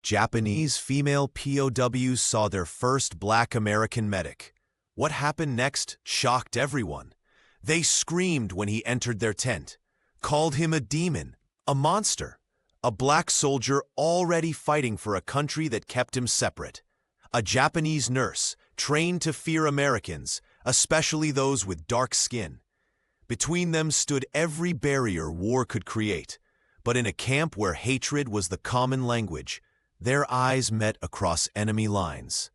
Japanese female POWs saw their first Black American medic. What happened next shocked everyone. They screamed when he entered their tent, called him a demon, a monster, a black soldier already fighting for a country that kept him separate. A Japanese nurse, trained to fear Americans, especially those with dark skin. Between them stood every barrier war could create, but in a camp where hatred was the common language, their eyes met across enemy lines.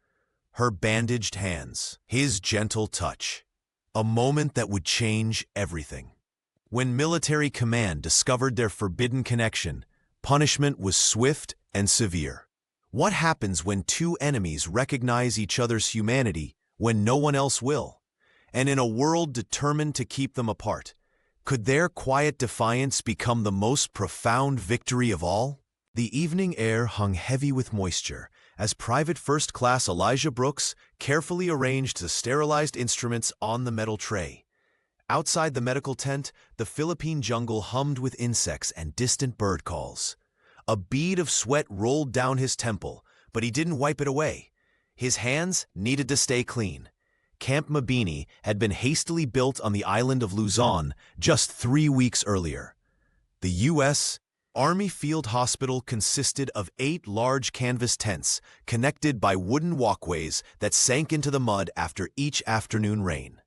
Her bandaged hands, his gentle touch. A moment that would change everything. When military command discovered their forbidden connection, punishment was swift and severe. What happens when two enemies recognize each other's humanity when no one else will? And in a world determined to keep them apart, could their quiet defiance become the most profound victory of all? The evening air hung heavy with moisture as Private First Class Elijah Brooks carefully arranged the sterilized instruments on the metal tray. Outside the medical tent, the Philippine jungle hummed with insects and distant bird calls. A bead of sweat rolled down his temple, but he didn't wipe it away. His hands needed to stay clean. Camp Mabini had been hastily built on the island of Luzon just 3 weeks earlier. The U.S. Army Field Hospital consisted of 8 large canvas tents connected by wooden walkways that sank into the mud after each afternoon rain.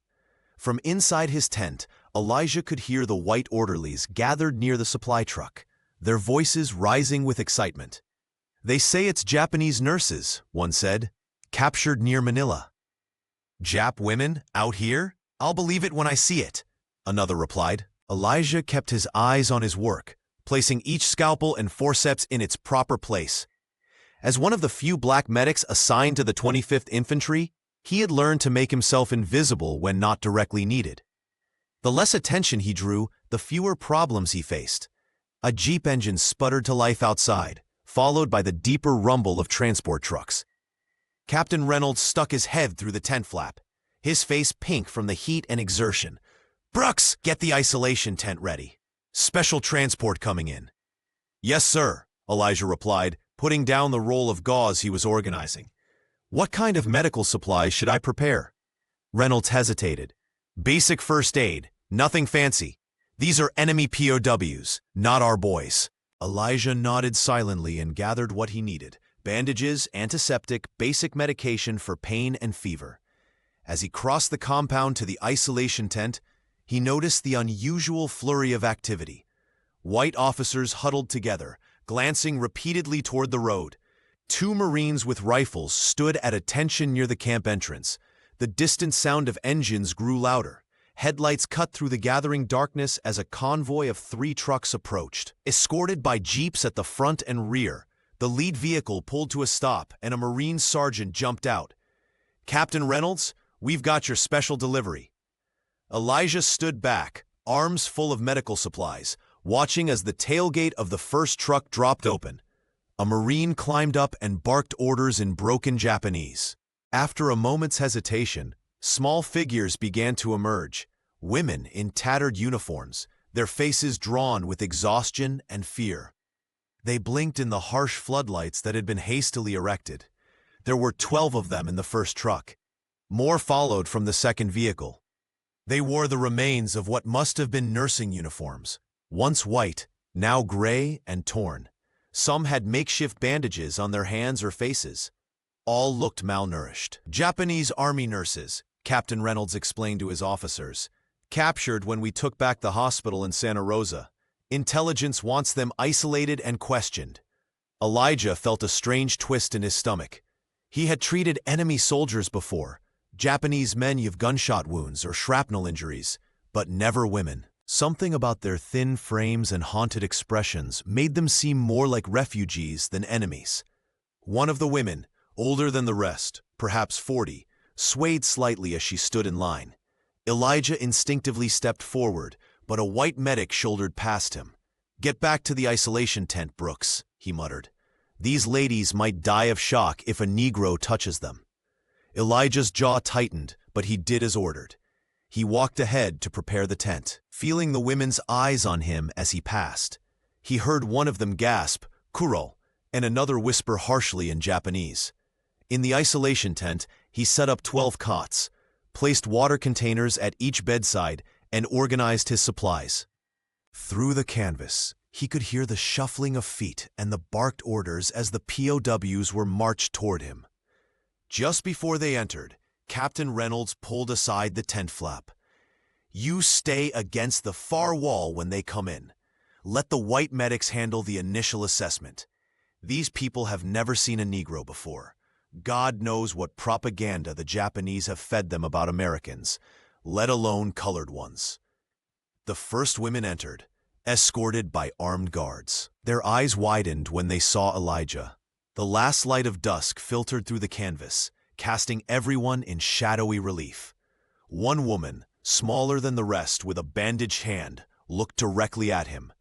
From inside his tent, Elijah could hear the white orderlies gathered near the supply truck, their voices rising with excitement. "They say it's Japanese nurses," one said, "captured near Manila." "Jap women out here? I'll believe it when I see it," another replied. Elijah kept his eyes on his work, placing each scalpel and forceps in its proper place. As one of the few black medics assigned to the 25th Infantry, he had learned to make himself invisible when not directly needed. The less attention he drew, the fewer problems he faced. A Jeep engine sputtered to life outside, followed by the deeper rumble of transport trucks. Captain Reynolds stuck his head through the tent flap, his face pink from the heat and exertion. "Brooks, get the isolation tent ready. Special transport coming in." "Yes, sir," Elijah replied, putting down the roll of gauze he was organizing. "What kind of medical supplies should I prepare?" Reynolds hesitated. "Basic first aid, nothing fancy. These are enemy POWs, not our boys." Elijah nodded silently and gathered what he needed: bandages, antiseptic, basic medication for pain and fever. As he crossed the compound to the isolation tent, he noticed the unusual flurry of activity. White officers huddled together, glancing repeatedly toward the road. 2 Marines with rifles stood at attention near the camp entrance. The distant sound of engines grew louder. Headlights cut through the gathering darkness as a convoy of 3 trucks approached. Escorted by jeeps at the front and rear, the lead vehicle pulled to a stop and a Marine sergeant jumped out. "Captain Reynolds, we've got your special delivery." Elijah stood back, arms full of medical supplies, watching as the tailgate of the first truck dropped open. A Marine climbed up and barked orders in broken Japanese. After a moment's hesitation, small figures began to emerge, women in tattered uniforms, their faces drawn with exhaustion and fear. They blinked in the harsh floodlights that had been hastily erected. There were 12 of them in the first truck. More followed from the second vehicle. They wore the remains of what must have been nursing uniforms, once white, now gray and torn. Some had makeshift bandages on their hands or faces. All looked malnourished. "Japanese Army nurses," Captain Reynolds explained to his officers. "Captured when we took back the hospital in Santa Rosa. Intelligence wants them isolated and questioned." Elijah felt a strange twist in his stomach. He had treated enemy soldiers before, Japanese men with gunshot wounds or shrapnel injuries, but never women. Something about their thin frames and haunted expressions made them seem more like refugees than enemies. One of the women, older than the rest, perhaps 40, swayed slightly as she stood in line. Elijah instinctively stepped forward, but a white medic shouldered past him. "Get back to the isolation tent, Brooks," he muttered. "These ladies might die of shock if a Negro touches them." Elijah's jaw tightened, but he did as ordered. He walked ahead to prepare the tent, feeling the women's eyes on him as he passed. He heard one of them gasp, "Kuro," and another whisper harshly in Japanese. In the isolation tent, he set up 12 cots, placed water containers at each bedside, and organized his supplies. Through the canvas, he could hear the shuffling of feet and the barked orders as the POWs were marched toward him. Just before they entered, Captain Reynolds pulled aside the tent flap. "You stay against the far wall when they come in. Let the white medics handle the initial assessment. These people have never seen a Negro before. God knows what propaganda the Japanese have fed them about Americans, let alone colored ones." The first women entered, escorted by armed guards. Their eyes widened when they saw Elijah. The last light of dusk filtered through the canvas, casting everyone in shadowy relief. One woman, smaller than the rest with a bandaged hand, looked directly at him.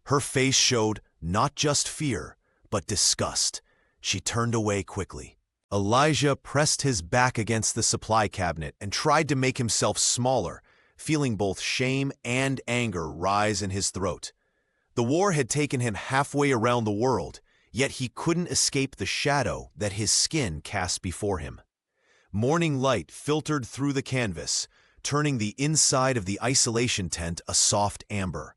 Her face showed not just fear, but disgust. She turned away quickly. Elijah pressed his back against the supply cabinet and tried to make himself smaller, feeling both shame and anger rise in his throat. The war had taken him halfway around the world, yet he couldn't escape the shadow that his skin cast before him. Morning light filtered through the canvas, turning the inside of the isolation tent a soft amber.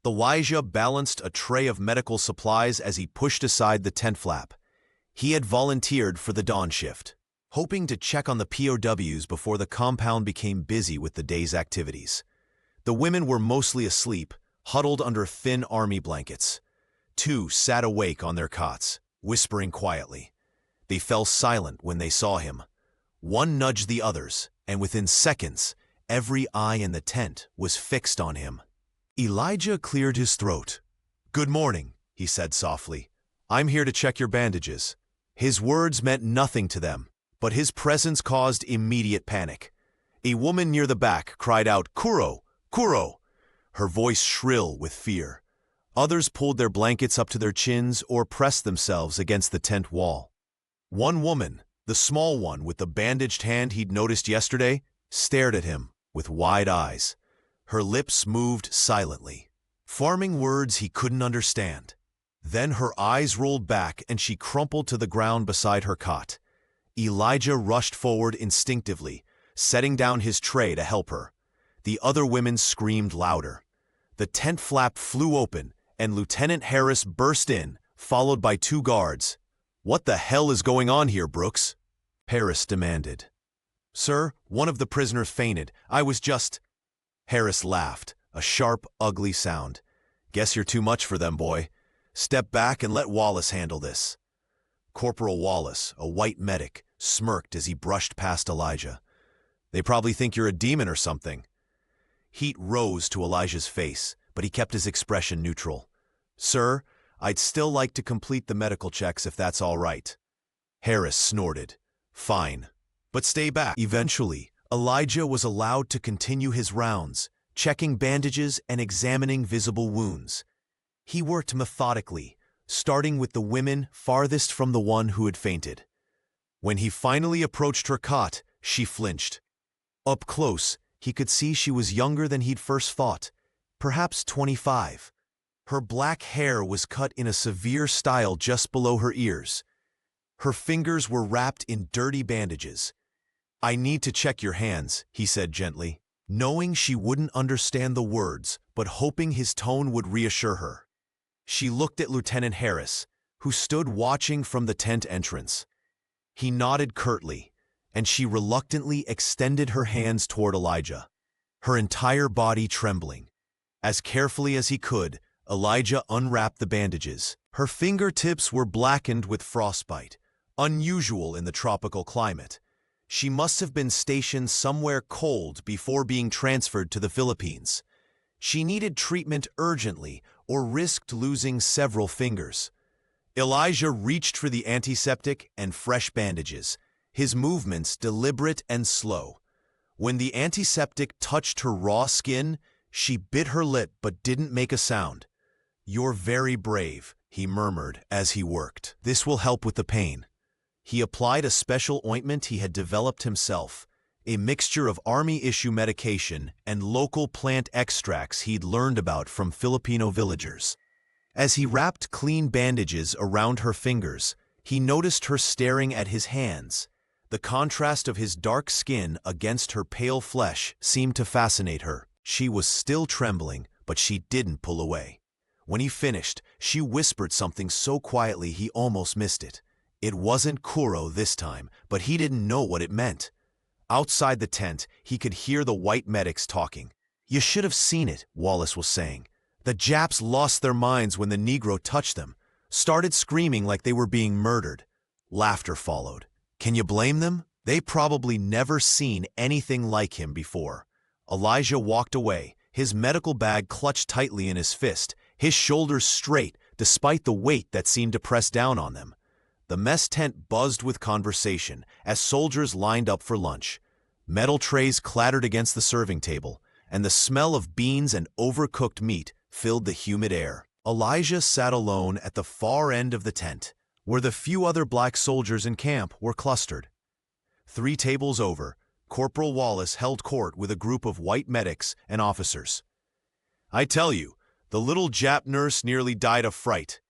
Elijah balanced a tray of medical supplies as he pushed aside the tent flap. He had volunteered for the dawn shift, hoping to check on the POWs before the compound became busy with the day's activities. The women were mostly asleep, huddled under thin army blankets. Two sat awake on their cots, whispering quietly. They fell silent when they saw him. One nudged the others, and within seconds, every eye in the tent was fixed on him. Elijah cleared his throat. "Good morning," he said softly. "I'm here to check your bandages." His words meant nothing to them, but his presence caused immediate panic. A woman near the back cried out, "Kuro! Kuro!" her voice shrill with fear. Others pulled their blankets up to their chins or pressed themselves against the tent wall. One woman, the small one with the bandaged hand he'd noticed yesterday, stared at him with wide eyes. Her lips moved silently, forming words he couldn't understand. Then her eyes rolled back and she crumpled to the ground beside her cot. Elijah rushed forward instinctively, setting down his tray to help her. The other women screamed louder. The tent flap flew open, and Lieutenant Harris burst in, followed by two guards. "What the hell is going on here, Brooks?" Harris demanded. "Sir, one of the prisoners fainted. I was just—" Harris laughed, a sharp, ugly sound. "Guess you're too much for them, boy. Step back and let Wallace handle this." Corporal Wallace, a white medic, smirked as he brushed past Elijah. "They probably think you're a demon or something." Heat rose to Elijah's face, but he kept his expression neutral. "Sir, I'd still like to complete the medical checks if that's all right." Harris snorted. "Fine, but stay back." Eventually, Elijah was allowed to continue his rounds, checking bandages and examining visible wounds. He worked methodically, starting with the women farthest from the one who had fainted. When he finally approached her cot, she flinched. Up close, he could see she was younger than he'd first thought, perhaps 25. Her black hair was cut in a severe style just below her ears. Her fingers were wrapped in dirty bandages. "I need to check your hands," he said gently, knowing she wouldn't understand the words, but hoping his tone would reassure her. She looked at Lieutenant Harris, who stood watching from the tent entrance. He nodded curtly, and she reluctantly extended her hands toward Elijah, her entire body trembling. As carefully as he could, Elijah unwrapped the bandages. Her fingertips were blackened with frostbite, unusual in the tropical climate. She must have been stationed somewhere cold before being transferred to the Philippines. She needed treatment urgently or risked losing several fingers. Elijah reached for the antiseptic and fresh bandages, his movements deliberate and slow. When the antiseptic touched her raw skin, she bit her lip but didn't make a sound. "You're very brave," he murmured as he worked. "This will help with the pain." He applied a special ointment he had developed himself, a mixture of army-issue medication and local plant extracts he'd learned about from Filipino villagers. As he wrapped clean bandages around her fingers, he noticed her staring at his hands. The contrast of his dark skin against her pale flesh seemed to fascinate her. She was still trembling, but she didn't pull away. When he finished, she whispered something so quietly he almost missed it. It wasn't Kuro this time, but he didn't know what it meant. Outside the tent, he could hear the white medics talking. "You should have seen it," Wallace was saying. "The Japs lost their minds when the Negro touched them, started screaming like they were being murdered." Laughter followed. Can you blame them? They probably never seen anything like him before. Elijah walked away, his medical bag clutched tightly in his fist, his shoulders straight despite the weight that seemed to press down on them. The mess tent buzzed with conversation as soldiers lined up for lunch. Metal trays clattered against the serving table, and the smell of beans and overcooked meat filled the humid air. Elijah sat alone at the far end of the tent, where the few other black soldiers in camp were clustered. 3 tables over, Corporal Wallace held court with a group of white medics and officers. "I tell you, the little Jap nurse nearly died of fright."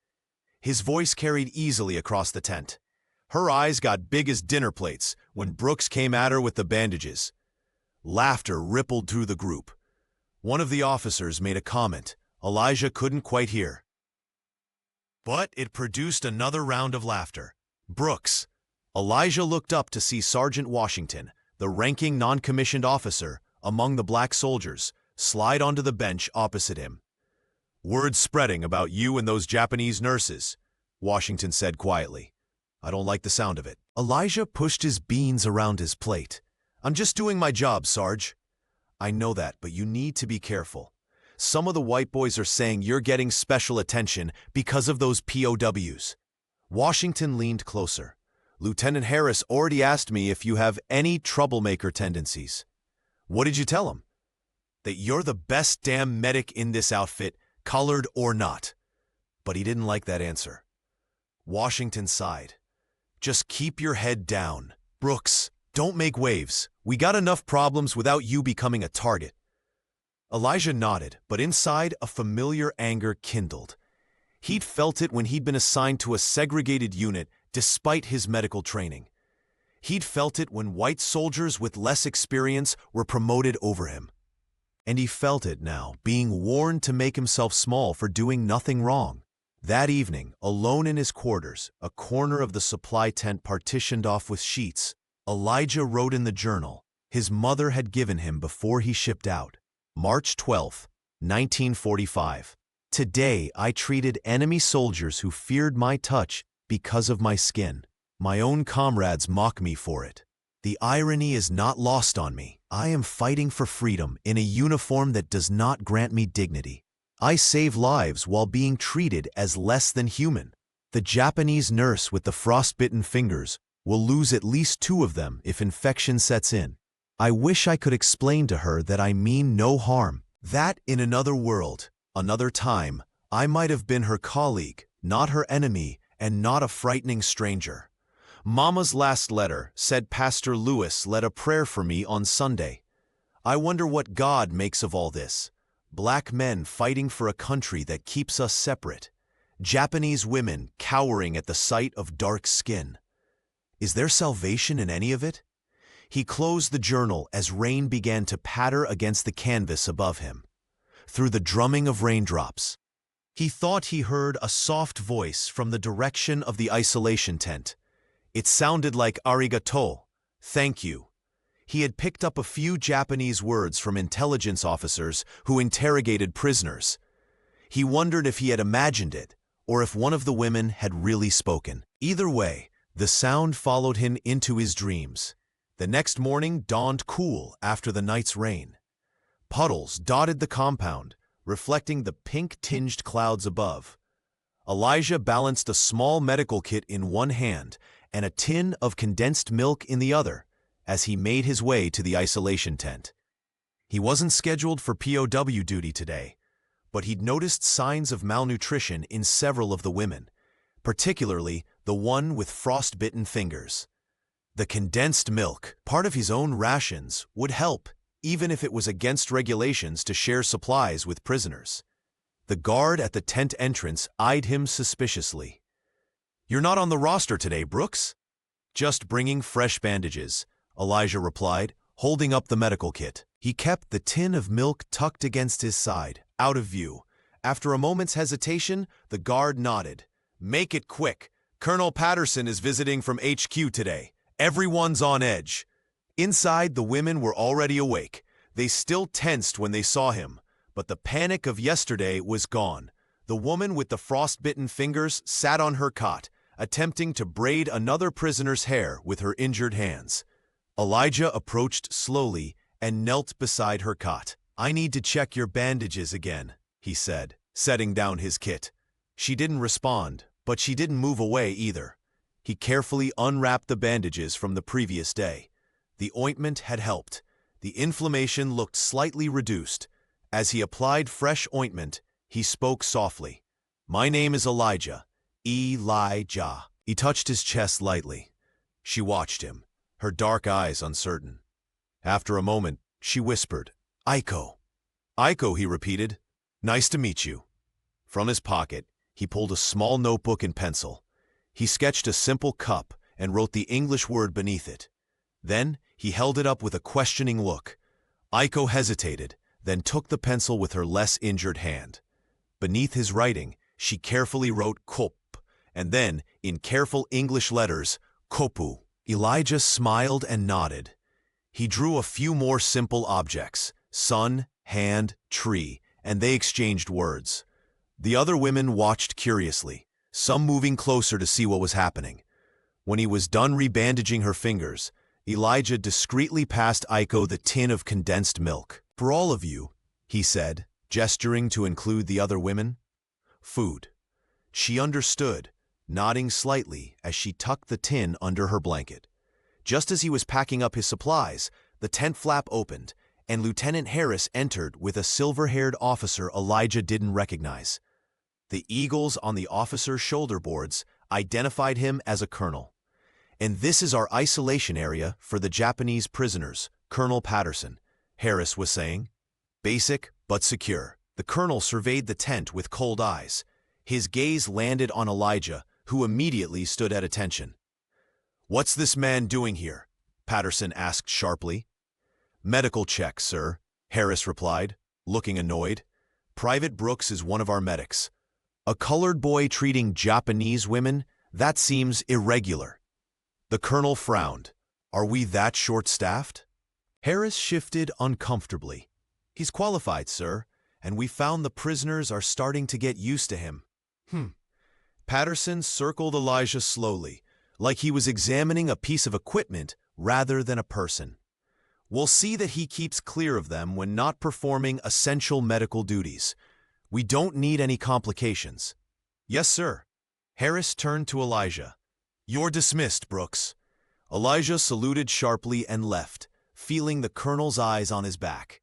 His voice carried easily across the tent. Her eyes got big as dinner plates when Brooks came at her with the bandages. Laughter rippled through the group. One of the officers made a comment Elijah couldn't quite hear, but it produced another round of laughter. "Brooks." Elijah looked up to see Sergeant Washington, the ranking non-commissioned officer among the black soldiers, slide onto the bench opposite him. "Word's spreading about you and those Japanese nurses," Washington said quietly. "I don't like the sound of it." Elijah pushed his beans around his plate. "I'm just doing my job, Sarge." "I know that, but you need to be careful. Some of the white boys are saying you're getting special attention because of those POWs. Washington leaned closer. "Lieutenant Harris already asked me if you have any troublemaker tendencies." "What did you tell him?" "That you're the best damn medic in this outfit, colored or not." But he didn't like that answer. Washington sighed. "Just keep your head down. Brooks, don't make waves. We got enough problems without you becoming a target." Elijah nodded, but inside a familiar anger kindled. He'd felt it when he'd been assigned to a segregated unit despite his medical training. He'd felt it when white soldiers with less experience were promoted over him. And he felt it now, being warned to make himself small for doing nothing wrong. That evening, alone in his quarters, a corner of the supply tent partitioned off with sheets, Elijah wrote in the journal his mother had given him before he shipped out. March 12, 1945. "Today I treated enemy soldiers who feared my touch because of my skin. My own comrades mock me for it. The irony is not lost on me. I am fighting for freedom in a uniform that does not grant me dignity. I save lives while being treated as less than human. The Japanese nurse with the frostbitten fingers will lose at least 2 of them if infection sets in. I wish I could explain to her that I mean no harm, that in another world, another time, I might have been her colleague, not her enemy, and not a frightening stranger. Mama's last letter said Pastor Lewis led a prayer for me on Sunday. I wonder what God makes of all this. Black men fighting for a country that keeps us separate. Japanese women cowering at the sight of dark skin. Is there salvation in any of it?" He closed the journal as rain began to patter against the canvas above him. Through the drumming of raindrops, he thought he heard a soft voice from the direction of the isolation tent. It sounded like arigato, thank you. He had picked up a few Japanese words from intelligence officers who interrogated prisoners. He wondered if he had imagined it, or if one of the women had really spoken. Either way, the sound followed him into his dreams. The next morning dawned cool after the night's rain. Puddles dotted the compound, reflecting the pink-tinged clouds above. Elijah balanced a small medical kit in one hand and a tin of condensed milk in the other as he made his way to the isolation tent. He wasn't scheduled for POW duty today, but he'd noticed signs of malnutrition in several of the women, particularly the one with frostbitten fingers. The condensed milk, part of his own rations, would help, even if it was against regulations to share supplies with prisoners. The guard at the tent entrance eyed him suspiciously. "You're not on the roster today, Brooks?" "Just bringing fresh bandages," Elijah replied, holding up the medical kit. He kept the tin of milk tucked against his side, out of view. After a moment's hesitation, the guard nodded. "Make it quick. Colonel Patterson is visiting from HQ today. Everyone's on edge." Inside, the women were already awake. They still tensed when they saw him, but the panic of yesterday was gone. The woman with the frostbitten fingers sat on her cot, attempting to braid another prisoner's hair with her injured hands. Elijah approached slowly and knelt beside her cot. "I need to check your bandages again," he said, setting down his kit. She didn't respond, but she didn't move away either. He carefully unwrapped the bandages from the previous day. The ointment had helped. The inflammation looked slightly reduced. As he applied fresh ointment, he spoke softly. "My name is Elijah. Elijah." He touched his chest lightly. She watched him, her dark eyes uncertain. After a moment, she whispered, "Iko." "Iko," he repeated. "Nice to meet you." From his pocket, he pulled a small notebook and pencil. He sketched a simple cup and wrote the English word beneath it. Then he held it up with a questioning look. Iko hesitated, then took the pencil with her less injured hand. Beneath his writing, she carefully wrote "Kop," and then, in careful English letters, "Kopu." Elijah smiled and nodded. He drew a few more simple objects, sun, hand, tree, and they exchanged words. The other women watched curiously, some moving closer to see what was happening. When he was done rebandaging her fingers, Elijah discreetly passed Iko the tin of condensed milk. "For all of you," he said, gesturing to include the other women. "Food." She understood, nodding slightly as she tucked the tin under her blanket. Just as he was packing up his supplies, the tent flap opened, and Lieutenant Harris entered with a silver-haired officer Elijah didn't recognize. The eagles on the officer's shoulder boards identified him as a colonel. "And this is our isolation area for the Japanese prisoners, Colonel Patterson," Harris was saying. "Basic, but secure." The colonel surveyed the tent with cold eyes. His gaze landed on Elijah, who immediately stood at attention. "What's this man doing here?" Patterson asked sharply. "Medical check, sir," Harris replied, looking annoyed. "Private Brooks is one of our medics. A colored boy treating Japanese women? That seems irregular." The colonel frowned. "Are we that short-staffed?" Harris shifted uncomfortably. "He's qualified, sir, and we found the prisoners are starting to get used to him." Patterson circled Elijah slowly, like he was examining a piece of equipment rather than a person. "We'll see that he keeps clear of them when not performing essential medical duties. We don't need any complications." "Yes, sir." Harris turned to Elijah. "You're dismissed, Brooks." Elijah saluted sharply and left, feeling the colonel's eyes on his back.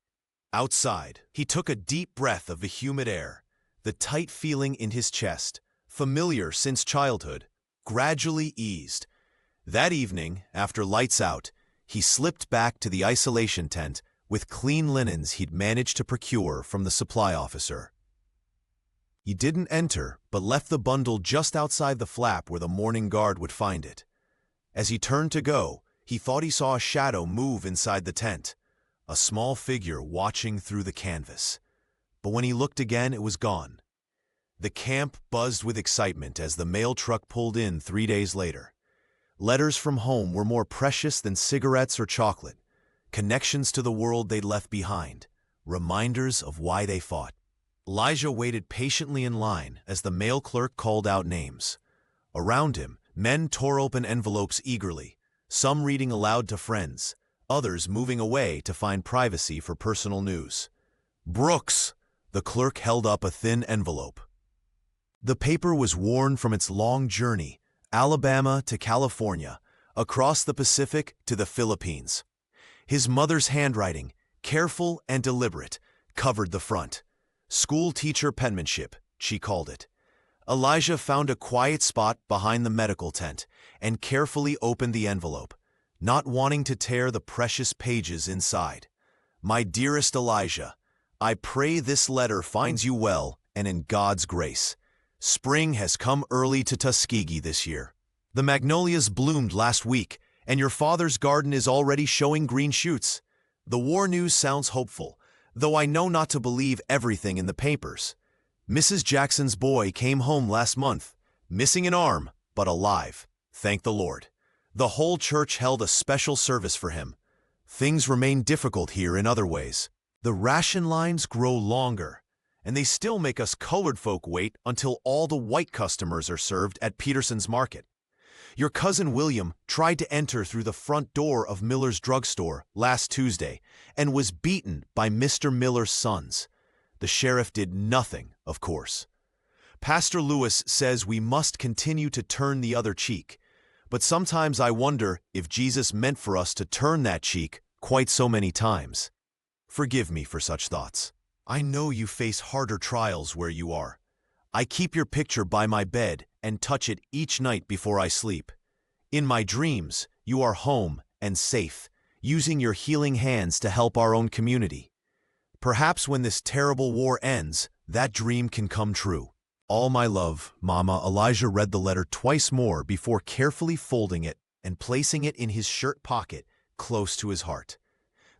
Outside, he took a deep breath of the humid air. The tight feeling in his chest, familiar since childhood, gradually eased. That evening, after lights out, he slipped back to the isolation tent with clean linens he'd managed to procure from the supply officer. He didn't enter, but left the bundle just outside the flap where the morning guard would find it. As he turned to go, he thought he saw a shadow move inside the tent, a small figure watching through the canvas. But when he looked again, it was gone. The camp buzzed with excitement as the mail truck pulled in 3 days later. Letters from home were more precious than cigarettes or chocolate, connections to the world they'd left behind, reminders of why they fought. Elijah waited patiently in line as the mail clerk called out names. Around him, men tore open envelopes eagerly, some reading aloud to friends, others moving away to find privacy for personal news. "Brooks!" The clerk held up a thin envelope. The paper was worn from its long journey, Alabama to California, across the Pacific to the Philippines. His mother's handwriting, careful and deliberate, covered the front. School teacher penmanship, she called it. Elijah found a quiet spot behind the medical tent and carefully opened the envelope, not wanting to tear the precious pages inside. "My dearest Elijah, I pray this letter finds you well and in God's grace, spring has come early to Tuskegee this year. The magnolias bloomed last week, and your father's garden is already showing green shoots. The war news sounds hopeful, though I know not to believe everything in the papers. Mrs. Jackson's boy came home last month, missing an arm, but alive. Thank the Lord. The whole church held a special service for him. Things remain difficult here in other ways. The ration lines grow longer, and they still make us colored folk wait until all the white customers are served at Peterson's Market. Your cousin William tried to enter through the front door of Miller's drugstore last Tuesday and was beaten by Mr. Miller's sons. The sheriff did nothing, of course. Pastor Lewis says we must continue to turn the other cheek, but sometimes I wonder if Jesus meant for us to turn that cheek quite so many times. Forgive me for such thoughts. I know you face harder trials where you are. I keep your picture by my bed and touch it each night before I sleep. In my dreams, you are home and safe, using your healing hands to help our own community. Perhaps when this terrible war ends, that dream can come true. All my love, Mama. Elijah read the letter twice more before carefully folding it and placing it in his shirt pocket close to his heart.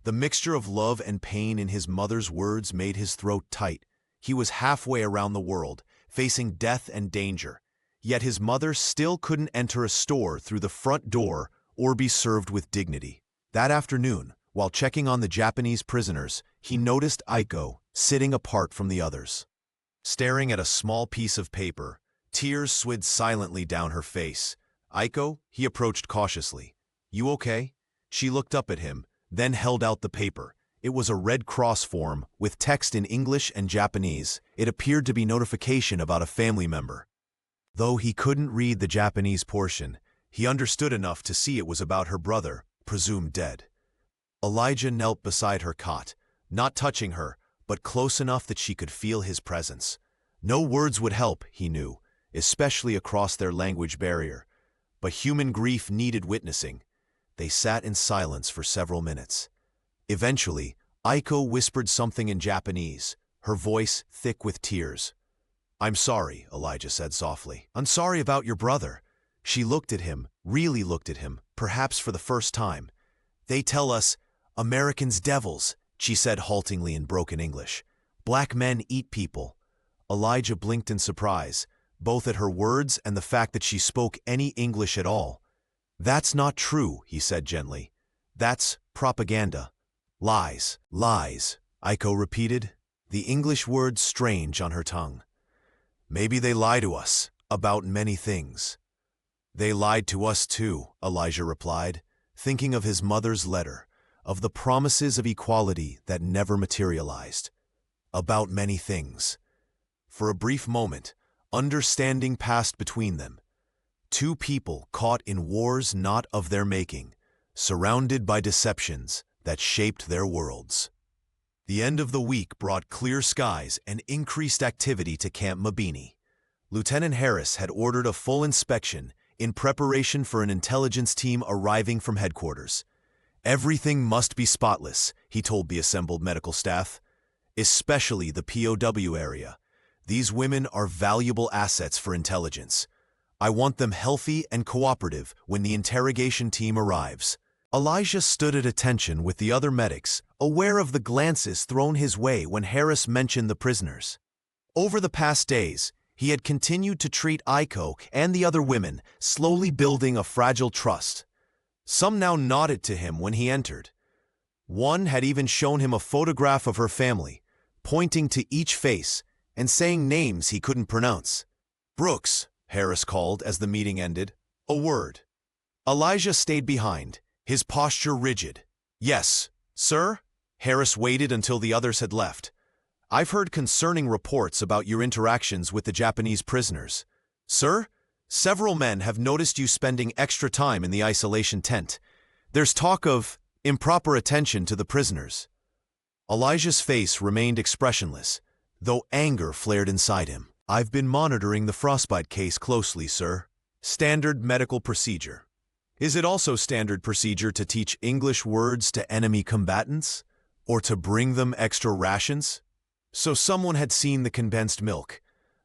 The mixture of love and pain in his mother's words made his throat tight. He was halfway around the world, facing death and danger. Yet his mother still couldn't enter a store through the front door or be served with dignity. That afternoon, while checking on the Japanese prisoners, he noticed Aiko sitting apart from the others. Staring at a small piece of paper, tears slid silently down her face. "Aiko," he approached cautiously. "You okay?" She looked up at him, then held out the paper. It was a Red Cross form with text in English and Japanese. It appeared to be notification about a family member. Though he couldn't read the Japanese portion, he understood enough to see it was about her brother, presumed dead. Elijah knelt beside her cot, not touching her, but close enough that she could feel his presence. No words would help, he knew, especially across their language barrier. But human grief needed witnessing. They sat in silence for several minutes. Eventually, Aiko whispered something in Japanese, her voice thick with tears. "I'm sorry," Elijah said softly. "I'm sorry about your brother." She looked at him, really looked at him, perhaps for the first time. "They tell us, Americans devils," she said haltingly in broken English. "Black men eat people." Elijah blinked in surprise, both at her words and the fact that she spoke any English at all. "That's not true," he said gently. "That's propaganda. Lies." "Lies," Aiko repeated, the English words strange on her tongue. "Maybe they lie to us about many things." "They lied to us too," Elijah replied, thinking of his mother's letter, of the promises of equality that never materialized. About many things. For a brief moment, understanding passed between them. Two people caught in wars not of their making, surrounded by deceptions that shaped their worlds. The end of the week brought clear skies and increased activity to Camp Mabini. Lieutenant Harris had ordered a full inspection in preparation for an intelligence team arriving from headquarters. "Everything must be spotless," he told the assembled medical staff, "especially the POW area. These women are valuable assets for intelligence. I want them healthy and cooperative when the interrogation team arrives." Elijah stood at attention with the other medics, aware of the glances thrown his way when Harris mentioned the prisoners. Over the past days, he had continued to treat Aiko and the other women, slowly building a fragile trust. Some now nodded to him when he entered. One had even shown him a photograph of her family, pointing to each face and saying names he couldn't pronounce. "Brooks," Harris called as the meeting ended. "A word." Elijah stayed behind, his posture rigid. "Yes, sir?" Harris waited until the others had left. "I've heard concerning reports about your interactions with the Japanese prisoners. Sir, several men have noticed you spending extra time in the isolation tent. There's talk of improper attention to the prisoners." Elijah's face remained expressionless, though anger flared inside him. "I've been monitoring the frostbite case closely, sir. Standard medical procedure. Is it also standard procedure to teach English words to enemy combatants? Or to bring them extra rations?" So someone had seen the condensed milk.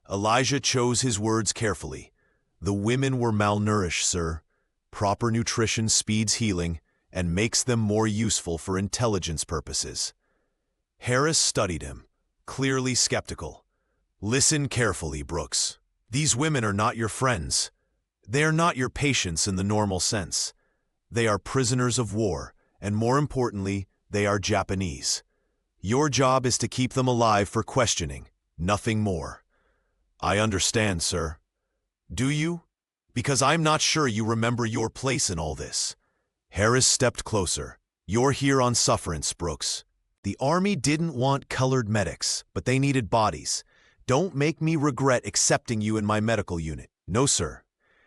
Elijah chose his words carefully. The women were malnourished, sir. Proper nutrition speeds healing and makes them more useful for intelligence purposes. Harris studied him, clearly skeptical. Listen carefully, Brooks. These women are not your friends. They are not your patients in the normal sense. They are prisoners of war, and more importantly, they are Japanese. Your job is to keep them alive for questioning, nothing more. I understand, sir. Do you? Because I'm not sure you remember your place in all this. Harris stepped closer. You're here on sufferance, Brooks. The Army didn't want colored medics, but they needed bodies. Don't make me regret accepting you in my medical unit. No, sir.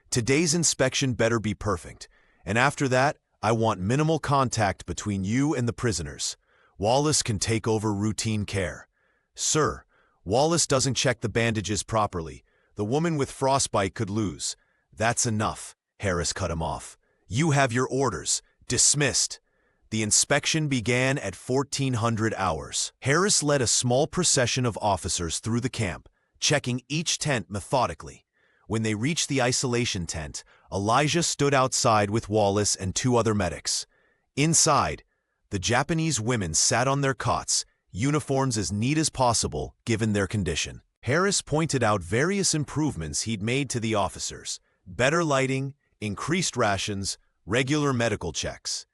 Today's inspection better be perfect, and after that, I want minimal contact between you and the prisoners. Wallace can take over routine care. Sir, Wallace doesn't check the bandages properly. The woman with frostbite could lose. That's enough, Harris cut him off. You have your orders. Dismissed. The inspection began at 1400 hours. Harris led a small procession of officers through the camp, checking each tent methodically. When they reached the isolation tent, Elijah stood outside with Wallace and 2 other medics. Inside, the Japanese women sat on their cots, uniforms as neat as possible given their condition. Harris pointed out various improvements he'd made to the officers: better lighting, increased rations, regular medical checks.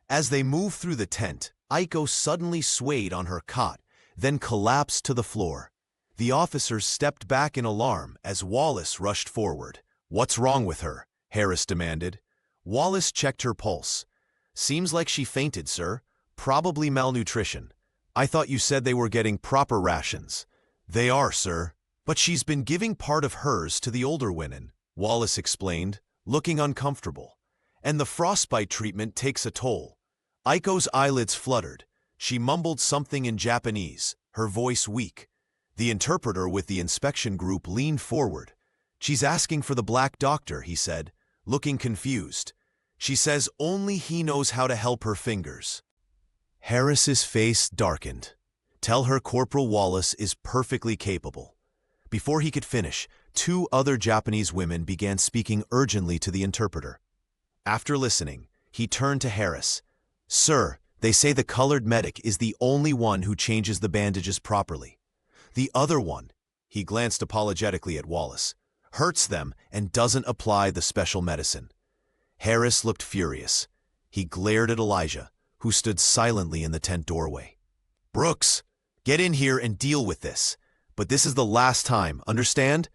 As they moved through the tent, Aiko suddenly swayed on her cot, then collapsed to the floor. The officers stepped back in alarm as Wallace rushed forward. What's wrong with her? Harris demanded. Wallace checked her pulse. Seems like she fainted, sir. Probably malnutrition. I thought you said they were getting proper rations. They are, sir. But she's been giving part of hers to the older women, Wallace explained, looking uncomfortable. And the frostbite treatment takes a toll. Aiko's eyelids fluttered. She mumbled something in Japanese, her voice weak. The interpreter with the inspection group leaned forward. She's asking for the black doctor, he said, looking confused. She says only he knows how to help her fingers. Harris's face darkened. Tell her Corporal Wallace is perfectly capable. Before he could finish, 2 other Japanese women began speaking urgently to the interpreter. After listening, he turned to Harris. Sir, they say the colored medic is the only one who changes the bandages properly. The other one, he glanced apologetically at Wallace, hurts them and doesn't apply the special medicine. Harris looked furious. He glared at Elijah, who stood silently in the tent doorway. Brooks, get in here and deal with this. But this is the last time, understand?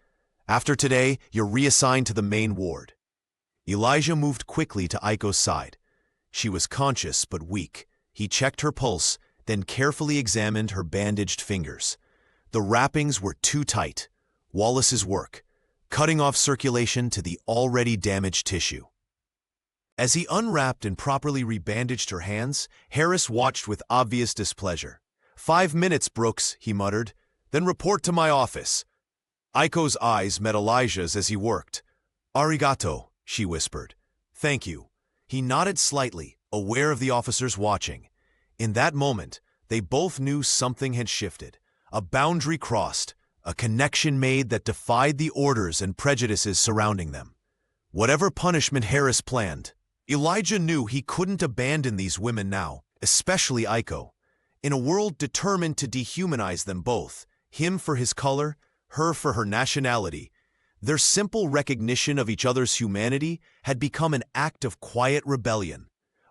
After today, you're reassigned to the main ward. Elijah moved quickly to Aiko's side. She was conscious but weak. He checked her pulse, then carefully examined her bandaged fingers. The wrappings were too tight. Wallace's work, cutting off circulation to the already damaged tissue. As he unwrapped and properly rebandaged her hands, Harris watched with obvious displeasure. 5 minutes, Brooks, he muttered. Then report to my office. Aiko's eyes met Elijah's as he worked. Arigato, she whispered. Thank you. He nodded slightly, aware of the officers watching. In that moment, they both knew something had shifted. A boundary crossed, a connection made that defied the orders and prejudices surrounding them. Whatever punishment Harris planned, Elijah knew he couldn't abandon these women now, especially Aiko. In a world determined to dehumanize them both, him for his color, her for her nationality, their simple recognition of each other's humanity had become an act of quiet rebellion.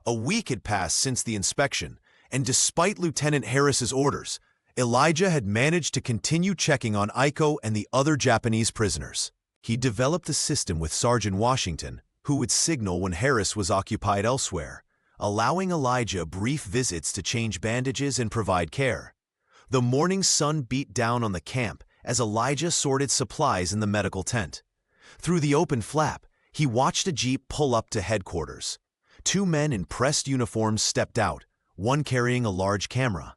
A week had passed since the inspection, and despite Lieutenant Harris's orders, Elijah had managed to continue checking on Aiko and the other Japanese prisoners. He developed a system with Sergeant Washington, who would signal when Harris was occupied elsewhere, allowing Elijah brief visits to change bandages and provide care. The morning sun beat down on the camp as Elijah sorted supplies in the medical tent. Through the open flap, he watched a jeep pull up to headquarters. 2 men in pressed uniforms stepped out, one carrying a large camera.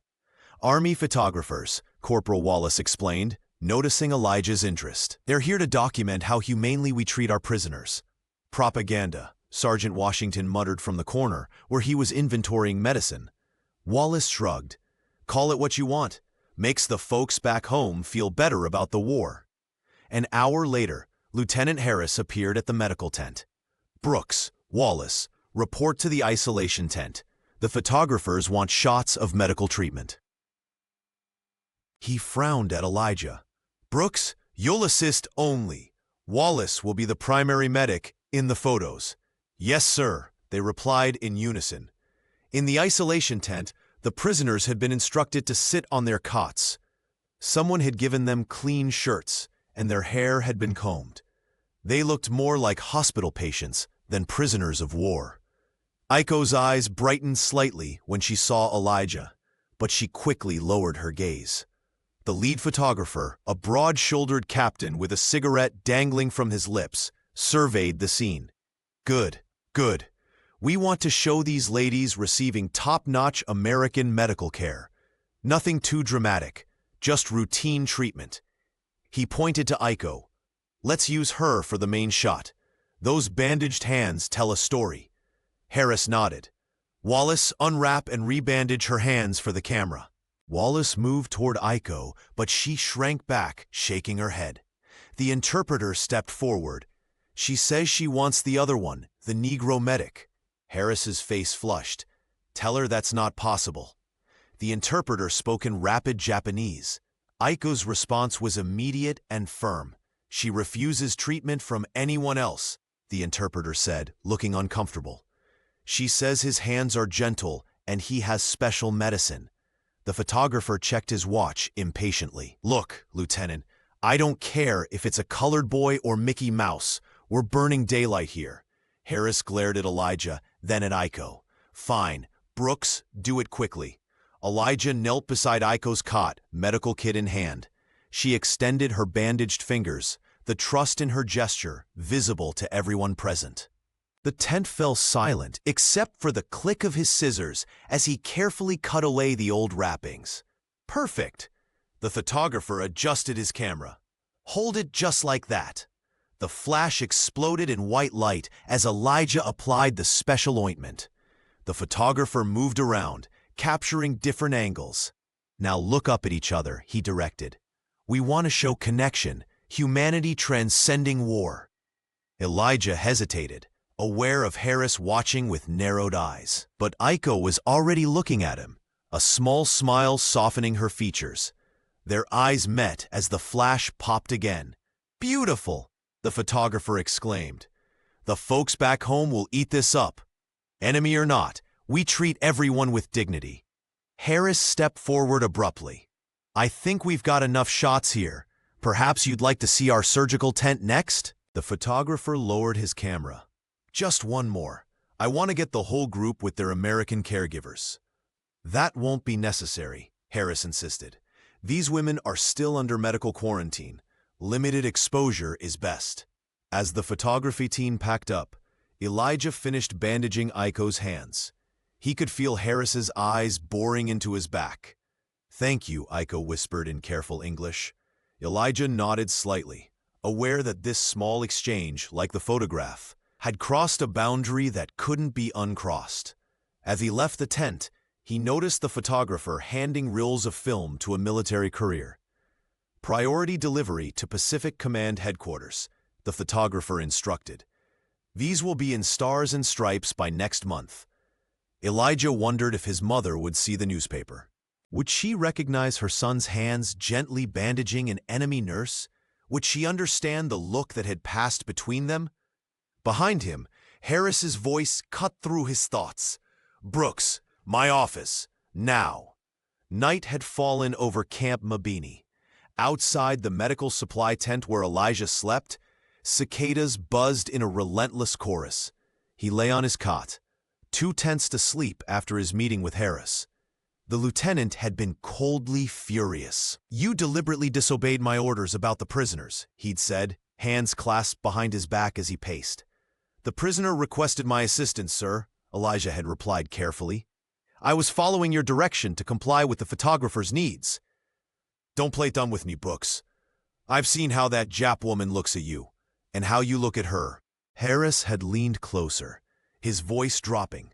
Army photographers, Corporal Wallace explained, noticing Elijah's interest. They're here to document how humanely we treat our prisoners. Propaganda, Sergeant Washington muttered from the corner, where he was inventorying medicine. Wallace shrugged. Call it what you want. Makes the folks back home feel better about the war. An hour later, Lieutenant Harris appeared at the medical tent. Brooks, Wallace, report to the isolation tent. The photographers want shots of medical treatment. He frowned at Elijah. Brooks, you'll assist only. Wallace will be the primary medic in the photos. Yes, sir, they replied in unison. In the isolation tent, the prisoners had been instructed to sit on their cots. Someone had given them clean shirts, and their hair had been combed. They looked more like hospital patients than prisoners of war. Aiko's eyes brightened slightly when she saw Elijah, but she quickly lowered her gaze. The lead photographer, a broad-shouldered captain with a cigarette dangling from his lips, surveyed the scene. Good, good. We want to show these ladies receiving top-notch American medical care. Nothing too dramatic, just routine treatment. He pointed to Aiko. Let's use her for the main shot. Those bandaged hands tell a story. Harris nodded. Wallace, unwrap and rebandage her hands for the camera. Wallace moved toward Aiko, but she shrank back, shaking her head. The interpreter stepped forward. She says she wants the other one, the Negro medic. Harris's face flushed. Tell her that's not possible. The interpreter spoke in rapid Japanese. Aiko's response was immediate and firm. She refuses treatment from anyone else, the interpreter said, looking uncomfortable. She says his hands are gentle and he has special medicine. The photographer checked his watch impatiently. Look, Lieutenant, I don't care if it's a colored boy or Mickey Mouse. We're burning daylight here. Harris glared at Elijah, then at Aiko. Fine. Brooks, do it quickly. Elijah knelt beside Aiko's cot, medical kit in hand. She extended her bandaged fingers, the trust in her gesture visible to everyone present. The tent fell silent, except for the click of his scissors as he carefully cut away the old wrappings. Perfect! The photographer adjusted his camera. Hold it just like that. The flash exploded in white light as Elijah applied the special ointment. The photographer moved around, capturing different angles. Now look up at each other, he directed. We want to show connection, humanity transcending war. Elijah hesitated, aware of Harris watching with narrowed eyes. But Aiko was already looking at him, a small smile softening her features. Their eyes met as the flash popped again. Beautiful! The photographer exclaimed. The folks back home will eat this up. Enemy or not, we treat everyone with dignity. Harris stepped forward abruptly. I think we've got enough shots here. Perhaps you'd like to see our surgical tent next? The photographer lowered his camera. Just one more. I want to get the whole group with their American caregivers. That won't be necessary, Harris insisted. These women are still under medical quarantine. Limited exposure is best. As the photography team packed up, Elijah finished bandaging Aiko's hands. He could feel Harris's eyes boring into his back. Thank you, Aiko whispered in careful English. Elijah nodded slightly, aware that this small exchange, like the photograph, had crossed a boundary that couldn't be uncrossed. As he left the tent, he noticed the photographer handing reels of film to a military courier. Priority delivery to Pacific Command Headquarters, the photographer instructed. These will be in stars and stripes by next month. Elijah wondered if his mother would see the newspaper. Would she recognize her son's hands gently bandaging an enemy nurse? Would she understand the look that had passed between them? Behind him, Harris's voice cut through his thoughts. Brooks, my office, now. Night had fallen over Camp Mabini. Outside the medical supply tent where Elijah slept, cicadas buzzed in a relentless chorus. He lay on his cot, too tense to sleep after his meeting with Harris. The lieutenant had been coldly furious. You deliberately disobeyed my orders about the prisoners, he'd said, hands clasped behind his back as he paced. The prisoner requested my assistance, sir, Elijah had replied carefully. I was following your direction to comply with the photographer's needs. Don't play dumb with me, Brooks. I've seen how that Jap woman looks at you, and how you look at her. Harris had leaned closer, his voice dropping.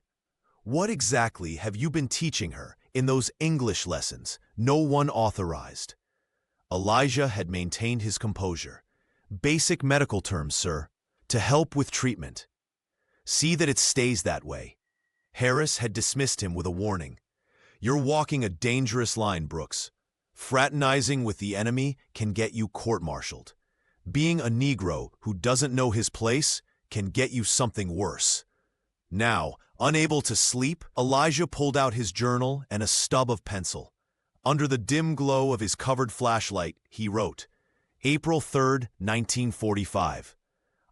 What exactly have you been teaching her in those English lessons, no one authorized. Elijah had maintained his composure. Basic medical terms, sir. To help with treatment. See that it stays that way. Harris had dismissed him with a warning. You're walking a dangerous line, Brooks. Fraternizing with the enemy can get you court-martialed. Being a Negro who doesn't know his place can get you something worse. Now, unable to sleep, Elijah pulled out his journal and a stub of pencil. Under the dim glow of his covered flashlight, he wrote, April 3rd, 1945.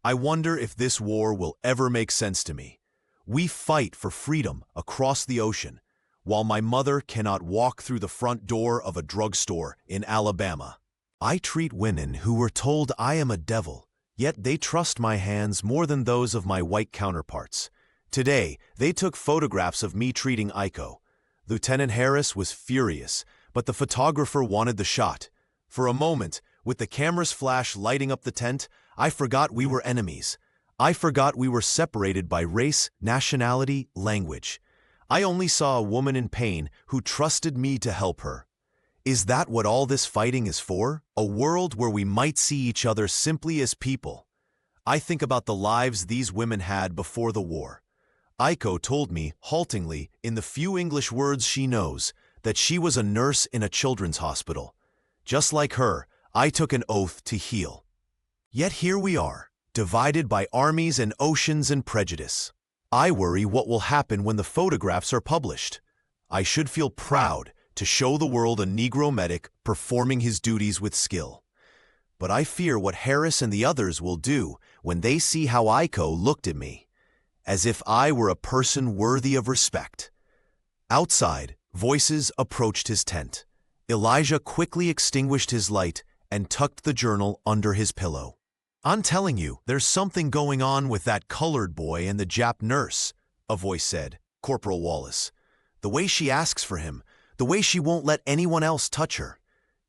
I wonder if this war will ever make sense to me. We fight for freedom across the ocean, while my mother cannot walk through the front door of a drugstore in Alabama. I treat women who were told I am a devil, yet they trust my hands more than those of my white counterparts. Today, they took photographs of me treating Iko. Lieutenant Harris was furious, but the photographer wanted the shot. For a moment, with the camera's flash lighting up the tent, I forgot we were enemies. I forgot we were separated by race, nationality, language. I only saw a woman in pain who trusted me to help her. Is that what all this fighting is for? A world where we might see each other simply as people. I think about the lives these women had before the war. Iko told me, haltingly, in the few English words she knows, that she was a nurse in a children's hospital. Just like her, I took an oath to heal. Yet here we are, divided by armies and oceans and prejudice. I worry what will happen when the photographs are published. I should feel proud to show the world a Negro medic performing his duties with skill. But I fear what Harris and the others will do when they see how Iko looked at me, as if I were a person worthy of respect. Outside, voices approached his tent. Elijah quickly extinguished his light and tucked the journal under his pillow. I'm telling you, there's something going on with that colored boy and the Jap nurse, a voice said, Corporal Wallace. The way she asks for him, the way she won't let anyone else touch her.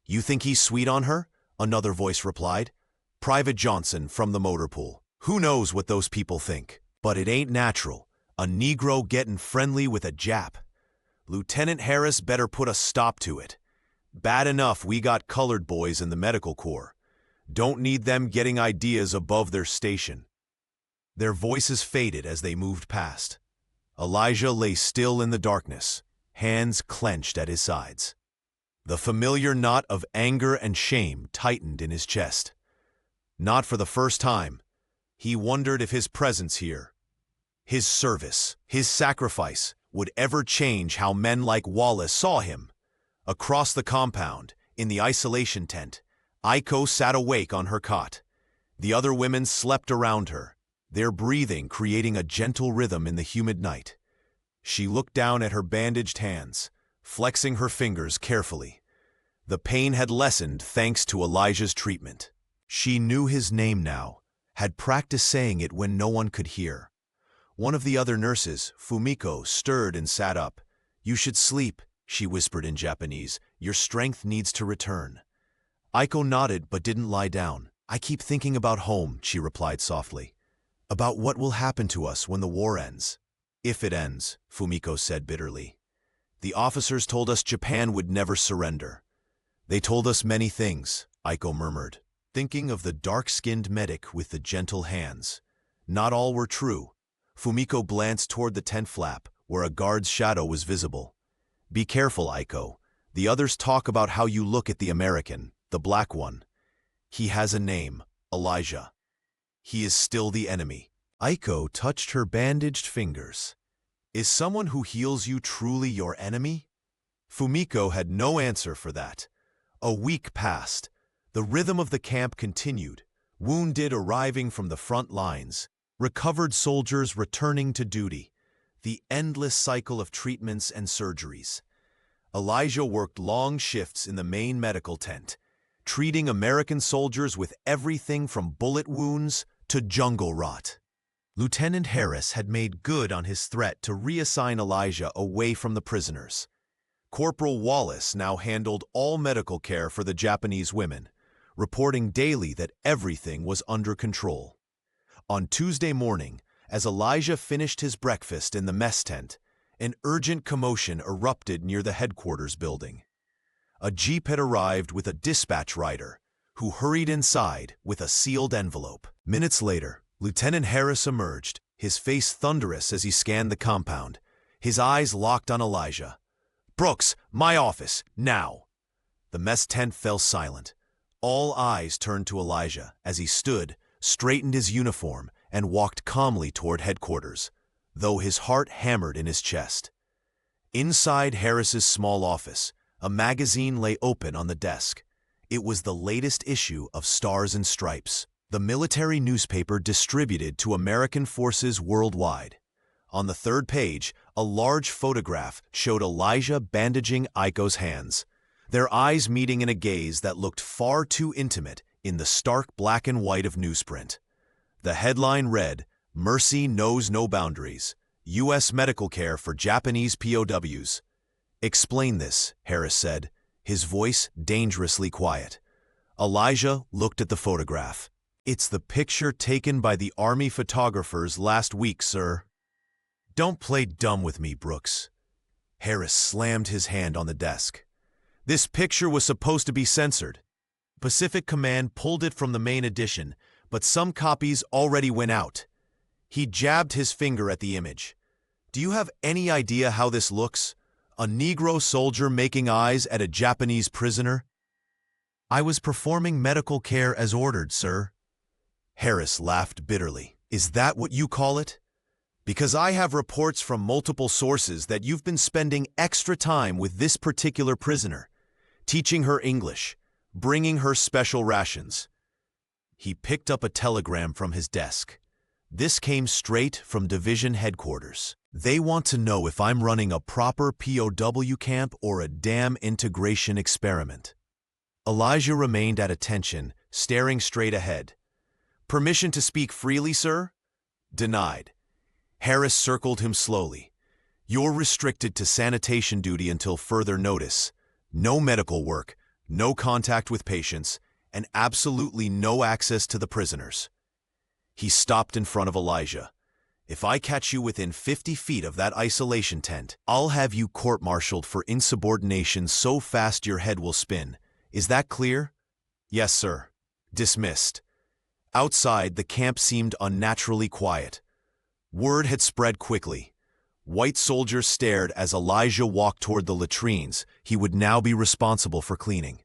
You think he's sweet on her? Another voice replied. Private Johnson from the motor pool. Who knows what those people think? But it ain't natural. A Negro getting friendly with a Jap. Lieutenant Harris better put a stop to it. Bad enough we got colored boys in the medical corps. Don't need them getting ideas above their station. Their voices faded as they moved past. Elijah lay still in the darkness, hands clenched at his sides. The familiar knot of anger and shame tightened in his chest. Not for the first time, he wondered if his presence here, his service, his sacrifice, would ever change how men like Wallace saw him. Across the compound, in the isolation tent, Iko sat awake on her cot. The other women slept around her, their breathing creating a gentle rhythm in the humid night. She looked down at her bandaged hands, flexing her fingers carefully. The pain had lessened thanks to Elijah's treatment. She knew his name now, had practiced saying it when no one could hear. One of the other nurses, Fumiko, stirred and sat up. You should sleep, she whispered in Japanese. Your strength needs to return. Iko nodded but didn't lie down. I keep thinking about home, she replied softly. About what will happen to us when the war ends. If it ends, Fumiko said bitterly. The officers told us Japan would never surrender. They told us many things, Iko murmured, thinking of the dark-skinned medic with the gentle hands. Not all were true. Fumiko glanced toward the tent flap, where a guard's shadow was visible. Be careful, Iko. The others talk about how you look at the American, the black one. He has a name, Elijah. He is still the enemy. Iko touched her bandaged fingers. Is someone who heals you truly your enemy? Fumiko had no answer for that. A week passed. The rhythm of the camp continued, wounded arriving from the front lines, recovered soldiers returning to duty, the endless cycle of treatments and surgeries. Elijah worked long shifts in the main medical tent, treating American soldiers with everything from bullet wounds to jungle rot. Lieutenant Harris had made good on his threat to reassign Elijah away from the prisoners. Corporal Wallace now handled all medical care for the Japanese women, reporting daily that everything was under control. On Tuesday morning, as Elijah finished his breakfast in the mess tent, an urgent commotion erupted near the headquarters building. A jeep had arrived with a dispatch rider, who hurried inside with a sealed envelope. Minutes later, Lieutenant Harris emerged, his face thunderous as he scanned the compound, his eyes locked on Elijah. "Brooks, my office, now!" The mess tent fell silent. All eyes turned to Elijah as he stood, straightened his uniform, and walked calmly toward headquarters, though his heart hammered in his chest. Inside Harris's small office, a magazine lay open on the desk. It was the latest issue of Stars and Stripes, the military newspaper distributed to American forces worldwide. On the third page, a large photograph showed Elijah bandaging Aiko's hands, their eyes meeting in a gaze that looked far too intimate in the stark black and white of newsprint. The headline read, "Mercy Knows No Boundaries, U.S. Medical Care for Japanese POWs." "Explain this," Harris said, his voice dangerously quiet. Elijah looked at the photograph. "It's the picture taken by the Army photographers last week, sir." "Don't play dumb with me, Brooks." Harris slammed his hand on the desk. "This picture was supposed to be censored. Pacific Command pulled it from the main edition, but some copies already went out." He jabbed his finger at the image. "Do you have any idea how this looks? A Negro soldier making eyes at a Japanese prisoner?" "I was performing medical care as ordered, sir." Harris laughed bitterly. "Is that what you call it? Because I have reports from multiple sources that you've been spending extra time with this particular prisoner, teaching her English, bringing her special rations." He picked up a telegram from his desk. This came straight from division headquarters. "They want to know if I'm running a proper POW camp or a damn integration experiment." Elijah remained at attention, staring straight ahead. "Permission to speak freely, sir?" "Denied." Harris circled him slowly. "You're restricted to sanitation duty until further notice. No medical work, no contact with patients, and absolutely no access to the prisoners." He stopped in front of Elijah. "If I catch you within 50 feet of that isolation tent, I'll have you court-martialed for insubordination so fast your head will spin. Is that clear?" "Yes, sir." Dismissed. Outside, the camp seemed unnaturally quiet. Word had spread quickly. White soldiers stared as Elijah walked toward the latrines he would now be responsible for cleaning.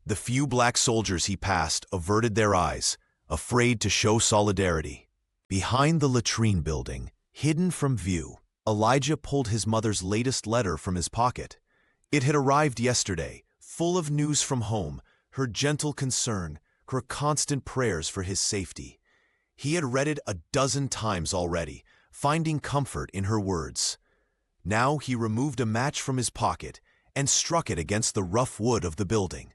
The few black soldiers he passed averted their eyes, afraid to show solidarity. Behind the latrine building, hidden from view, Elijah pulled his mother's latest letter from his pocket. It had arrived yesterday, full of news from home, her gentle concern, her constant prayers for his safety. He had read it a dozen times already, finding comfort in her words. Now he removed a match from his pocket and struck it against the rough wood of the building.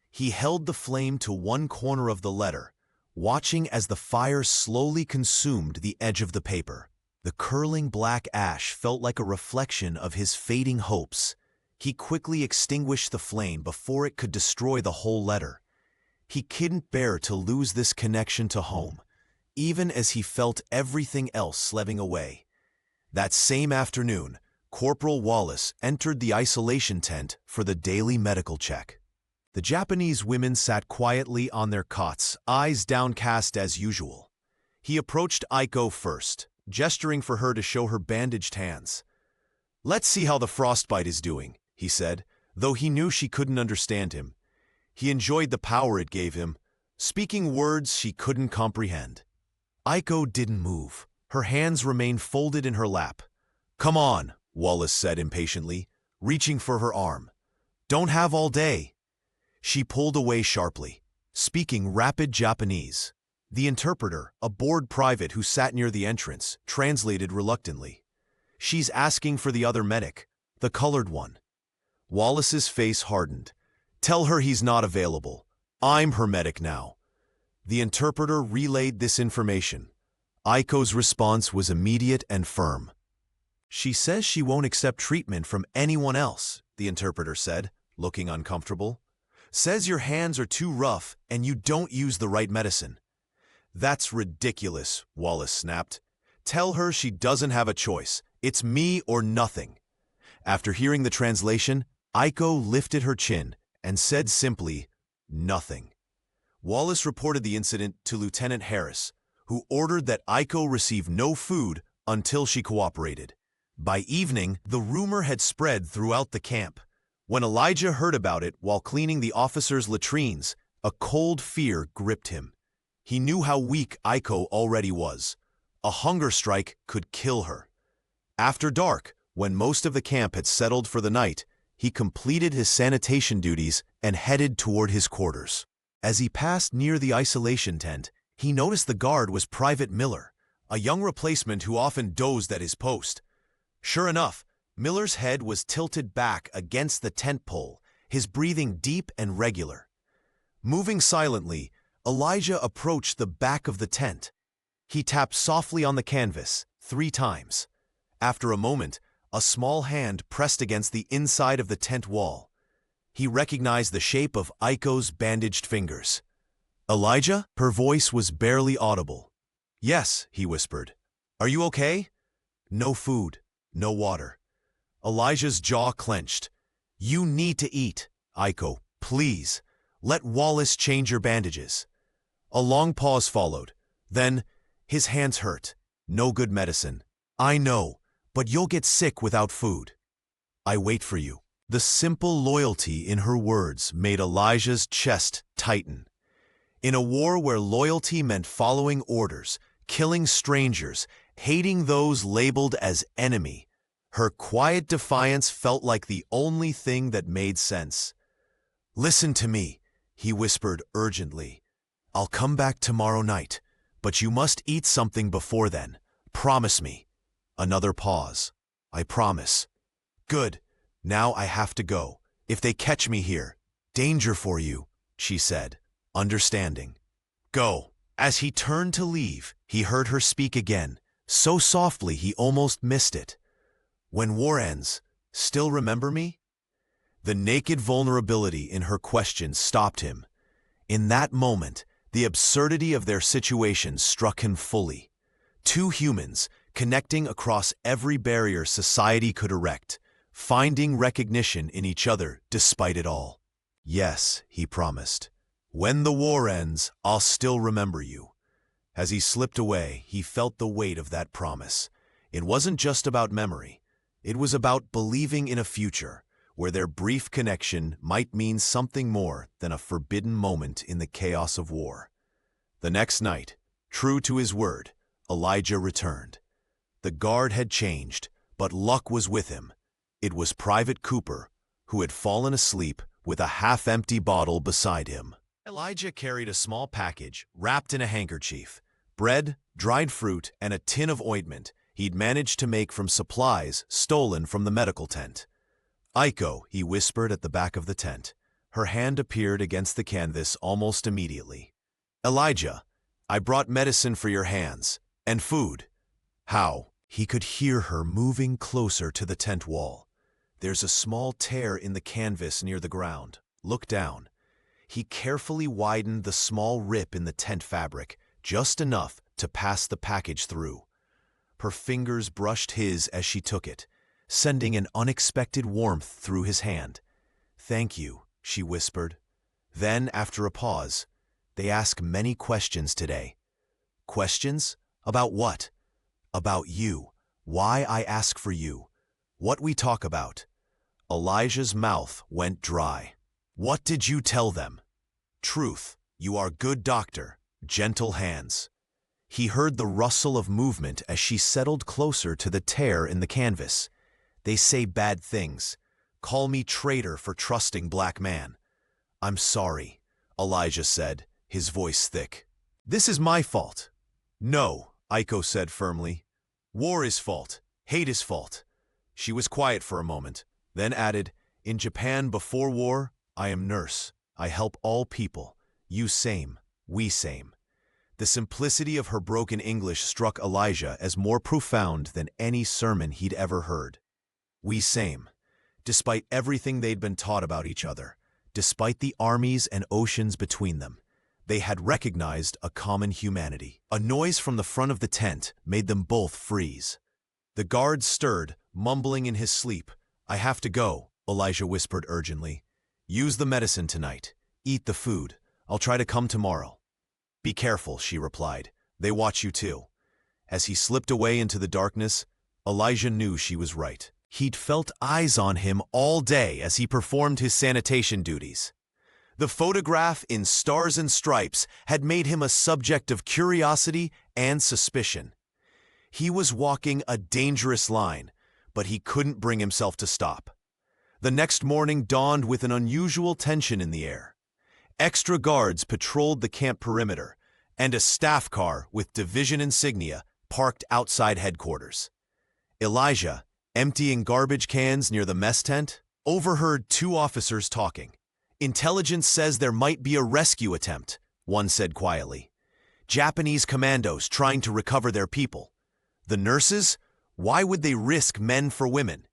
He held the flame to one corner of the letter, watching as the fire slowly consumed the edge of the paper. The curling black ash felt like a reflection of his fading hopes. He quickly extinguished the flame before it could destroy the whole letter. He couldn't bear to lose this connection to home, even as he felt everything else slipping away. That same afternoon, Corporal Wallace entered the isolation tent for the daily medical check. The Japanese women sat quietly on their cots, eyes downcast as usual. He approached Aiko first, gesturing for her to show her bandaged hands. "Let's see how the frostbite is doing," he said, though he knew she couldn't understand him. He enjoyed the power it gave him, speaking words she couldn't comprehend. Aiko didn't move. Her hands remained folded in her lap. "Come on," Wallace said impatiently, reaching for her arm. "Don't have all day." She pulled away sharply, speaking rapid Japanese. The interpreter, a bored private who sat near the entrance, translated reluctantly. "She's asking for the other medic, the colored one." Wallace's face hardened. "Tell her he's not available. I'm her medic now." The interpreter relayed this information. Aiko's response was immediate and firm. "She says she won't accept treatment from anyone else," the interpreter said, looking uncomfortable. "Says your hands are too rough and you don't use the right medicine." "That's ridiculous," Wallace snapped. Tell her she doesn't have a choice. It's me or nothing." After hearing the translation, Aiko lifted her chin and said simply, "Nothing." Wallace reported the incident to Lieutenant Harris, who ordered that Aiko receive no food until she cooperated. By evening, the rumor had spread throughout the camp. When Elijah heard about it while cleaning the officers' latrines, a cold fear gripped him. He knew how weak Aiko already was. A hunger strike could kill her. After dark, when most of the camp had settled for the night, he completed his sanitation duties and headed toward his quarters. As he passed near the isolation tent, he noticed the guard was Private Miller, a young replacement who often dozed at his post. Sure enough, Miller's head was tilted back against the tent pole, his breathing deep and regular. Moving silently, Elijah approached the back of the tent. He tapped softly on the canvas 3 times. After a moment, a small hand pressed against the inside of the tent wall. He recognized the shape of Aiko's bandaged fingers. "Elijah?" Her voice was barely audible. "Yes," he whispered. "Are you okay?" "No food, no water." Elijah's jaw clenched. "You need to eat, Aiko, please. Let Wallace change your bandages." A long pause followed. Then, "His hands hurt. No good medicine." "I know, but you'll get sick without food." "I wait for you." The simple loyalty in her words made Elijah's chest tighten. In a war where loyalty meant following orders, killing strangers, hating those labeled as enemy, her quiet defiance felt like the only thing that made sense. "Listen to me," he whispered urgently. "I'll come back tomorrow night, but you must eat something before then. Promise me." Another pause. "I promise." "Good. Now I have to go. If they catch me here, danger for you," she said, understanding. "Go." As he turned to leave, he heard her speak again, so softly he almost missed it. "When war ends, still remember me?" The naked vulnerability in her question stopped him. In that moment, the absurdity of their situation struck him fully. 2 humans, connecting across every barrier society could erect, finding recognition in each other despite it all. "Yes," he promised. "When the war ends, I'll still remember you." As he slipped away, he felt the weight of that promise. It wasn't just about memory. It was about believing in a future where their brief connection might mean something more than a forbidden moment in the chaos of war. The next night, true to his word, Elijah returned. The guard had changed, but luck was with him. It was Private Cooper, who had fallen asleep with a half-empty bottle beside him. Elijah carried a small package wrapped in a handkerchief, bread, dried fruit, and a tin of ointment he'd managed to make from supplies stolen from the medical tent. "Aiko," he whispered at the back of the tent. Her hand appeared against the canvas almost immediately. "Elijah, I brought medicine for your hands, and food." "How?" He could hear her moving closer to the tent wall. "There's a small tear in the canvas near the ground. Look down." He carefully widened the small rip in the tent fabric, just enough to pass the package through. Her fingers brushed his as she took it, sending an unexpected warmth through his hand. "Thank you," she whispered. Then, after a pause, "They ask many questions today." "Questions? About what?" "About you. Why I ask for you. What we talk about." Elijah's mouth went dry. "What did you tell them?" "Truth. You are good doctor. Gentle hands." He heard the rustle of movement as she settled closer to the tear in the canvas. "They say bad things. Call me traitor for trusting black man." "I'm sorry," Elijah said, his voice thick. "This is my fault." "No," Aiko said firmly. "War is fault. Hate is fault." She was quiet for a moment, then added, "In Japan before war, I am nurse. I help all people. You same, we same." The simplicity of her broken English struck Elijah as more profound than any sermon he'd ever heard. We same. Despite everything they'd been taught about each other, despite the armies and oceans between them, They had recognized a common humanity. A noise from the front of the tent made them both freeze. The guard stirred, mumbling in his sleep. "I have to go," Elijah whispered urgently. "Use the medicine tonight. Eat the food. I'll try to come tomorrow." "Be careful," she replied. "They watch you too." As he slipped away into the darkness, Elijah knew she was right. He'd felt eyes on him all day as he performed his sanitation duties. The photograph in Stars and Stripes had made him a subject of curiosity and suspicion. He was walking a dangerous line, but he couldn't bring himself to stop. The next morning dawned with an unusual tension in the air. Extra guards patrolled the camp perimeter, and a staff car with division insignia parked outside headquarters. Elijah, emptying garbage cans near the mess tent, overheard two officers talking. "Intelligence says there might be a rescue attempt," one said quietly. "Japanese commandos trying to recover their people. The nurses? Why would they risk men for women?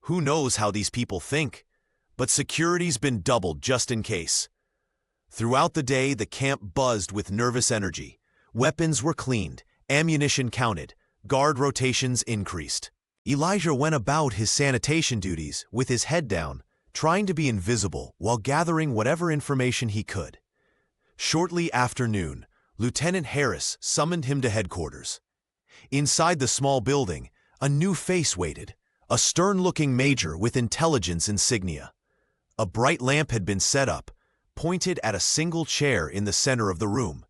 Who knows how these people think? But security's been doubled just in case." Throughout the day, the camp buzzed with nervous energy. Weapons were cleaned, ammunition counted, guard rotations increased. Elijah went about his sanitation duties with his head down, trying to be invisible while gathering whatever information he could. Shortly after noon, Lieutenant Harris summoned him to headquarters. Inside the small building, a new face waited, a stern-looking major with intelligence insignia. A bright lamp had been set up, pointed at a single chair in the center of the room.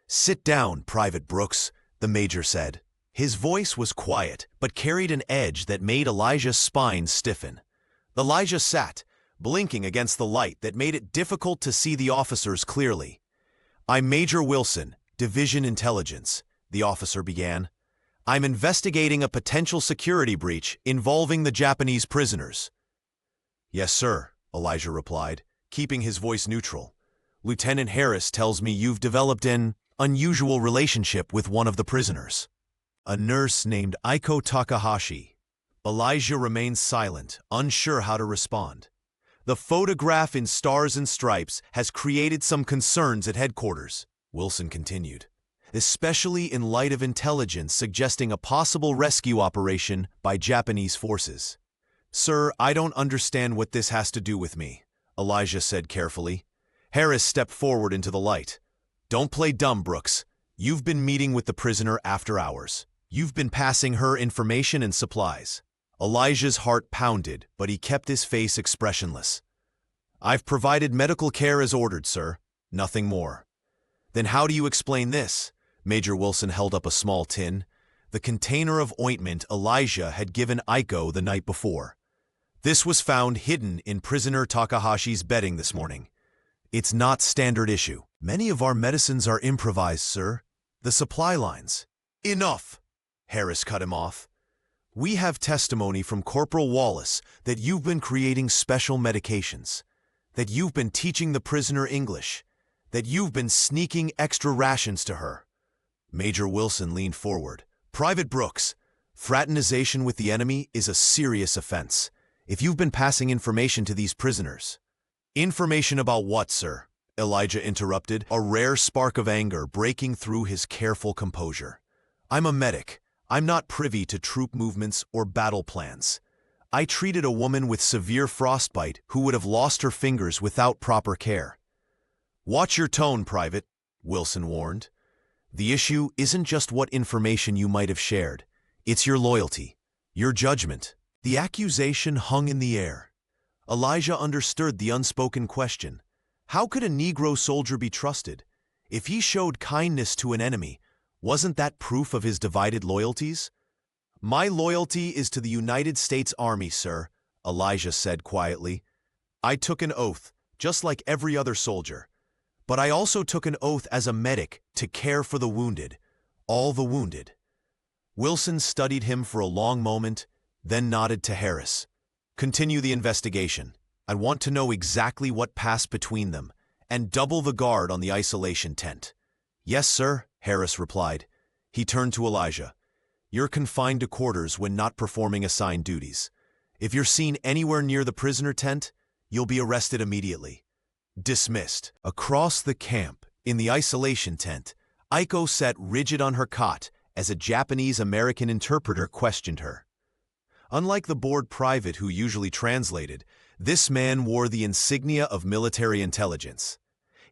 "Sit down, Private Brooks," the major said. His voice was quiet, but carried an edge that made Elijah's spine stiffen. Elijah sat, blinking against the light that made it difficult to see the officers clearly. "I'm Major Wilson, Division Intelligence," the officer began. "I'm investigating a potential security breach involving the Japanese prisoners." "Yes, sir," Elijah replied, keeping his voice neutral. "Lieutenant Harris tells me you've developed an unusual relationship with one of the prisoners." "A nurse named Aiko Takahashi." Elijah remained silent, unsure how to respond. "The photograph in Stars and Stripes has created some concerns at headquarters," Wilson continued, "especially in light of intelligence suggesting a possible rescue operation by Japanese forces." "Sir, I don't understand what this has to do with me," Elijah said carefully. Harris stepped forward into the light. "Don't play dumb, Brooks. You've been meeting with the prisoner after hours. You've been passing her information and supplies." Elijah's heart pounded, but he kept his face expressionless. "I've provided medical care as ordered, sir. Nothing more." "Then how do you explain this?" Major Wilson held up a small tin, the container of ointment Elijah had given Aiko the night before. "This was found hidden in prisoner Takahashi's bedding this morning. It's not standard issue. Many of our medicines are improvised, sir. The supply lines." "Enough!" Harris cut him off. "We have testimony from Corporal Wallace that you've been creating special medications, that you've been teaching the prisoner English, that you've been sneaking extra rations to her." Major Wilson leaned forward. "Private Brooks, fraternization with the enemy is a serious offense. If you've been passing information to these prisoners—" "Information about what, sir?" Elijah interrupted, a rare spark of anger breaking through his careful composure. "I'm a medic. I'm not privy to troop movements or battle plans. I treated a woman with severe frostbite who would have lost her fingers without proper care." "Watch your tone, Private," Wilson warned. "The issue isn't just what information you might have shared. It's your loyalty, your judgment." The accusation hung in the air. Elijah understood the unspoken question. How could a Negro soldier be trusted? If he showed kindness to an enemy, wasn't that proof of his divided loyalties? "My loyalty is to the United States Army, sir," Elijah said quietly. "I took an oath, just like every other soldier. But I also took an oath as a medic to care for the wounded, all the wounded." Wilson studied him for a long moment, then nodded to Harris. "Continue the investigation. I want to know exactly what passed between them, and double the guard on the isolation tent." "Yes, sir," Harris replied. He turned to Elijah. "You're confined to quarters when not performing assigned duties. If you're seen anywhere near the prisoner tent, you'll be arrested immediately." Dismissed. Across the camp, In the isolation tent, Aiko sat rigid on her cot as a Japanese-American interpreter questioned her. Unlike the bored private who usually translated, this man wore the insignia of military intelligence.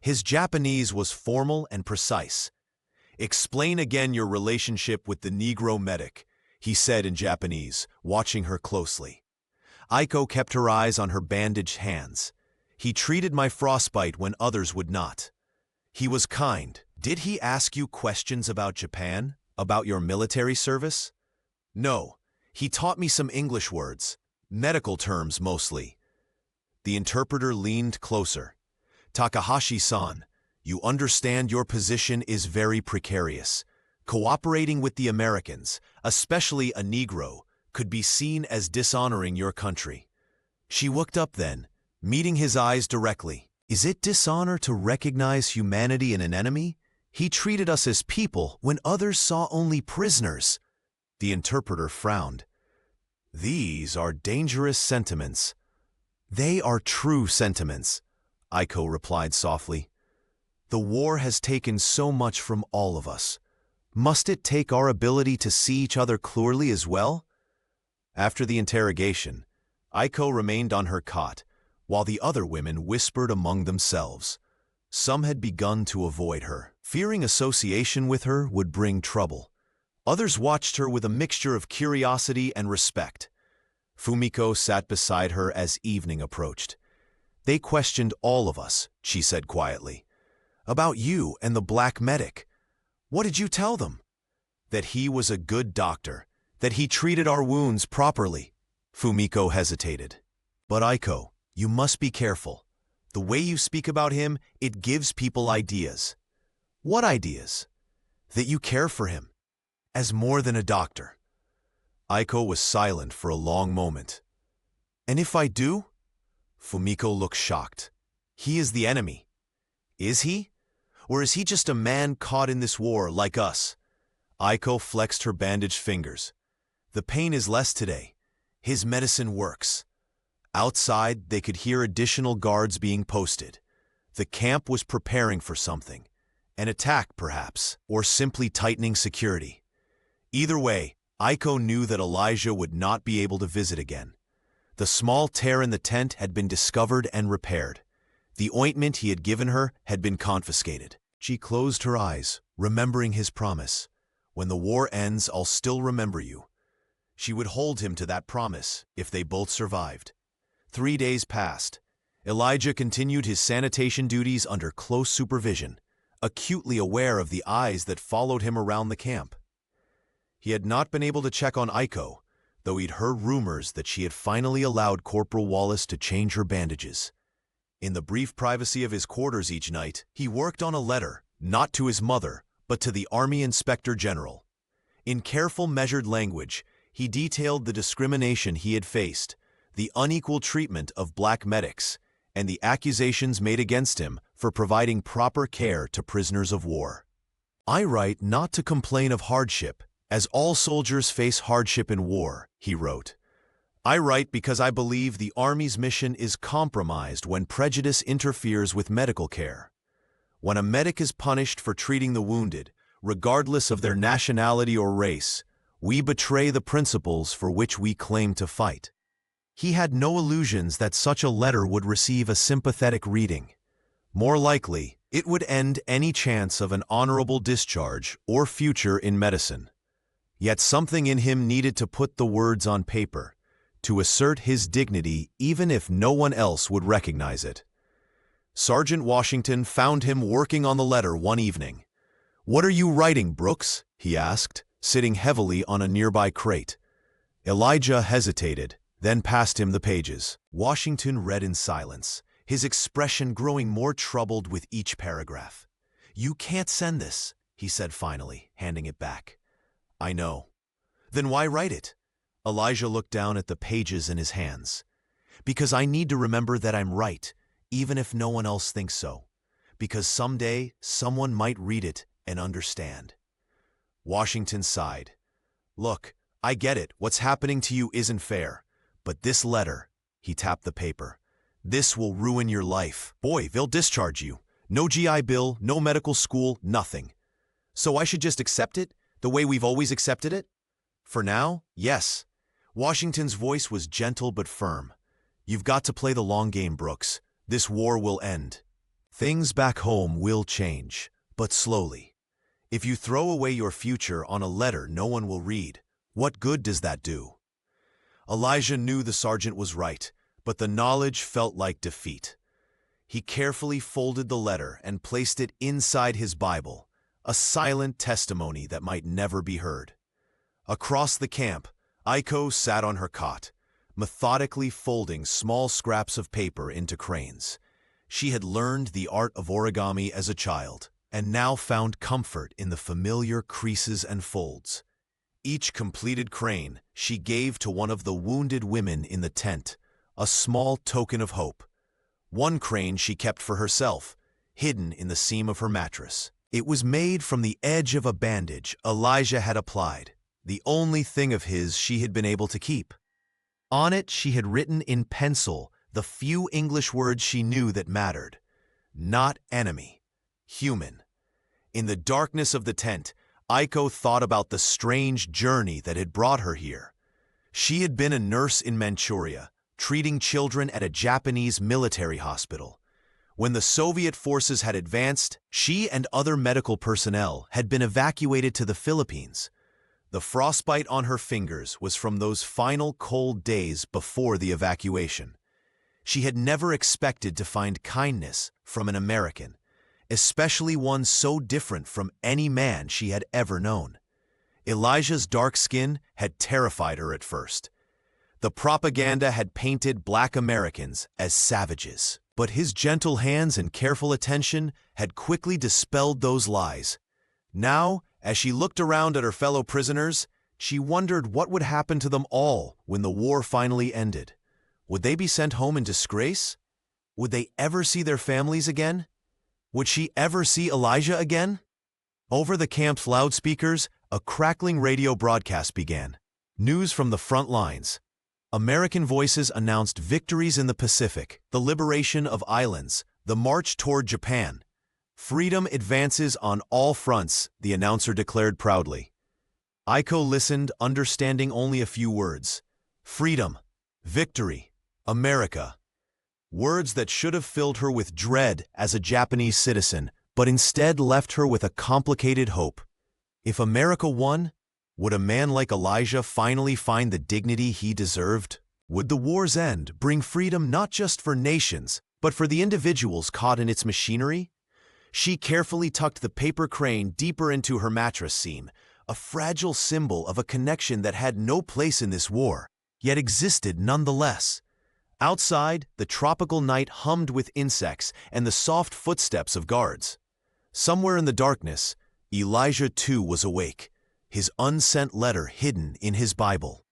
His Japanese was formal and precise. "Explain again your relationship with the Negro medic," he said in Japanese, watching her closely. Aiko kept her eyes on her bandaged hands. "He treated my frostbite when others would not. He was kind. Did he ask you questions about Japan? About your military service?" "No. He taught me some English words. Medical terms, mostly." The interpreter leaned closer. "Takahashi-san, you understand your position is very precarious. Cooperating with the Americans, especially a Negro, could be seen as dishonoring your country." She looked up then, meeting his eyes directly. "Is it dishonor to recognize humanity in an enemy? He treated us as people when others saw only prisoners." The interpreter frowned. "These are dangerous sentiments." "They are true sentiments," Aiko replied softly. "The war has taken so much from all of us. Must it take our ability to see each other clearly as well?" After the interrogation, Aiko remained on her cot, while the other women whispered among themselves. Some had begun to avoid her, fearing association with her would bring trouble. Others watched her with a mixture of curiosity and respect. Fumiko sat beside her as evening approached. "They questioned all of us," she said quietly. "About you and the black medic. What did you tell them?" "That he was a good doctor, that he treated our wounds properly." Fumiko hesitated. "But Aiko, you must be careful. The way you speak about him, it gives people ideas." "What ideas?" "That you care for him, as more than a doctor." Aiko was silent for a long moment. "And if I do?" Fumiko looked shocked. "He is the enemy." "Is he? Or is he just a man caught in this war like us?" Aiko flexed her bandaged fingers. "The pain is less today. His medicine works." Outside, they could hear additional guards being posted. The camp was preparing for something. An attack, perhaps, or simply tightening security. Either way, Aiko knew that Elijah would not be able to visit again. The small tear in the tent had been discovered and repaired. The ointment he had given her had been confiscated. She closed her eyes, remembering his promise. "When the war ends, I'll still remember you." She would hold him to that promise if they both survived. 3 days passed. Elijah continued his sanitation duties under close supervision, acutely aware of the eyes that followed him around the camp. He had not been able to check on Aiko, though he'd heard rumors that she had finally allowed Corporal Wallace to change her bandages. In the brief privacy of his quarters each night, he worked on a letter, not to his mother, but to the Army Inspector General. In careful, measured language, he detailed the discrimination he had faced, the unequal treatment of black medics, and the accusations made against him for providing proper care to prisoners of war. "I write not to complain of hardship, as all soldiers face hardship in war," he wrote. "I write because I believe the Army's mission is compromised when prejudice interferes with medical care. When a medic is punished for treating the wounded, regardless of their nationality or race, we betray the principles for which we claim to fight." He had no illusions that such a letter would receive a sympathetic reading. More likely, it would end any chance of an honorable discharge or future in medicine. Yet something in him needed to put the words on paper, to assert his dignity even if no one else would recognize it. Sergeant Washington found him working on the letter one evening. "What are you writing, Brooks?" he asked, sitting heavily on a nearby crate. Elijah hesitated, then passed him the pages. Washington read in silence, his expression growing more troubled with each paragraph. "You can't send this," he said finally, handing it back. "I know." "Then why write it?" Elijah looked down at the pages in his hands. "Because I need to remember that I'm right, even if no one else thinks so. Because someday, someone might read it and understand." Washington sighed. "Look, I get it. What's happening to you isn't fair. But this letter," he tapped the paper, "this will ruin your life. Boy, they'll discharge you. No GI Bill, no medical school, nothing. So I should just accept it, the way we've always accepted it? For now, yes. Washington's voice was gentle but firm. You've got to play the long game, Brooks. This war will end. Things back home will change, but slowly. If you throw away your future on a letter no one will read, what good does that do? Elijah knew the sergeant was right, but the knowledge felt like defeat. He carefully folded the letter and placed it inside his Bible, a silent testimony that might never be heard. Across the camp, Aiko sat on her cot, methodically folding small scraps of paper into cranes. She had learned the art of origami as a child, and now found comfort in the familiar creases and folds. Each completed crane she gave to one of the wounded women in the tent, a small token of hope. One crane she kept for herself, hidden in the seam of her mattress. It was made from the edge of a bandage Elijah had applied, the only thing of his she had been able to keep. On it she had written in pencil the few English words she knew that mattered. Not enemy, human. In the darkness of the tent, Aiko thought about the strange journey that had brought her here. She had been a nurse in Manchuria, treating children at a Japanese military hospital. When the Soviet forces had advanced, she and other medical personnel had been evacuated to the Philippines. The frostbite on her fingers was from those final cold days before the evacuation. She had never expected to find kindness from an American, especially one so different from any man she had ever known. Elijah's dark skin had terrified her at first. The propaganda had painted black Americans as savages, but his gentle hands and careful attention had quickly dispelled those lies. Now, as she looked around at her fellow prisoners, she wondered what would happen to them all when the war finally ended. Would they be sent home in disgrace? Would they ever see their families again? Would she ever see Elijah again? Over the camp's loudspeakers, a crackling radio broadcast began. News from the front lines. American voices announced victories in the Pacific, the liberation of islands, the march toward Japan. Freedom advances on all fronts, the announcer declared proudly. Aiko listened, understanding only a few words. Freedom, victory, America. Words that should have filled her with dread as a Japanese citizen, but instead left her with a complicated hope. If America won, would a man like Elijah finally find the dignity he deserved? Would the war's end bring freedom not just for nations, but for the individuals caught in its machinery? She carefully tucked the paper crane deeper into her mattress seam, a fragile symbol of a connection that had no place in this war, yet existed nonetheless. Outside, the tropical night hummed with insects and the soft footsteps of guards. Somewhere in the darkness, Elijah too was awake, his unsent letter hidden in his Bible.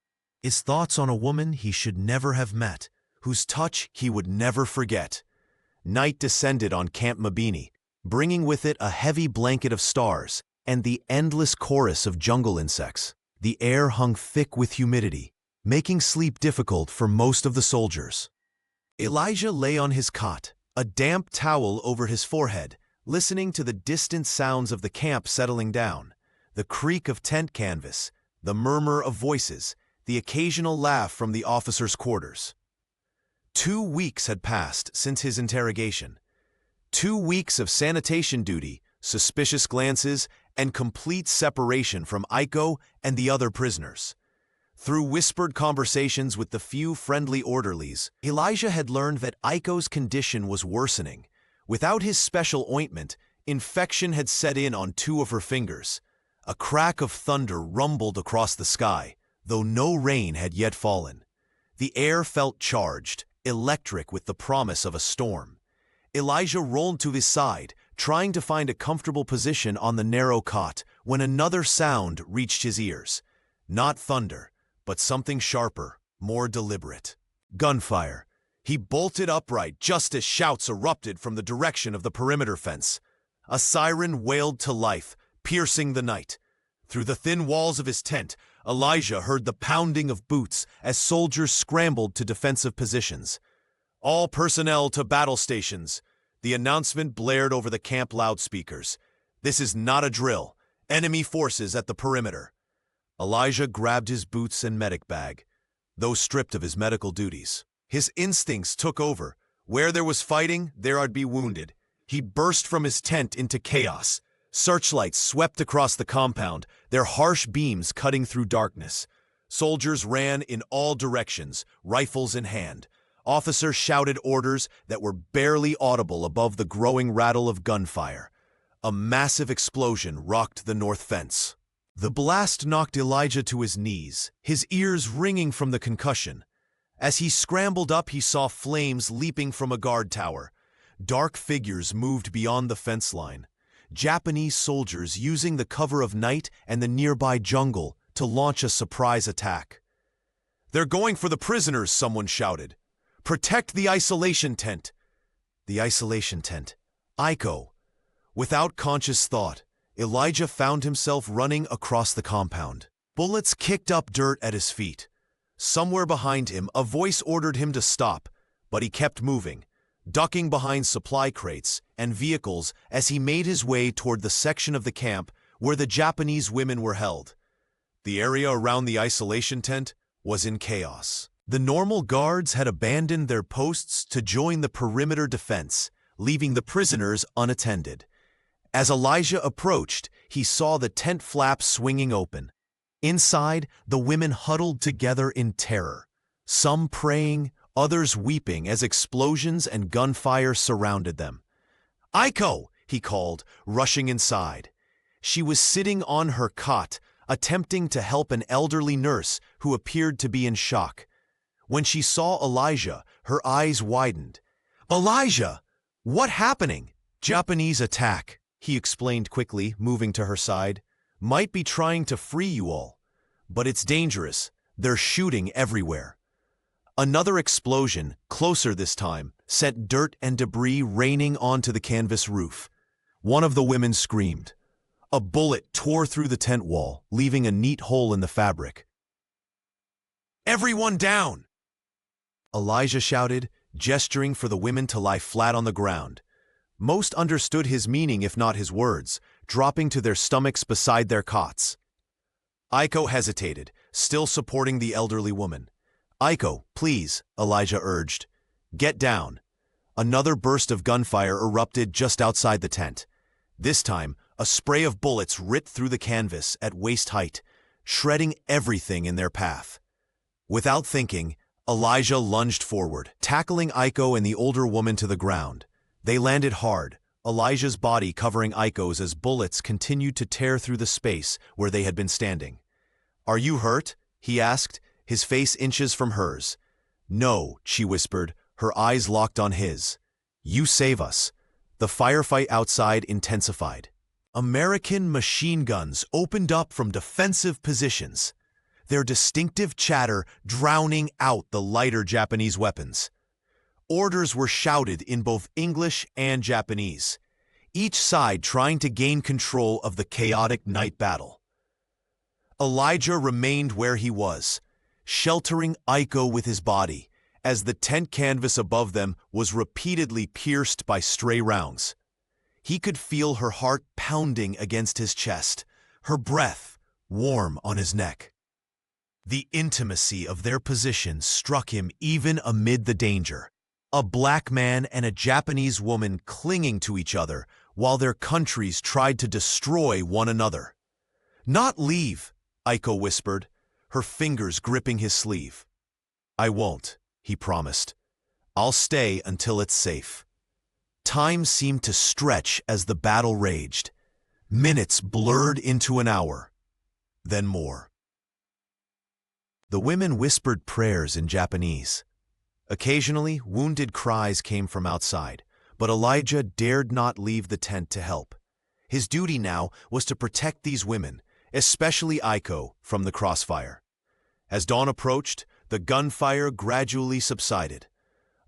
His thoughts on a woman he should never have met, whose touch he would never forget. Night descended on Camp Mabini, bringing with it a heavy blanket of stars and the endless chorus of jungle insects. The air hung thick with humidity, making sleep difficult for most of the soldiers. Elijah lay on his cot, a damp towel over his forehead, listening to the distant sounds of the camp settling down, the creak of tent canvas, the murmur of voices, the occasional laugh from the officers' quarters. 2 weeks had passed since his interrogation. 2 weeks of sanitation duty, suspicious glances, and complete separation from Aiko and the other prisoners. Through whispered conversations with the few friendly orderlies, Elijah had learned that Aiko's condition was worsening. Without his special ointment, infection had set in on 2 of her fingers. A crack of thunder rumbled across the sky, though no rain had yet fallen. The air felt charged, electric with the promise of a storm. Elijah rolled to his side, trying to find a comfortable position on the narrow cot, when another sound reached his ears. Not thunder, but something sharper, more deliberate. Gunfire. He bolted upright just as shouts erupted from the direction of the perimeter fence. A siren wailed to life, piercing the night. Through the thin walls of his tent, Elijah heard the pounding of boots as soldiers scrambled to defensive positions. All personnel to battle stations. The announcement blared over the camp loudspeakers. "This is not a drill. Enemy forces at the perimeter." Elijah grabbed his boots and medic bag, though stripped of his medical duties. His instincts took over. Where there was fighting, there I'd be wounded. He burst from his tent into chaos. Searchlights swept across the compound, their harsh beams cutting through darkness. Soldiers ran in all directions, rifles in hand. Officers shouted orders that were barely audible above the growing rattle of gunfire. A massive explosion rocked the north fence. The blast knocked Elijah to his knees, his ears ringing from the concussion. As he scrambled up, he saw flames leaping from a guard tower. Dark figures moved beyond the fence line. Japanese soldiers using the cover of night and the nearby jungle to launch a surprise attack. "They're going for the prisoners," someone shouted. "Protect the isolation tent." The isolation tent. Aiko. Without conscious thought, Elijah found himself running across the compound. Bullets kicked up dirt at his feet. Somewhere behind him, a voice ordered him to stop, but he kept moving, ducking behind supply crates and vehicles as he made his way toward the section of the camp where the Japanese women were held. The area around the isolation tent was in chaos. The normal guards had abandoned their posts to join the perimeter defense, leaving the prisoners unattended. As Elijah approached, he saw the tent flaps swinging open. Inside, the women huddled together in terror, some praying, others weeping as explosions and gunfire surrounded them. "Aiko!" he called, rushing inside. She was sitting on her cot, attempting to help an elderly nurse who appeared to be in shock. When she saw Elijah, her eyes widened. "Elijah! What happening?" "Japanese attack," he explained quickly, moving to her side. "Might be trying to free you all. But it's dangerous. They're shooting everywhere." Another explosion, closer this time, sent dirt and debris raining onto the canvas roof. One of the women screamed. A bullet tore through the tent wall, leaving a neat hole in the fabric. "Everyone down!" Elijah shouted, gesturing for the women to lie flat on the ground. Most understood his meaning, if not his words, dropping to their stomachs beside their cots. Aiko hesitated, still supporting the elderly woman. "Aiko, please," Elijah urged. "Get down." Another burst of gunfire erupted just outside the tent. This time, a spray of bullets ripped through the canvas at waist height, shredding everything in their path. Without thinking, Elijah lunged forward, tackling Aiko and the older woman to the ground. They landed hard, Elijah's body covering Aiko's as bullets continued to tear through the space where they had been standing. "Are you hurt?" he asked, his face inches from hers. "No," she whispered, her eyes locked on his. "You save us." The firefight outside intensified. American machine guns opened up from defensive positions, their distinctive chatter drowning out the lighter Japanese weapons. Orders were shouted in both English and Japanese, each side trying to gain control of the chaotic night battle. Elijah remained where he was, sheltering Aiko with his body, as the tent canvas above them was repeatedly pierced by stray rounds. He could feel her heart pounding against his chest, her breath warm on his neck. The intimacy of their position struck him even amid the danger. A black man and a Japanese woman clinging to each other while their countries tried to destroy one another. "Not leave," Aiko whispered, her fingers gripping his sleeve. "I won't," he promised. "I'll stay until it's safe." Time seemed to stretch as the battle raged. Minutes blurred into an hour, then more. The women whispered prayers in Japanese. Occasionally, wounded cries came from outside, but Elijah dared not leave the tent to help. His duty now was to protect these women, especially Aiko, from the crossfire. As dawn approached, the gunfire gradually subsided.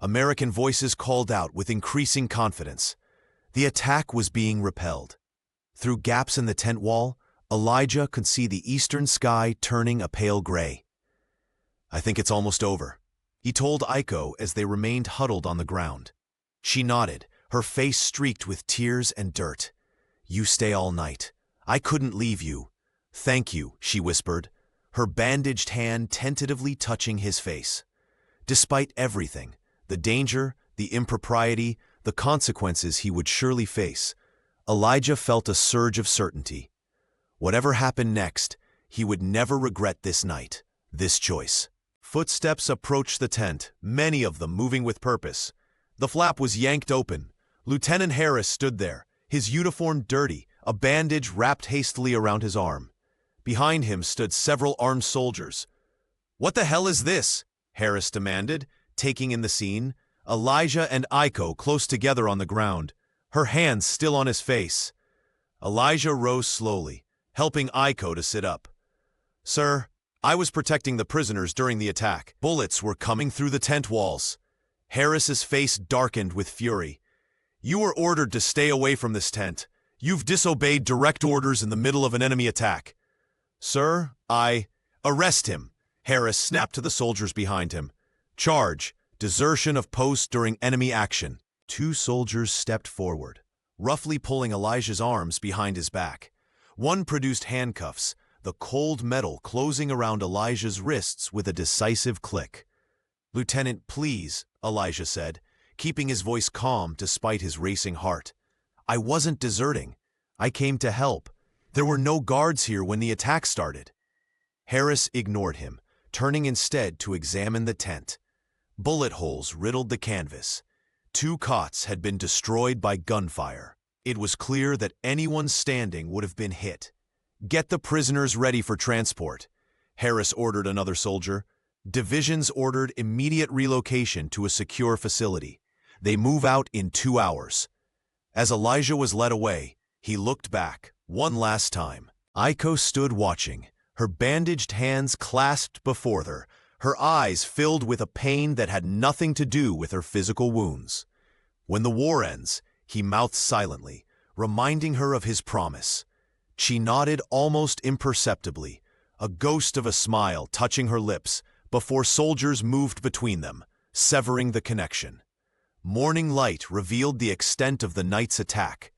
American voices called out with increasing confidence. The attack was being repelled. Through gaps in the tent wall, Elijah could see the eastern sky turning a pale gray. "I think it's almost over," he told Aiko as they remained huddled on the ground. She nodded, her face streaked with tears and dirt. "You stay all night. I couldn't leave you." "Thank you," she whispered, her bandaged hand tentatively touching his face. Despite everything, the danger, the impropriety, the consequences he would surely face, Elijah felt a surge of certainty. Whatever happened next, he would never regret this night, this choice. Footsteps approached the tent, many of them moving with purpose. The flap was yanked open. Lieutenant Harris stood there, his uniform dirty, a bandage wrapped hastily around his arm. Behind him stood several armed soldiers. "What the hell is this?" Harris demanded, taking in the scene. Elijah and Aiko close together on the ground, her hands still on his face. Elijah rose slowly, helping Aiko to sit up. "Sir, I was protecting the prisoners during the attack. Bullets were coming through the tent walls." Harris's face darkened with fury. "You were ordered to stay away from this tent. You've disobeyed direct orders in the middle of an enemy attack." "Sir, arrest him," Harris snapped to the soldiers behind him. "Charge, desertion of post during enemy action." Two soldiers stepped forward, roughly pulling Elijah's arms behind his back. One produced handcuffs, the cold metal closing around Elijah's wrists with a decisive click. "Lieutenant, please," Elijah said, keeping his voice calm despite his racing heart. "I wasn't deserting. I came to help. There were no guards here when the attack started." Harris ignored him, turning instead to examine the tent. Bullet holes riddled the canvas. 2 cots had been destroyed by gunfire. It was clear that anyone standing would have been hit. "Get the prisoners ready for transport," Harris ordered another soldier. "Divisions ordered immediate relocation to a secure facility. They move out in 2 hours." As Elijah was led away, he looked back, one last time. Aiko stood watching, her bandaged hands clasped before her eyes filled with a pain that had nothing to do with her physical wounds. "When the war ends," he mouthed silently, reminding her of his promise. She nodded almost imperceptibly, a ghost of a smile touching her lips, before soldiers moved between them, severing the connection. Morning light revealed the extent of the night's attack.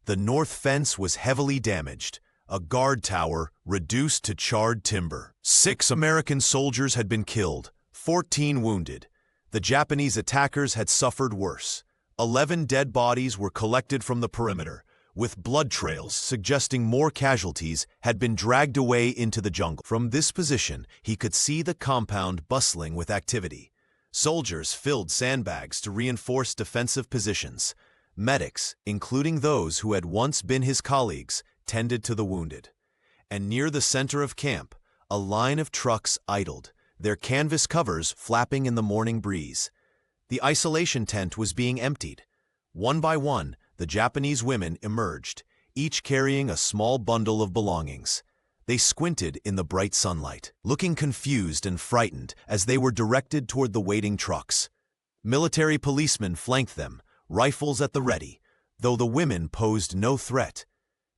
The north fence was heavily damaged, a guard tower reduced to charred timber. 6 American soldiers had been killed, 14 wounded. The Japanese attackers had suffered worse. 11 dead bodies were collected from the perimeter, with blood trails suggesting more casualties had been dragged away into the jungle. From this position, he could see the compound bustling with activity. Soldiers filled sandbags to reinforce defensive positions. Medics, including those who had once been his colleagues, tended to the wounded. And near the center of camp, a line of trucks idled, their canvas covers flapping in the morning breeze. The isolation tent was being emptied. One by one, the Japanese women emerged, each carrying a small bundle of belongings. They squinted in the bright sunlight, looking confused and frightened as they were directed toward the waiting trucks. Military policemen flanked them, rifles at the ready, though the women posed no threat.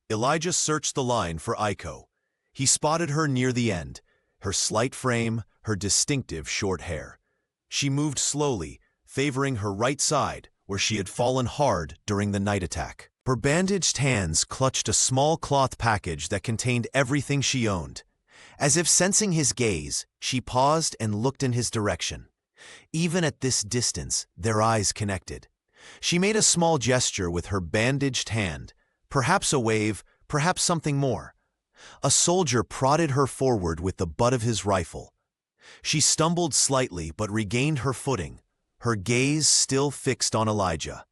Elijah searched the line for Aiko. He spotted her near the end, her slight frame, her distinctive short hair. She moved slowly, favoring her right side, where she had fallen hard during the night attack. Her bandaged hands clutched a small cloth package that contained everything she owned. As if sensing his gaze, she paused and looked in his direction. Even at this distance, their eyes connected. She made a small gesture with her bandaged hand, perhaps a wave, perhaps something more. A soldier prodded her forward with the butt of his rifle. She stumbled slightly but regained her footing, her gaze still fixed on Elijah.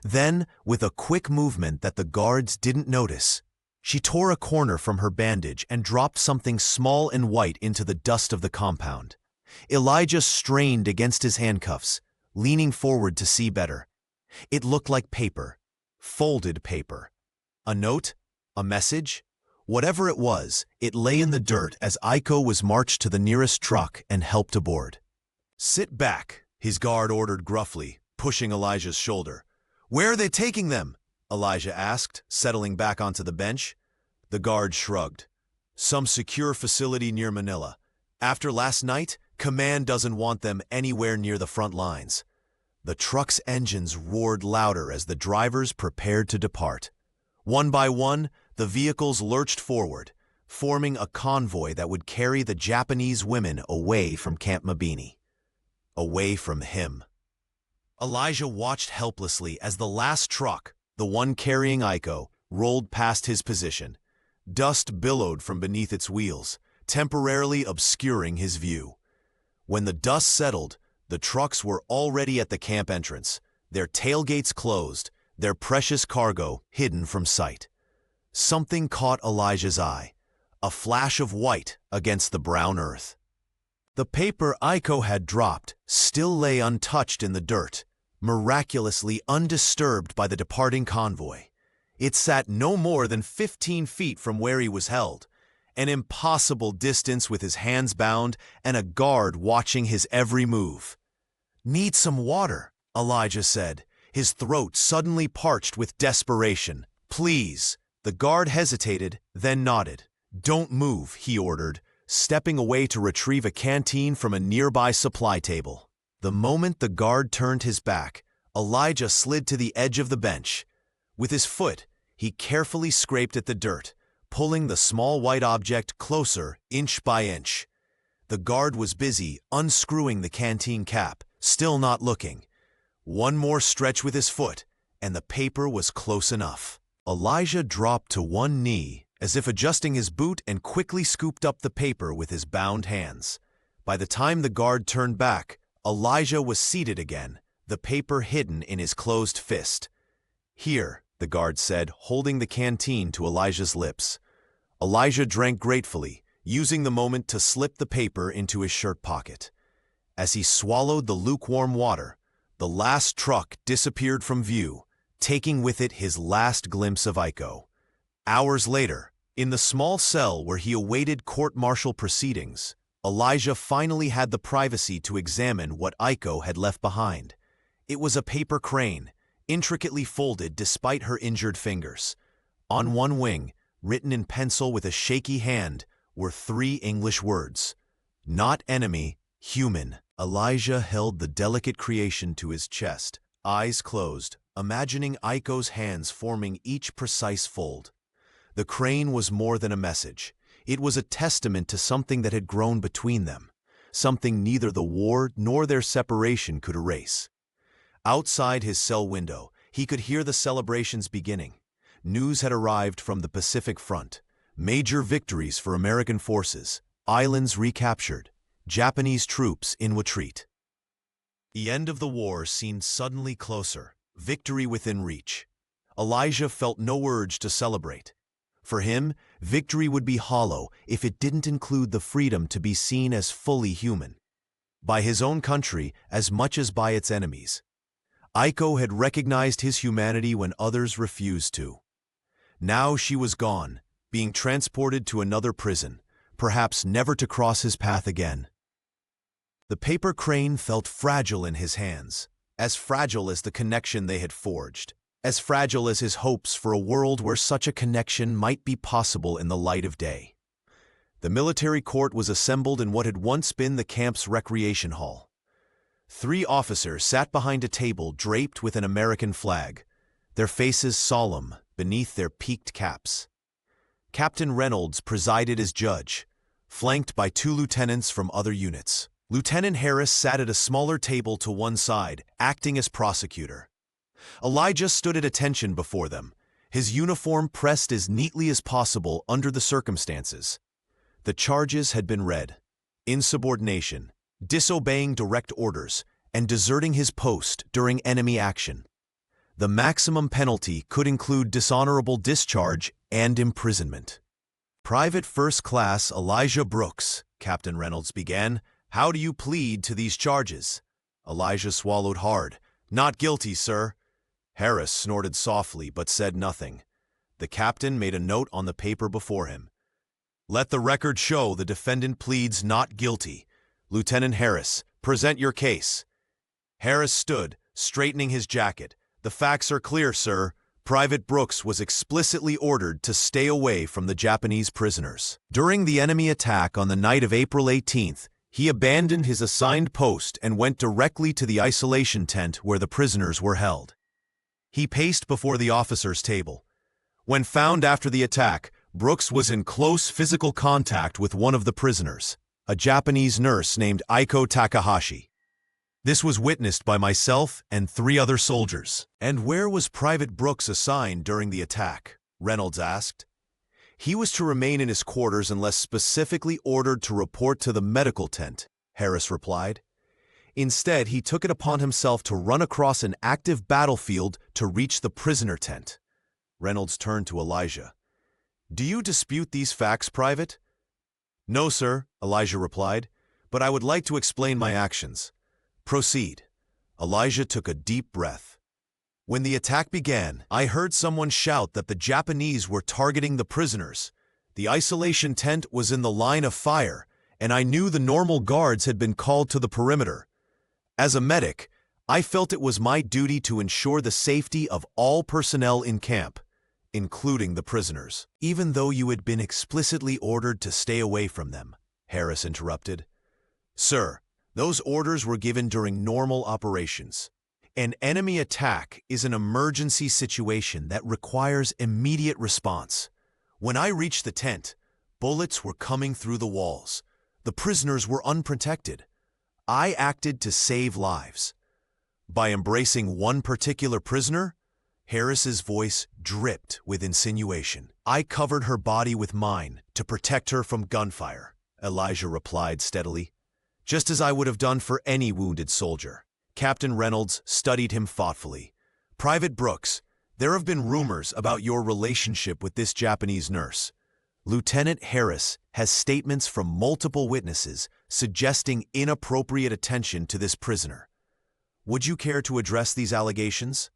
Then, with a quick movement that the guards didn't notice, she tore a corner from her bandage and dropped something small and white into the dust of the compound. Elijah strained against his handcuffs, leaning forward to see better. It looked like paper, folded paper. A note? A message? Whatever it was, it lay in the dirt as Aiko was marched to the nearest truck and helped aboard. "Sit back," his guard ordered gruffly, pushing Elijah's shoulder. "Where are they taking them?" Elijah asked, settling back onto the bench. The guard shrugged. "Some secure facility near Manila. After last night, command doesn't want them anywhere near the front lines." The truck's engines roared louder as the drivers prepared to depart. One by one, the vehicles lurched forward, forming a convoy that would carry the Japanese women away from Camp Mabini. Away from him. Elijah watched helplessly as the last truck, the one carrying Aiko, rolled past his position. Dust billowed from beneath its wheels, temporarily obscuring his view. When the dust settled, the trucks were already at the camp entrance, their tailgates closed, their precious cargo hidden from sight. Something caught Elijah's eye, a flash of white against the brown earth. The paper Aiko had dropped still lay untouched in the dirt, miraculously undisturbed by the departing convoy. It sat no more than 15 feet from where he was held, an impossible distance with his hands bound and a guard watching his every move. "Need some water," Elijah said, his throat suddenly parched with desperation. "Please." The guard hesitated, then nodded. "Don't move," he ordered, stepping away to retrieve a canteen from a nearby supply table. The moment the guard turned his back, Elijah slid to the edge of the bench. With his foot, he carefully scraped at the dirt, pulling the small white object closer inch by inch. The guard was busy unscrewing the canteen cap, still not looking. One more stretch with his foot, and the paper was close enough. Elijah dropped to one knee, as if adjusting his boot, and quickly scooped up the paper with his bound hands. By the time the guard turned back, Elijah was seated again, the paper hidden in his closed fist. "Here," the guard said, holding the canteen to Elijah's lips. Elijah drank gratefully, using the moment to slip the paper into his shirt pocket. As he swallowed the lukewarm water, the last truck disappeared from view, taking with it his last glimpse of Aiko. Hours later, in the small cell where he awaited court-martial proceedings, Elijah finally had the privacy to examine what Aiko had left behind. It was a paper crane, intricately folded despite her injured fingers. On one wing, written in pencil with a shaky hand, were 3 English words: "Not enemy, human." Elijah held the delicate creation to his chest, eyes closed, imagining Aiko's hands forming each precise fold. The crane was more than a message. It was a testament to something that had grown between them, something neither the war nor their separation could erase. Outside his cell window, he could hear the celebrations beginning. News had arrived from the Pacific Front. Major victories for American forces, islands recaptured, Japanese troops in retreat. The end of the war seemed suddenly closer, victory within reach. Elijah felt no urge to celebrate. For him, victory would be hollow if it didn't include the freedom to be seen as fully human. By his own country as much as by its enemies. Aiko had recognized his humanity when others refused to. Now she was gone, being transported to another prison, perhaps never to cross his path again. The paper crane felt fragile in his hands, as fragile as the connection they had forged, as fragile as his hopes for a world where such a connection might be possible in the light of day. The military court was assembled in what had once been the camp's recreation hall. 3 officers sat behind a table draped with an American flag, their faces solemn beneath their peaked caps. Captain Reynolds presided as judge, flanked by 2 lieutenants from other units. Lieutenant Harris sat at a smaller table to one side, acting as prosecutor. Elijah stood at attention before them, his uniform pressed as neatly as possible under the circumstances. The charges had been read: insubordination, disobeying direct orders, and deserting his post during enemy action. The maximum penalty could include dishonorable discharge and imprisonment. "Private First Class Elijah Brooks," Captain Reynolds began, "how do you plead to these charges?" Elijah swallowed hard. "Not guilty, sir." Harris snorted softly but said nothing. The captain made a note on the paper before him. "Let the record show the defendant pleads not guilty. Lieutenant Harris, present your case." Harris stood, straightening his jacket. "The facts are clear, sir. Private Brooks was explicitly ordered to stay away from the Japanese prisoners. During the enemy attack on the night of April 18th, He abandoned his assigned post and went directly to the isolation tent where the prisoners were held. He paced before the officer's table. When found after the attack, Brooks was in close physical contact with one of the prisoners, a Japanese nurse named Aiko Takahashi. This was witnessed by myself and 3 other soldiers. "And where was Private Brooks assigned during the attack?" Reynolds asked. "He was to remain in his quarters unless specifically ordered to report to the medical tent," Harris replied. "Instead, he took it upon himself to run across an active battlefield to reach the prisoner tent." Reynolds turned to Elijah. "Do you dispute these facts, Private?" "No, sir," Elijah replied, "but I would like to explain my actions." "Proceed." Elijah took a deep breath. "When the attack began, I heard someone shout that the Japanese were targeting the prisoners. The isolation tent was in the line of fire, and I knew the normal guards had been called to the perimeter. As a medic, I felt it was my duty to ensure the safety of all personnel in camp, including the prisoners." "Even though you had been explicitly ordered to stay away from them," Harris interrupted. "Sir, those orders were given during normal operations. An enemy attack is an emergency situation that requires immediate response. When I reached the tent, bullets were coming through the walls. The prisoners were unprotected. I acted to save lives." "By embracing one particular prisoner?" Harris's voice dripped with insinuation. "I covered her body with mine to protect her from gunfire," Elijah replied steadily, "just as I would have done for any wounded soldier." Captain Reynolds studied him thoughtfully. "Private Brooks, there have been rumors about your relationship with this Japanese nurse. Lieutenant Harris has statements from multiple witnesses suggesting inappropriate attention to this prisoner. Would you care to address these allegations?"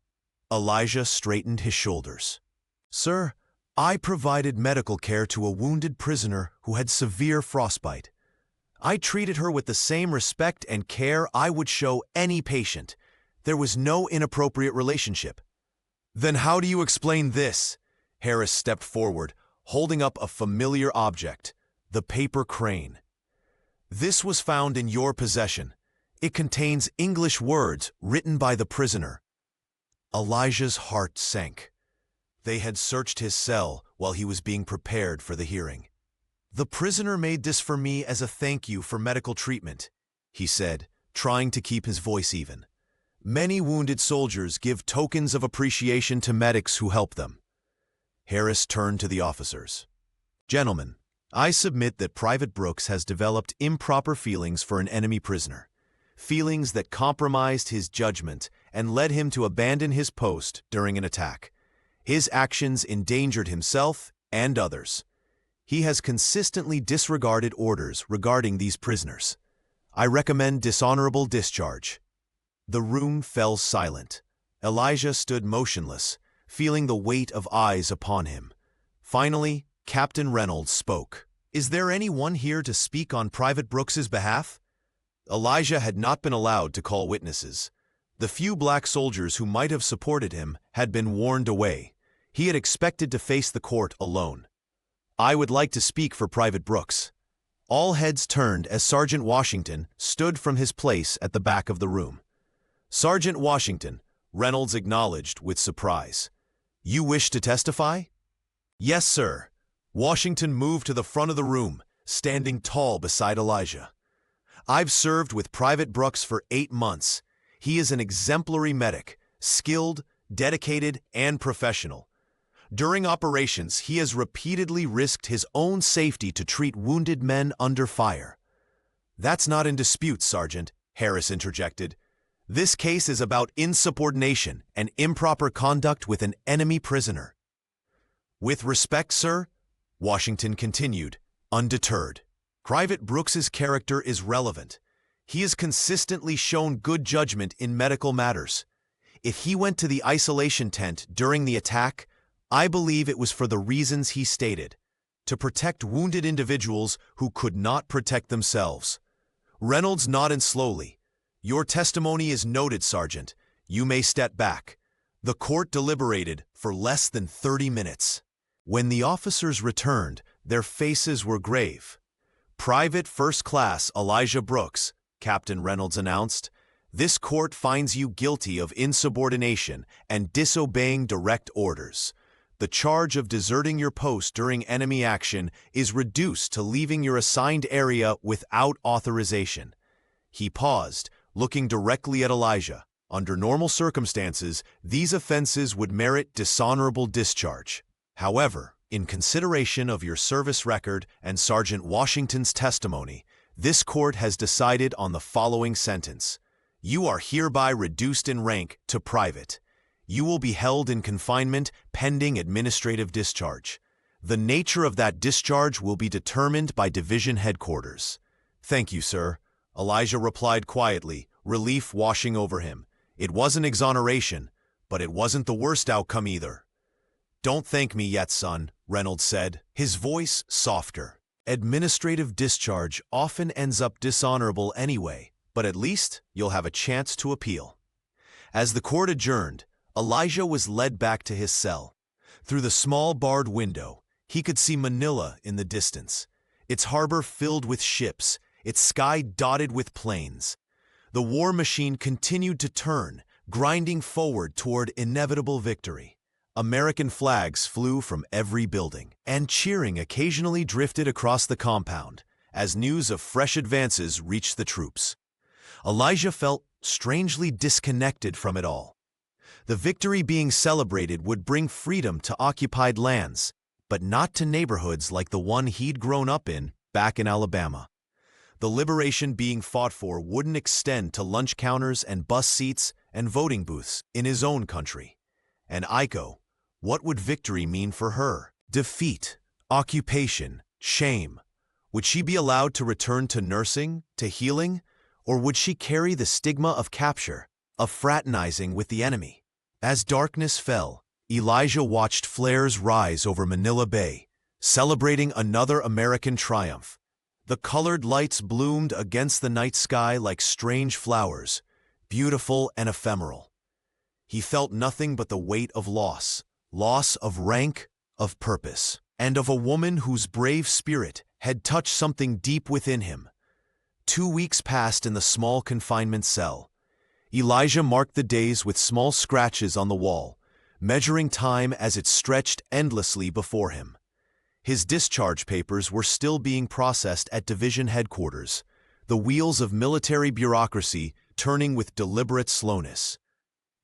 Elijah straightened his shoulders. "Sir, I provided medical care to a wounded prisoner who had severe frostbite. I treated her with the same respect and care I would show any patient. There was no inappropriate relationship." "Then how do you explain this?" Harris stepped forward, holding up a familiar object, the paper crane. "This was found in your possession. It contains English words written by the prisoner." Elijah's heart sank. They had searched his cell while he was being prepared for the hearing. "The prisoner made this for me as a thank you for medical treatment," he said, trying to keep his voice even. "Many wounded soldiers give tokens of appreciation to medics who help them." Harris turned to the officers. "Gentlemen, I submit that Private Brooks has developed improper feelings for an enemy prisoner, feelings that compromised his judgment and led him to abandon his post during an attack. His actions endangered himself and others. He has consistently disregarded orders regarding these prisoners. I recommend dishonorable discharge." The room fell silent. Elijah stood motionless, feeling the weight of eyes upon him. Finally, Captain Reynolds spoke. "Is there anyone here to speak on Private Brooks's behalf?" Elijah had not been allowed to call witnesses. The few black soldiers who might have supported him had been warned away. He had expected to face the court alone. "I would like to speak for Private Brooks." All heads turned as Sergeant Washington stood from his place at the back of the room. "Sergeant Washington," Reynolds acknowledged with surprise. "You wish to testify?" "Yes, sir." Washington moved to the front of the room, standing tall beside Elijah. "I've served with Private Brooks for 8 months. He is an exemplary medic, skilled, dedicated, and professional. During operations, he has repeatedly risked his own safety to treat wounded men under fire." "That's not in dispute, Sergeant," Harris interjected. "This case is about insubordination and improper conduct with an enemy prisoner." "With respect, sir," Washington continued, undeterred, "Private Brooks's character is relevant. He has consistently shown good judgment in medical matters. If he went to the isolation tent during the attack, I believe it was for the reasons he stated, to protect wounded individuals who could not protect themselves." Reynolds nodded slowly. "Your testimony is noted, Sergeant. You may step back." The court deliberated for less than 30 minutes. When the officers returned, their faces were grave. "Private First Class Elijah Brooks," Captain Reynolds announced. "This court finds you guilty of insubordination and disobeying direct orders. The charge of deserting your post during enemy action is reduced to leaving your assigned area without authorization." He paused, looking directly at Elijah. Under normal circumstances, these offenses would merit dishonorable discharge. However, in consideration of your service record and Sergeant Washington's testimony, this court has decided on the following sentence. You are hereby reduced in rank to private. You will be held in confinement pending administrative discharge. The nature of that discharge will be determined by division headquarters. "Thank you, sir," Elijah replied quietly, relief washing over him. It wasn't exoneration, but it wasn't the worst outcome either. "Don't thank me yet, son," Reynolds said, his voice softer. "Administrative discharge often ends up dishonorable anyway, but at least you'll have a chance to appeal." As the court adjourned, Elijah was led back to his cell. Through the small barred window, he could see Manila in the distance, its harbor filled with ships, its sky dotted with planes. The war machine continued to turn, grinding forward toward inevitable victory. American flags flew from every building, and cheering occasionally drifted across the compound as news of fresh advances reached the troops. Elijah felt strangely disconnected from it all. The victory being celebrated would bring freedom to occupied lands, but not to neighborhoods like the one he'd grown up in back in Alabama. The liberation being fought for wouldn't extend to lunch counters and bus seats and voting booths in his own country. And Aiko, what would victory mean for her? Defeat, occupation, shame. Would she be allowed to return to nursing, to healing, or would she carry the stigma of capture, of fraternizing with the enemy? As darkness fell, Elijah watched flares rise over Manila Bay, celebrating another American triumph. The colored lights bloomed against the night sky like strange flowers, beautiful and ephemeral. He felt nothing but the weight of loss of rank, of purpose, and of a woman whose brave spirit had touched something deep within him. 2 weeks passed in the small confinement cell. Elijah marked the days with small scratches on the wall, measuring time as it stretched endlessly before him. His discharge papers were still being processed at division headquarters, the wheels of military bureaucracy turning with deliberate slowness.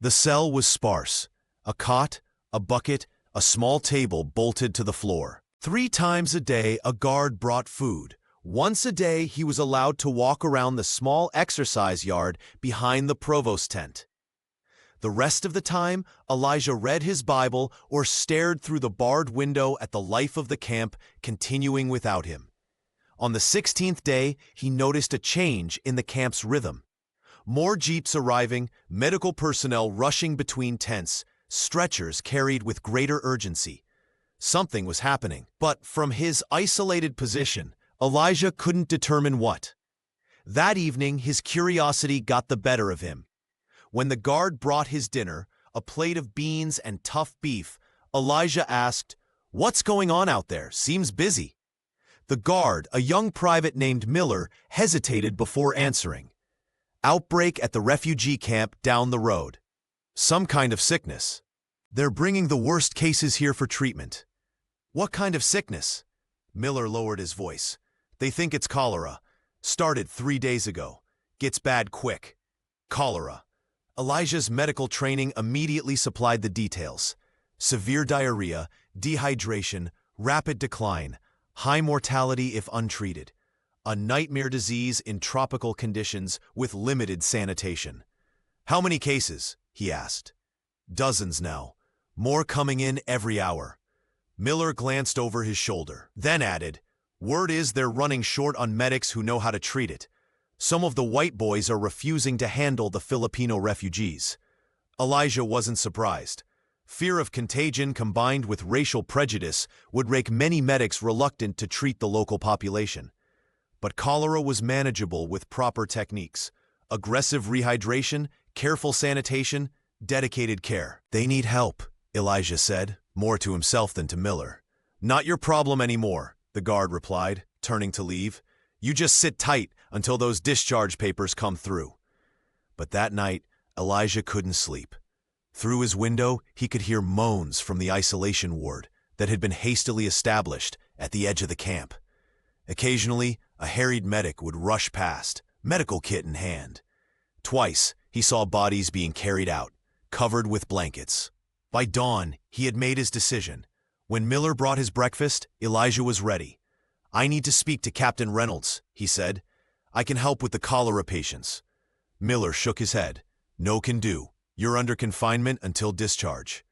The cell was sparse: a cot, a bucket, a small table bolted to the floor. 3 times a day a guard brought food. Once a day he was allowed to walk around the small exercise yard behind the provost tent. The rest of the time, Elijah read his Bible or stared through the barred window at the life of the camp continuing without him. On the 16th day, he noticed a change in the camp's rhythm. More jeeps arriving, medical personnel rushing between tents, stretchers carried with greater urgency. Something was happening, but from his isolated position, Elijah couldn't determine what. That evening, his curiosity got the better of him. When the guard brought his dinner, a plate of beans and tough beef, Elijah asked, "What's going on out there? Seems busy." The guard, a young private named Miller, hesitated before answering. "Outbreak at the refugee camp down the road. Some kind of sickness. They're bringing the worst cases here for treatment." "What kind of sickness?" Miller lowered his voice. "They think it's cholera. Started 3 days ago. Gets bad quick. Cholera." Elijah's medical training immediately supplied the details. Severe diarrhea, dehydration, rapid decline, high mortality if untreated. A nightmare disease in tropical conditions with limited sanitation. "How many cases?" he asked. "Dozens now. More coming in every hour." Miller glanced over his shoulder, then added, "Word is they're running short on medics who know how to treat it. Some of the white boys are refusing to handle the Filipino refugees." Elijah wasn't surprised. Fear of contagion combined with racial prejudice would make many medics reluctant to treat the local population. But cholera was manageable with proper techniques: aggressive rehydration, careful sanitation, dedicated care. "They need help," Elijah said, more to himself than to Miller. "Not your problem anymore," the guard replied, turning to leave. You just sit tight until those discharge papers come through." But that night, Elijah couldn't sleep. Through his window, he could hear moans from the isolation ward that had been hastily established at the edge of the camp. Occasionally, a harried medic would rush past, medical kit in hand. Twice, he saw bodies being carried out, covered with blankets. By dawn, he had made his decision. When Miller brought his breakfast, Elijah was ready. "I need to speak to Captain Reynolds," he said. "I can help with the cholera patients." Miller shook his head. "No can do. You're under confinement until discharge."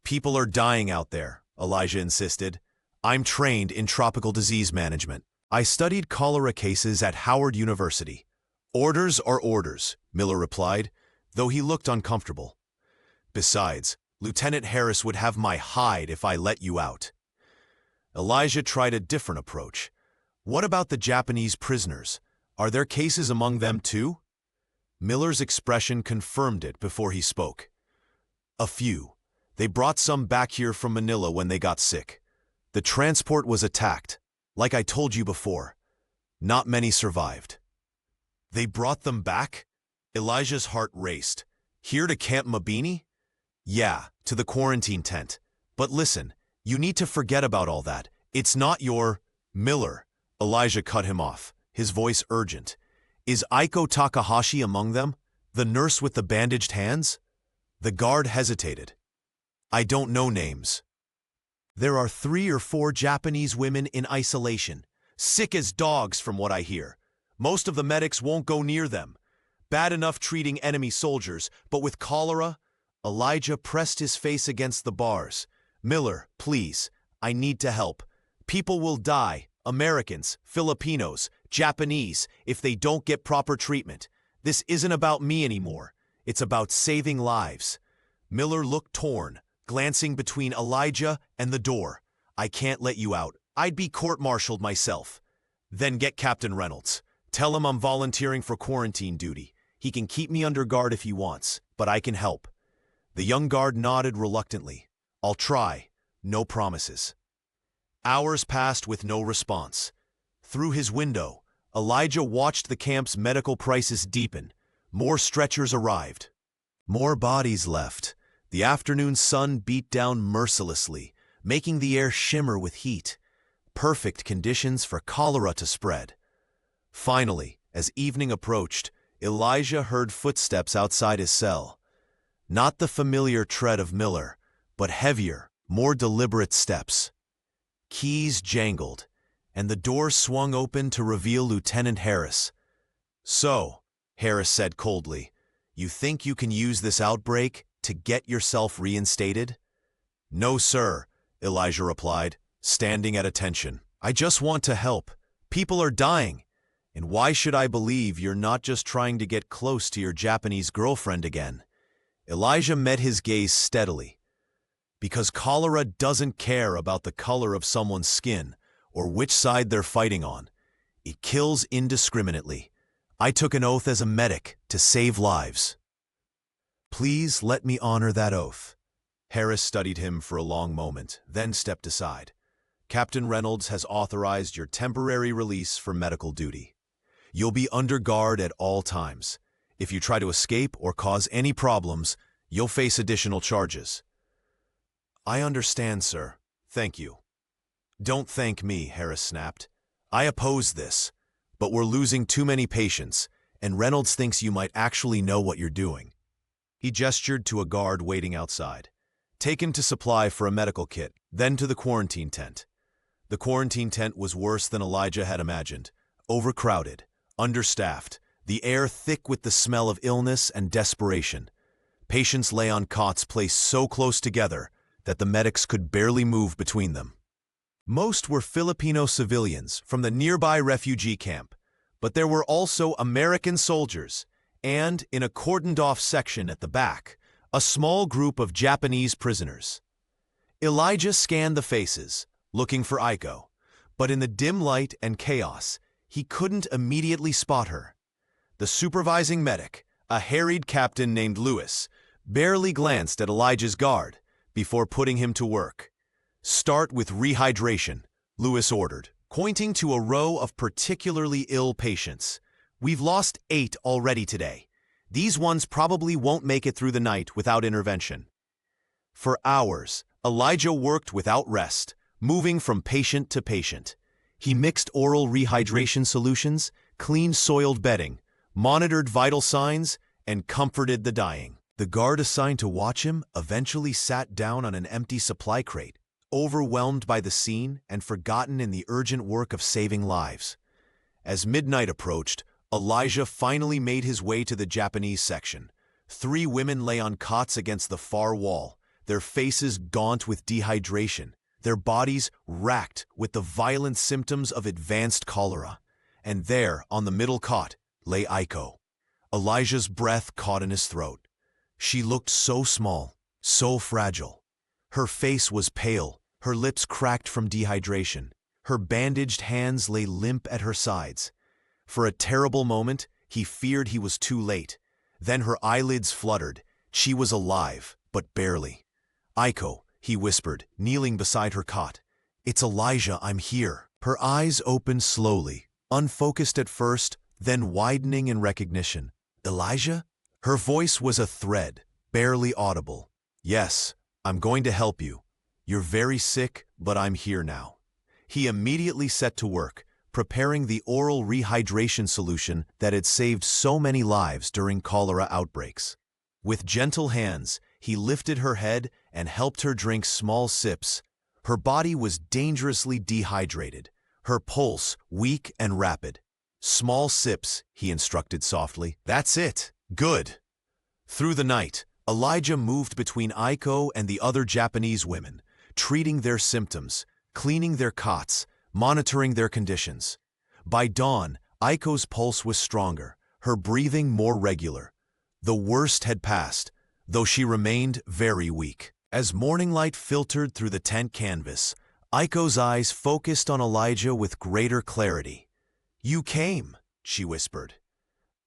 "People are dying out there," Elijah insisted. "I'm trained in tropical disease management. I studied cholera cases at Howard University." "Orders are orders," Miller replied, though he looked uncomfortable. "Besides, Lieutenant Harris would have my hide if I let you out." Elijah tried a different approach. "What about the Japanese prisoners? Are there cases among them too?" Miller's expression confirmed it before he spoke. "A few. They brought some back here from Manila when they got sick. The transport was attacked, like I told you before. Not many survived." "They brought them back?" Elijah's heart raced. "Here to Camp Mabini?" "Yeah, to the quarantine tent. But listen, you need to forget about all that. It's not your—" "Miller," Elijah cut him off, his voice urgent. "Is Aiko Takahashi among them? The nurse with the bandaged hands?" The guard hesitated. "I don't know names." "There are 3 or 4 Japanese women in isolation, sick as dogs from what I hear. Most of the medics won't go near them. Bad enough treating enemy soldiers, but with cholera?" Elijah pressed his face against the bars. "Miller, please, I need to help. People will die, Americans, Filipinos, Japanese, if they don't get proper treatment. This isn't about me anymore. It's about saving lives." Miller looked torn, glancing between Elijah and the door. "I can't let you out. I'd be court-martialed myself." "Then get Captain Reynolds. Tell him I'm volunteering for quarantine duty. He can keep me under guard if he wants, but I can help." The young guard nodded reluctantly. "I'll try. No promises." Hours passed with no response. Through his window, Elijah watched the camp's medical crisis deepen. More stretchers arrived. More bodies left. The afternoon sun beat down mercilessly, making the air shimmer with heat. Perfect conditions for cholera to spread. Finally, as evening approached, Elijah heard footsteps outside his cell. Not the familiar tread of Miller, but heavier, more deliberate steps. Keys jangled, and the door swung open to reveal Lieutenant Harris. "So," Harris said coldly, "you think you can use this outbreak to get yourself reinstated?" "No, sir," Elijah replied, standing at attention. "I just want to help. People are dying. And why should I believe you're not just trying to get close to your Japanese girlfriend again?" Elijah met his gaze steadily. "Because cholera doesn't care about the color of someone's skin or which side they're fighting on. It kills indiscriminately. I took an oath as a medic to save lives." "Please let me honor that oath." Harris studied him for a long moment, then stepped aside. "Captain Reynolds has authorized your temporary release for medical duty. You'll be under guard at all times. If you try to escape or cause any problems, you'll face additional charges." "I understand, sir. Thank you." "Don't thank me," Harris snapped. "I oppose this, but we're losing too many patients, and Reynolds thinks you might actually know what you're doing." He gestured to a guard waiting outside. "Take him to supply for a medical kit, then to the quarantine tent." The quarantine tent was worse than Elijah had imagined. Overcrowded, understaffed, the air thick with the smell of illness and desperation. Patients lay on cots placed so close together that the medics could barely move between them. Most were Filipino civilians from the nearby refugee camp, but there were also American soldiers, and, in a cordoned-off section at the back, a small group of Japanese prisoners. Elijah scanned the faces, looking for Aiko, but in the dim light and chaos, he couldn't immediately spot her. The supervising medic, a harried captain named Lewis, barely glanced at Elijah's guard before putting him to work. "Start with rehydration," Lewis ordered. pointing to a row of particularly ill patients. "We've lost 8 already today. These ones probably won't make it through the night without intervention." For hours, Elijah worked without rest, moving from patient to patient. He mixed oral rehydration solutions, cleaned soiled bedding, monitored vital signs, and comforted the dying. The guard assigned to watch him eventually sat down on an empty supply crate, overwhelmed by the scene and forgotten in the urgent work of saving lives. As midnight approached, Elijah finally made his way to the Japanese section. 3 women lay on cots against the far wall, their faces gaunt with dehydration, their bodies racked with the violent symptoms of advanced cholera. And there, on the middle cot, lay Aiko. Elijah's breath caught in his throat. She looked so small, so fragile. Her face was pale, her lips cracked from dehydration. Her bandaged hands lay limp at her sides. For a terrible moment, he feared he was too late. Then her eyelids fluttered. She was alive, but barely. "Aiko," he whispered, kneeling beside her cot. "It's Elijah, I'm here." Her eyes opened slowly, unfocused at first, then widening in recognition. "Elijah?" Her voice was a thread, barely audible. "Yes, I'm going to help you. You're very sick, but I'm here now." He immediately set to work, preparing the oral rehydration solution that had saved so many lives during cholera outbreaks. With gentle hands, he lifted her head and helped her drink small sips. Her body was dangerously dehydrated, her pulse weak and rapid. "Small sips," he instructed softly. "That's it. Good." Through the night, Elijah moved between Aiko and the other Japanese women, treating their symptoms, cleaning their cots, monitoring their conditions. By dawn, Aiko's pulse was stronger, her breathing more regular. The worst had passed, though she remained very weak. As morning light filtered through the tent canvas, Aiko's eyes focused on Elijah with greater clarity. "You came," she whispered.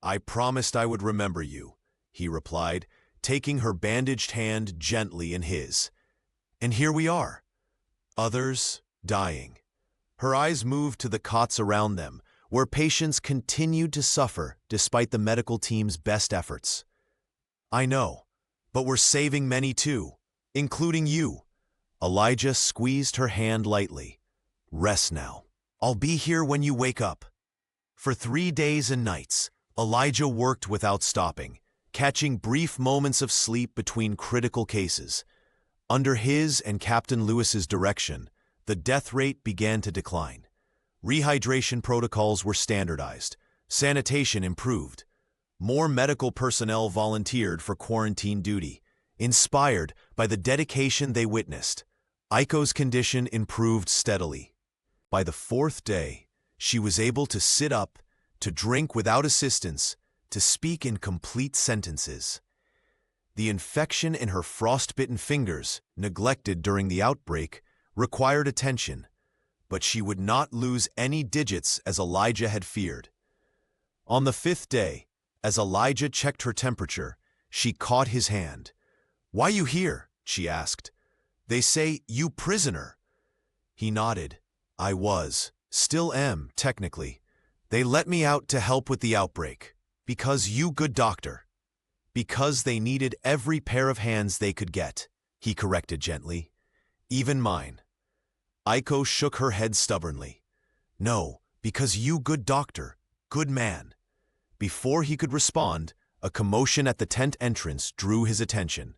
"I promised I would remember you," he replied, taking her bandaged hand gently in his. "And here we are. Others dying." Her eyes moved to the cots around them, where patients continued to suffer despite the medical team's best efforts. "I know, but we're saving many too, including you." Elijah squeezed her hand lightly. "Rest now. I'll be here when you wake up." For 3 days and nights, Elijah worked without stopping, catching brief moments of sleep between critical cases. Under his and Captain Lewis's direction, the death rate began to decline. Rehydration protocols were standardized, sanitation improved. More medical personnel volunteered for quarantine duty, inspired by the dedication they witnessed. Aiko's condition improved steadily. By the 4th day, she was able to sit up, to drink without assistance, to speak in complete sentences. The infection in her frostbitten fingers, neglected during the outbreak, required attention, but she would not lose any digits as Elijah had feared. On the 5th day, as Elijah checked her temperature, she caught his hand. "Why you here?" she asked. "They say you prisoner." He nodded. "I was, still am, technically. They let me out to help with the outbreak. Because you good doctor." "Because they needed every pair of hands they could get," he corrected gently. "Even mine." Aiko shook her head stubbornly. "No, because you good doctor, good man." Before he could respond, a commotion at the tent entrance drew his attention.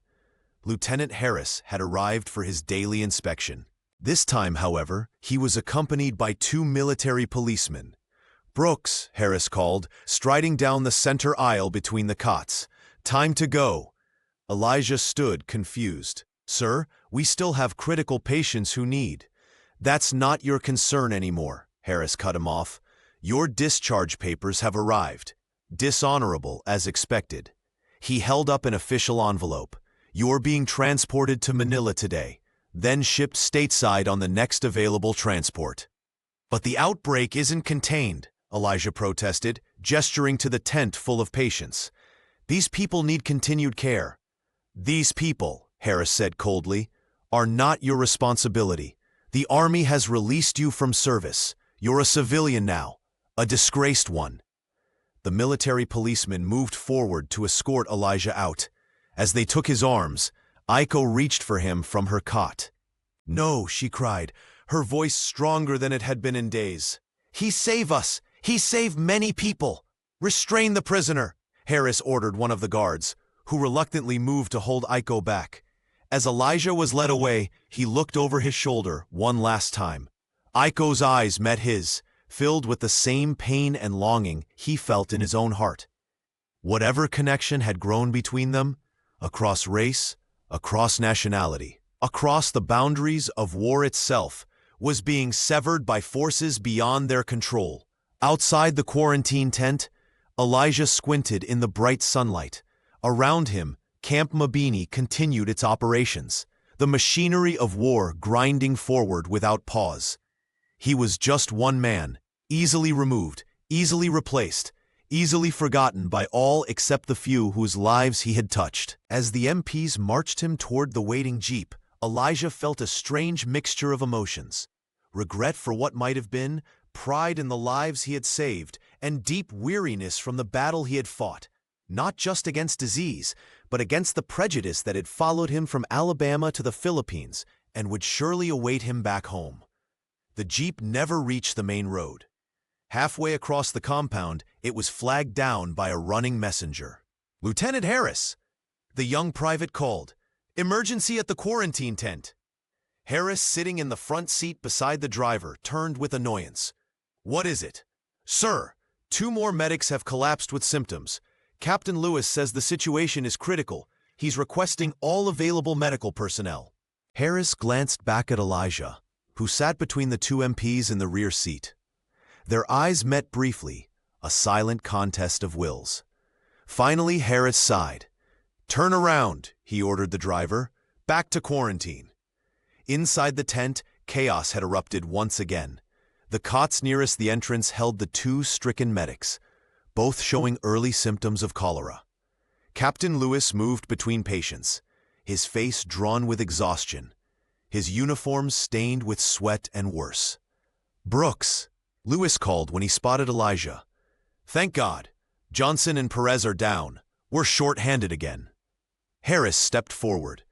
Lieutenant Harris had arrived for his daily inspection. This time, however, he was accompanied by 2 military policemen. "Brooks," Harris called, striding down the center aisle between the cots. "Time to go." Elijah stood confused. "Sir, we still have critical patients who need." "That's not your concern anymore," Harris cut him off. "Your discharge papers have arrived. Dishonorable, as expected." He held up an official envelope. "You're being transported to Manila today, then shipped stateside on the next available transport." "But the outbreak isn't contained," Elijah protested, gesturing to the tent full of patients. "These people need continued care." "These people," Harris said coldly, "are not your responsibility. The Army has released you from service. You're a civilian now, a disgraced one. The military policeman moved forward to escort Elijah out. As they took his arms, Aiko reached for him from her cot. "No," she cried, her voice stronger than it had been in days. "He saved us! He saved many people! Restrain the prisoner!" Harris ordered one of the guards, who reluctantly moved to hold Aiko back. As Elijah was led away, he looked over his shoulder one last time. Aiko's eyes met his, filled with the same pain and longing he felt in his own heart. Whatever connection had grown between them, across race, across nationality, across the boundaries of war itself, was being severed by forces beyond their control. Outside the quarantine tent, Elijah squinted in the bright sunlight. Around him, Camp Mabini continued its operations, the machinery of war grinding forward without pause. He was just one man, easily removed, easily replaced, easily forgotten by all except the few whose lives he had touched. As the MPs marched him toward the waiting jeep, Elijah felt a strange mixture of emotions. Regret for what might have been, pride in the lives he had saved, and deep weariness from the battle he had fought, not just against disease, but against the prejudice that had followed him from Alabama to the Philippines and would surely await him back home. The jeep never reached the main road. Halfway across the compound, it was flagged down by a running messenger. "Lieutenant Harris!" The young private called. "Emergency at the quarantine tent." Harris, sitting in the front seat beside the driver, turned with annoyance. "What is it?" "Sir, 2 more medics have collapsed with symptoms. Captain Lewis says the situation is critical. He's requesting all available medical personnel." Harris glanced back at Elijah, who sat between the 2 MPs in the rear seat. Their eyes met briefly, a silent contest of wills. Finally, Harris sighed. "Turn around," he ordered the driver. "Back to quarantine." Inside the tent, chaos had erupted once again. The cots nearest the entrance held the 2 stricken medics, both showing early symptoms of cholera. Captain Lewis moved between patients, his face drawn with exhaustion, his uniform stained with sweat and worse. "Brooks," Lewis called when he spotted Elijah. "Thank God. Johnson and Perez are down. We're short-handed again." Harris stepped forward.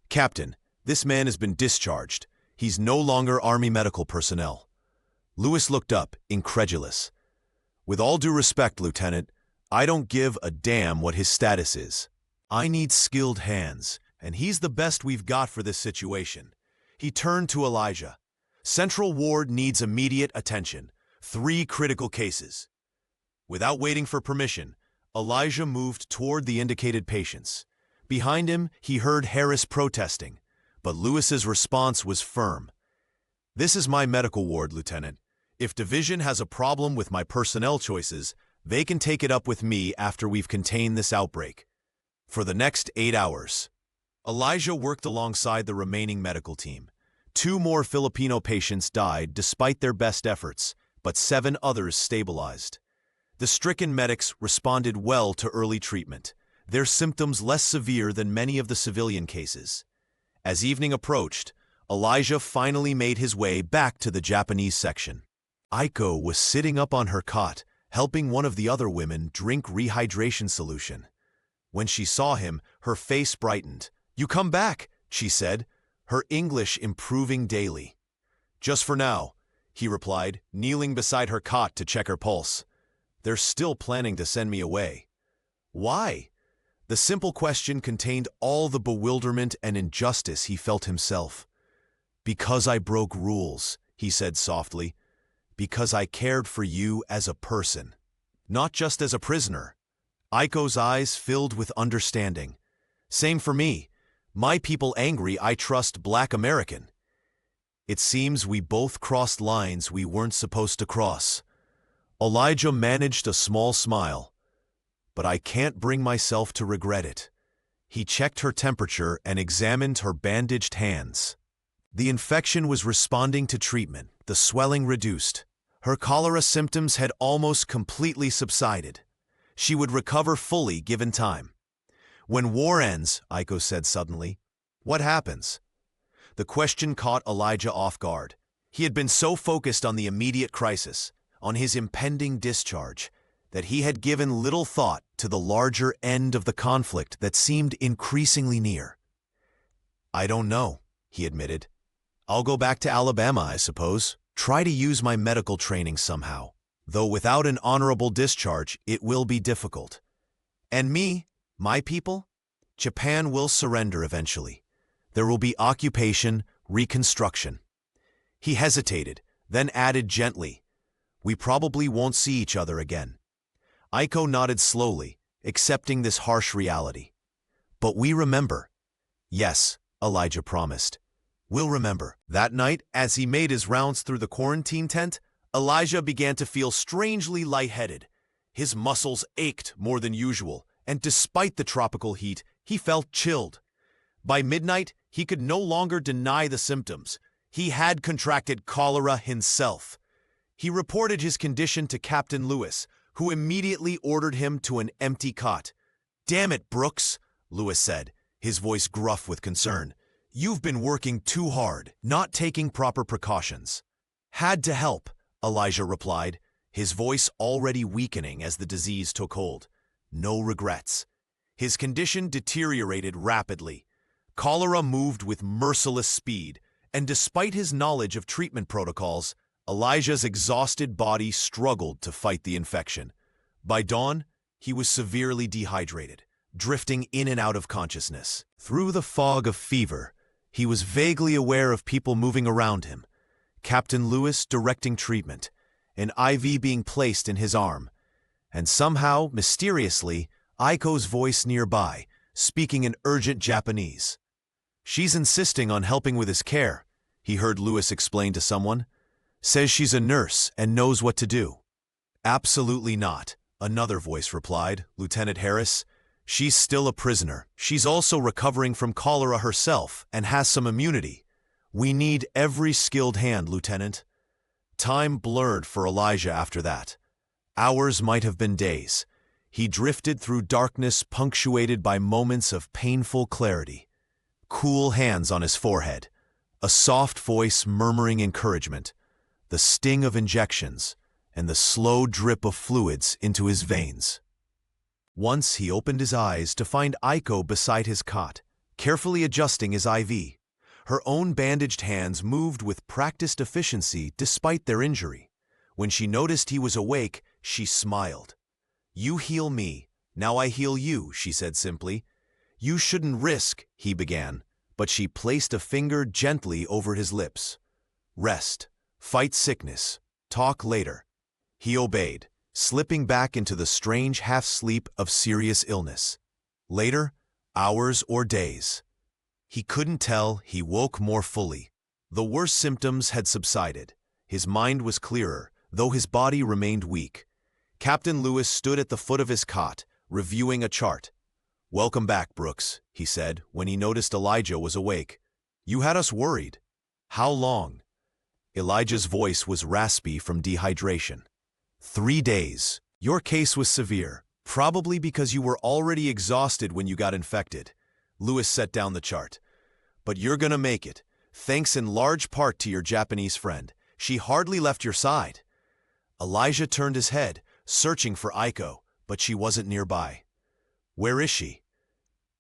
"Captain, this man has been discharged. He's no longer Army medical personnel." Lewis looked up, incredulous. "With all due respect, Lieutenant, I don't give a damn what his status is. I need skilled hands, and he's the best we've got for this situation." He turned to Elijah. "Central Ward needs immediate attention. 3 critical cases." Without waiting for permission, Elijah moved toward the indicated patients. Behind him, he heard Harris protesting, but Lewis's response was firm. "This is my medical ward, Lieutenant. If Division has a problem with my personnel choices, they can take it up with me after we've contained this outbreak. For the next 8 hours." Elijah worked alongside the remaining medical team. 2 more Filipino patients died despite their best efforts, but 7 others stabilized. The stricken medics responded well to early treatment, their symptoms less severe than many of the civilian cases. As evening approached, Elijah finally made his way back to the Japanese section. Aiko was sitting up on her cot, helping one of the other women drink rehydration solution. When she saw him, her face brightened. "You come back," she said, her English improving daily. "Just for now," he replied, kneeling beside her cot to check her pulse. "They're still planning to send me away." "Why?" The simple question contained all the bewilderment and injustice he felt himself. "Because I broke rules," he said softly. "Because I cared for you as a person, not just as a prisoner." Aiko's eyes filled with understanding. "Same for me. My people angry, I trust Black American." It seems we both crossed lines we weren't supposed to cross. Elijah managed a small smile. "But I can't bring myself to regret it." He checked her temperature and examined her bandaged hands. The infection was responding to treatment, the swelling reduced. Her cholera symptoms had almost completely subsided. She would recover fully given time. "When war ends," Aiko said suddenly, "what happens?" The question caught Elijah off guard. He had been so focused on the immediate crisis, on his impending discharge, that he had given little thought to the larger end of the conflict that seemed increasingly near. "I don't know," he admitted. "I'll go back to Alabama, I suppose. Try to use my medical training somehow. Though without an honorable discharge, it will be difficult. And me, my people? Japan will surrender eventually. There will be occupation, reconstruction." He hesitated, then added gently, "We probably won't see each other again." Aiko nodded slowly, accepting this harsh reality. "But we remember." "Yes," Elijah promised. "We'll remember." That night, as he made his rounds through the quarantine tent, Elijah began to feel strangely lightheaded. His muscles ached more than usual, and despite the tropical heat, he felt chilled. By midnight, he could no longer deny the symptoms. He had contracted cholera himself. He reported his condition to Captain Lewis, who immediately ordered him to an empty cot. "Damn it, Brooks," Lewis said, his voice gruff with concern. "You've been working too hard, not taking proper precautions." "Had to help," Elijah replied, his voice already weakening as the disease took hold. No regrets. His condition deteriorated rapidly. Cholera moved with merciless speed, and despite his knowledge of treatment protocols, Elijah's exhausted body struggled to fight the infection. By dawn, he was severely dehydrated, drifting in and out of consciousness. Through the fog of fever, he was vaguely aware of people moving around him. Captain Lewis directing treatment, an IV being placed in his arm, and somehow, mysteriously, Aiko's voice nearby, speaking in urgent Japanese. "She's insisting on helping with his care," he heard Lewis explain to someone. "Says she's a nurse and knows what to do." "Absolutely not," another voice replied, Lieutenant Harris. "She's still a prisoner. She's also recovering from cholera herself and has some immunity. We need every skilled hand, Lieutenant." Time blurred for Elijah after that. Hours might have been days. He drifted through darkness punctuated by moments of painful clarity. Cool hands on his forehead, a soft voice murmuring encouragement, the sting of injections, and the slow drip of fluids into his veins. Once he opened his eyes to find Aiko beside his cot, carefully adjusting his IV. Her own bandaged hands moved with practiced efficiency despite their injury. When she noticed he was awake, she smiled. "You heal me, now I heal you," she said simply. "You shouldn't risk," he began, but she placed a finger gently over his lips. "Rest. Fight sickness. Talk later." He obeyed, slipping back into the strange half-sleep of serious illness. Later, hours or days. He couldn't tell. He woke more fully. The worst symptoms had subsided. His mind was clearer, though his body remained weak. Captain Lewis stood at the foot of his cot, reviewing a chart. "Welcome back, Brooks," he said, when he noticed Elijah was awake. "You had us worried." "How long?" Elijah's voice was raspy from dehydration. 3 days. Your case was severe, probably because you were already exhausted when you got infected." Lewis set down the chart. "But you're gonna make it, thanks in large part to your Japanese friend. She hardly left your side." Elijah turned his head, searching for Aiko, but she wasn't nearby. "Where is she?"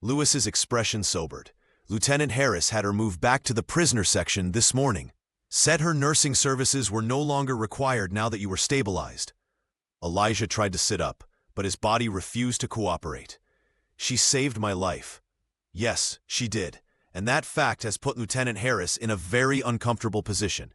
Lewis's expression sobered. "Lieutenant Harris had her moved back to the prisoner section this morning. Said her nursing services were no longer required now that you were stabilized." Elijah tried to sit up, but his body refused to cooperate. "She saved my life." "Yes, she did, and that fact has put Lieutenant Harris in a very uncomfortable position."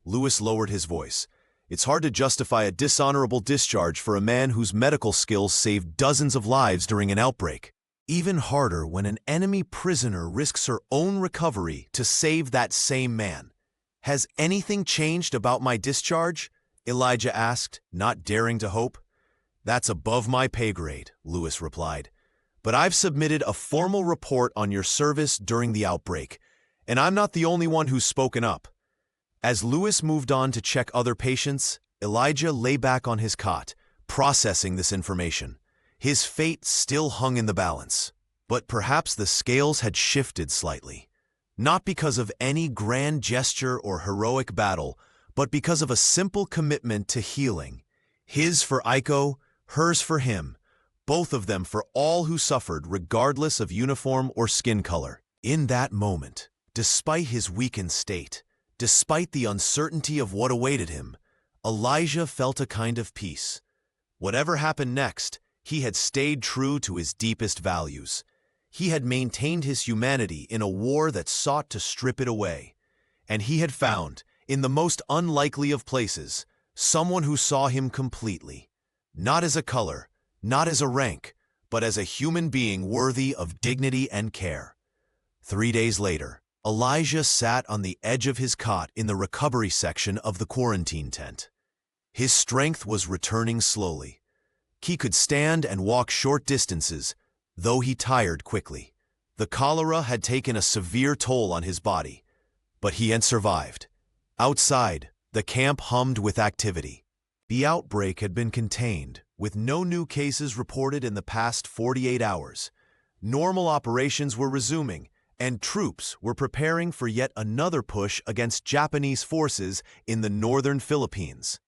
Lewis lowered his voice. "It's hard to justify a dishonorable discharge for a man whose medical skills saved dozens of lives during an outbreak. Even harder when an enemy prisoner risks her own recovery to save that same man." "Has anything changed about my discharge?" Elijah asked, not daring to hope. "That's above my pay grade," Lewis replied. "But I've submitted a formal report on your service during the outbreak, and I'm not the only one who's spoken up." As Lewis moved on to check other patients, Elijah lay back on his cot, processing this information. His fate still hung in the balance, but perhaps the scales had shifted slightly. not because of any grand gesture or heroic battle, but because of a simple commitment to healing. His for Aiko, hers for him, both of them for all who suffered regardless of uniform or skin color. In that moment, despite his weakened state, despite the uncertainty of what awaited him, Elijah felt a kind of peace. Whatever happened next, he had stayed true to his deepest values. He had maintained his humanity in a war that sought to strip it away. And he had found, in the most unlikely of places, someone who saw him completely. Not as a color, not as a rank, but as a human being worthy of dignity and care. 3 days later, Elijah sat on the edge of his cot in the recovery section of the quarantine tent. His strength was returning slowly. He could stand and walk short distances, though he tired quickly. The cholera had taken a severe toll on his body, but he had survived. Outside, the camp hummed with activity. The outbreak had been contained, with no new cases reported in the past 48 hours. Normal operations were resuming, and troops were preparing for yet another push against Japanese forces in the northern Philippines.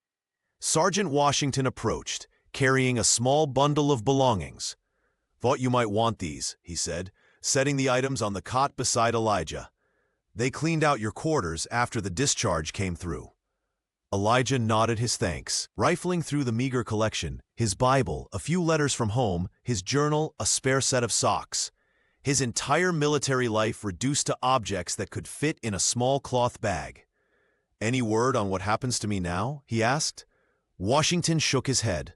Sergeant Washington approached, carrying a small bundle of belongings. "Thought you might want these," he said, setting the items on the cot beside Elijah. "They cleaned out your quarters after the discharge came through." Elijah nodded his thanks, rifling through the meager collection, his Bible, a few letters from home, his journal, a spare set of socks. His entire military life reduced to objects that could fit in a small cloth bag. "Any word on what happens to me now?" he asked. Washington shook his head.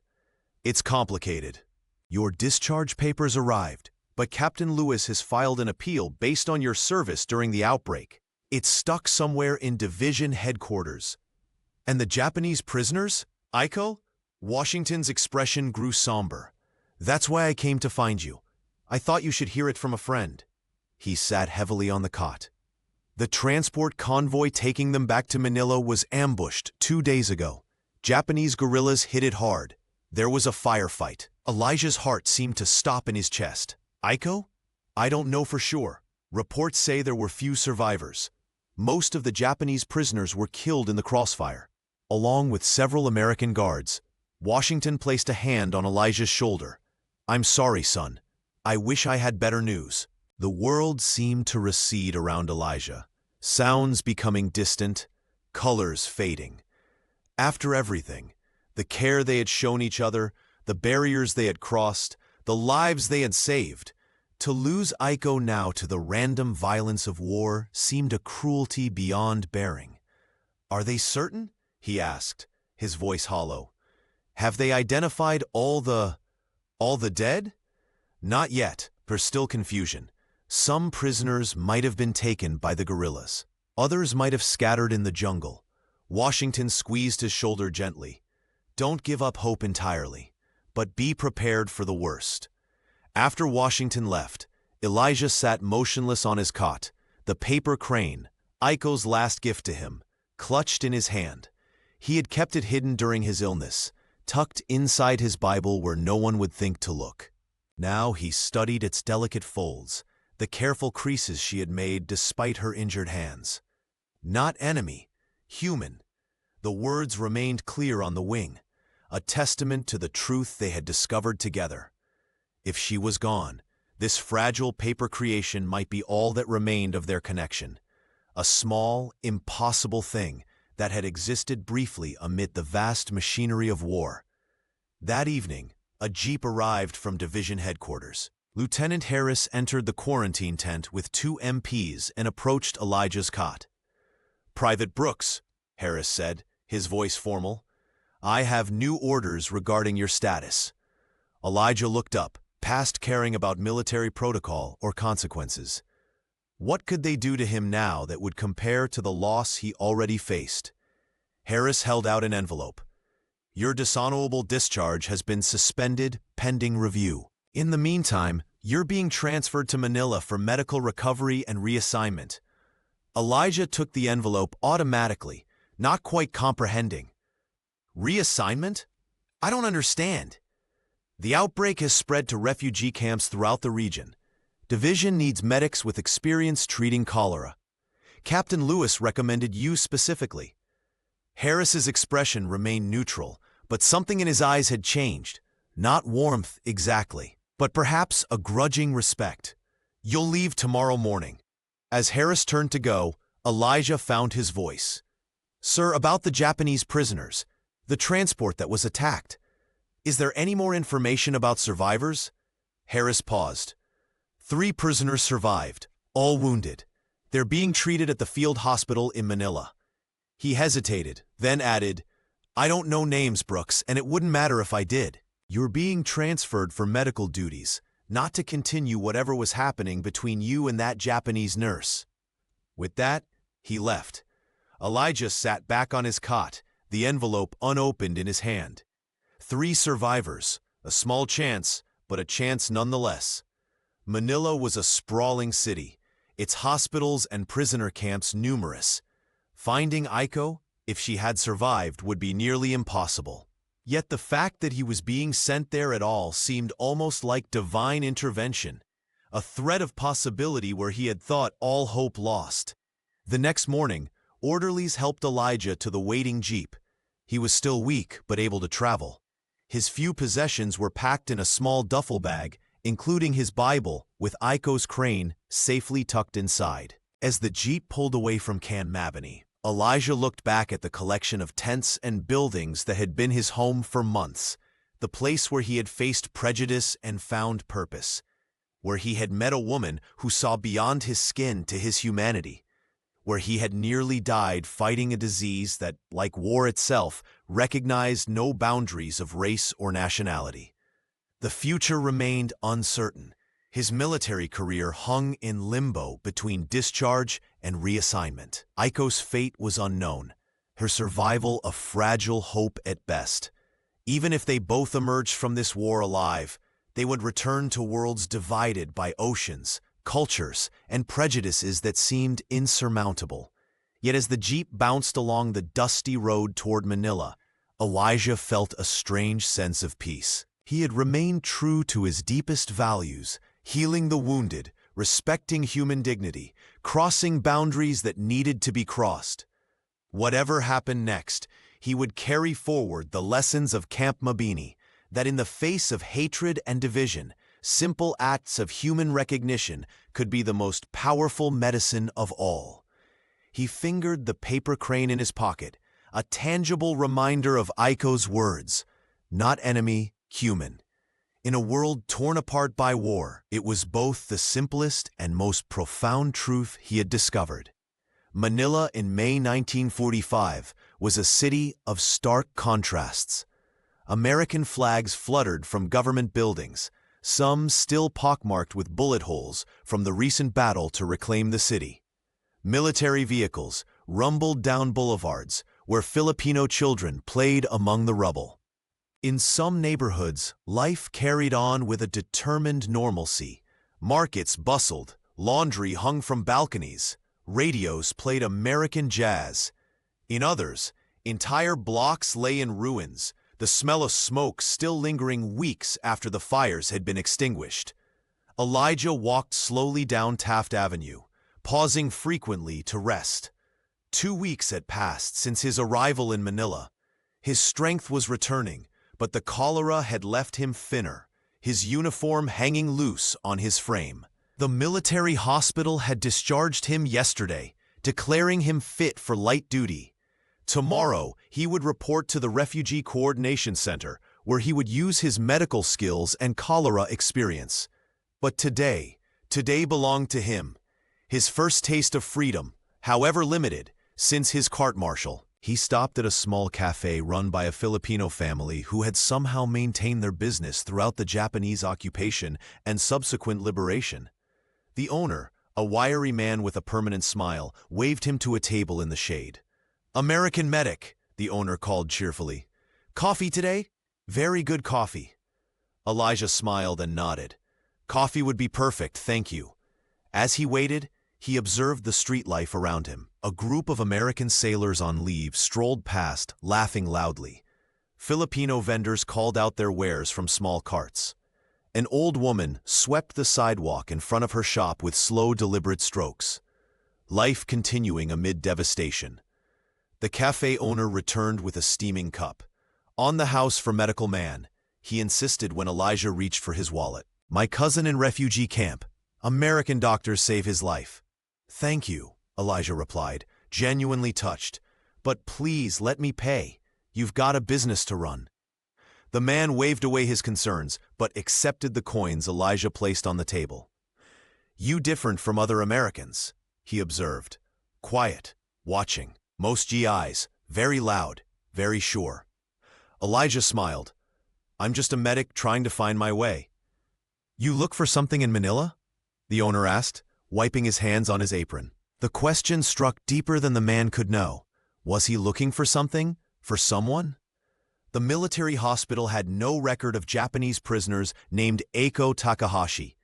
"It's complicated. Your discharge papers arrived, but Captain Lewis has filed an appeal based on your service during the outbreak. It's stuck somewhere in division headquarters." "And the Japanese prisoners? Aiko?" Washington's expression grew somber. "That's why I came to find you. I thought you should hear it from a friend." He sat heavily on the cot. "The transport convoy taking them back to Manila was ambushed 2 days ago. Japanese guerrillas hit it hard. There was a firefight." Elijah's heart seemed to stop in his chest. "Aiko? I don't know for sure. Reports say there were few survivors. Most of the Japanese prisoners were killed in the crossfire, along with several American guards." Washington placed a hand on Elijah's shoulder. "I'm sorry, son. I wish I had better news." The world seemed to recede around Elijah, sounds becoming distant, colors fading. After everything, the care they had shown each other, the barriers they had crossed, the lives they had saved, to lose Aiko now to the random violence of war seemed a cruelty beyond bearing. "Are they certain?" he asked, his voice hollow. "Have they identified all the dead?" "Not yet. There's still confusion. Some prisoners might have been taken by the guerrillas. Others might have scattered in the jungle." Washington squeezed his shoulder gently. "Don't give up hope entirely, but be prepared for the worst." After Washington left, Elijah sat motionless on his cot, the paper crane, Aiko's last gift to him, clutched in his hand. He had kept it hidden during his illness, tucked inside his Bible where no one would think to look. Now he studied its delicate folds, the careful creases she had made despite her injured hands. "Not enemy, human." The words remained clear on the wing, a testament to the truth they had discovered together. If she was gone, this fragile paper creation might be all that remained of their connection, a small, impossible thing that had existed briefly amid the vast machinery of war. That evening, a jeep arrived from division headquarters. Lieutenant Harris entered the quarantine tent with 2 MPs and approached Elijah's cot. "Private Brooks," Harris said, his voice formal, "I have new orders regarding your status." Elijah looked up, past caring about military protocol or consequences. What could they do to him now that would compare to the loss he already faced? Harris held out an envelope. "Your dishonorable discharge has been suspended pending review. In the meantime, you're being transferred to Manila for medical recovery and reassignment." Elijah took the envelope automatically, not quite comprehending. "Reassignment? I don't understand." "The outbreak has spread to refugee camps throughout the region. Division needs medics with experience treating cholera. Captain Lewis recommended you specifically." Harris's expression remained neutral, but something in his eyes had changed. Not warmth exactly, but perhaps a grudging respect. "You'll leave tomorrow morning." As Harris turned to go, Elijah found his voice. "Sir, about the Japanese prisoners, the transport that was attacked. Is there any more information about survivors?" Harris paused. "3 prisoners survived, all wounded. They're being treated at the field hospital in Manila." He hesitated, then added, "I don't know names, Brooks, and it wouldn't matter if I did. You're being transferred for medical duties, not to continue whatever was happening between you and that Japanese nurse." With that, he left. Elijah sat back on his cot, the envelope unopened in his hand. 3 survivors, a small chance, but a chance nonetheless. Manila was a sprawling city, its hospitals and prisoner camps numerous. Finding Aiko, if she had survived, would be nearly impossible. Yet the fact that he was being sent there at all seemed almost like divine intervention, a thread of possibility where he had thought all hope lost. The next morning, orderlies helped Elijah to the waiting jeep. He was still weak, but able to travel. His few possessions were packed in a small duffel bag, including his Bible, with Aiko's crane safely tucked inside. As the jeep pulled away from Camp Mabini, Elijah looked back at the collection of tents and buildings that had been his home for months, the place where he had faced prejudice and found purpose, where he had met a woman who saw beyond his skin to his humanity, where he had nearly died fighting a disease that, like war itself, recognized no boundaries of race or nationality. The future remained uncertain. His military career hung in limbo between discharge and reassignment. Aiko's fate was unknown, her survival a fragile hope at best. Even if they both emerged from this war alive, they would return to worlds divided by oceans, cultures, and prejudices that seemed insurmountable. Yet as the jeep bounced along the dusty road toward Manila, Elijah felt a strange sense of peace. He had remained true to his deepest values, healing the wounded, respecting human dignity, crossing boundaries that needed to be crossed. Whatever happened next, he would carry forward the lessons of Camp Mabini, that in the face of hatred and division, simple acts of human recognition could be the most powerful medicine of all. He fingered the paper crane in his pocket, a tangible reminder of Aiko's words, "Not enemy, human." In a world torn apart by war, it was both the simplest and most profound truth he had discovered. Manila in May 1945 was a city of stark contrasts. American flags fluttered from government buildings, some still pockmarked with bullet holes from the recent battle to reclaim the city. Military vehicles rumbled down boulevards where Filipino children played among the rubble. In some neighborhoods, life carried on with a determined normalcy. Markets bustled, laundry hung from balconies, radios played American jazz. In others, entire blocks lay in ruins, the smell of smoke still lingering weeks after the fires had been extinguished. Elijah walked slowly down Taft Avenue, pausing frequently to rest. 2 weeks had passed since his arrival in Manila. His strength was returning, but the cholera had left him thinner, his uniform hanging loose on his frame. The military hospital had discharged him yesterday, declaring him fit for light duty. Tomorrow, he would report to the Refugee Coordination Center, where he would use his medical skills and cholera experience. But today belonged to him, his first taste of freedom, however limited, since his court-martial. He stopped at a small cafe run by a Filipino family who had somehow maintained their business throughout the Japanese occupation and subsequent liberation. The owner, a wiry man with a permanent smile, waved him to a table in the shade. "American medic," the owner called cheerfully. "Coffee today?" "Very good coffee." Elijah smiled and nodded. "Coffee would be perfect, thank you." As he waited, he observed the street life around him. A group of American sailors on leave strolled past, laughing loudly. Filipino vendors called out their wares from small carts. An old woman swept the sidewalk in front of her shop with slow, deliberate strokes. life continuing amid devastation. The cafe owner returned with a steaming cup. On the house for medical man, he insisted when Elijah reached for his wallet. My cousin in refugee camp. American doctors save his life. Thank you, Elijah replied, genuinely touched. But please let me pay. You've got a business to run. The man waved away his concerns, but accepted the coins Elijah placed on the table. You different from other Americans, he observed. Quiet, watching, most GIs, very loud, very sure. Elijah smiled. I'm just a medic trying to find my way. You look for something in Manila? The owner asked, wiping his hands on his apron. The question struck deeper than the man could know. Was he looking for something? For someone? The military hospital had no record of Japanese prisoners named Eiko Takahashi.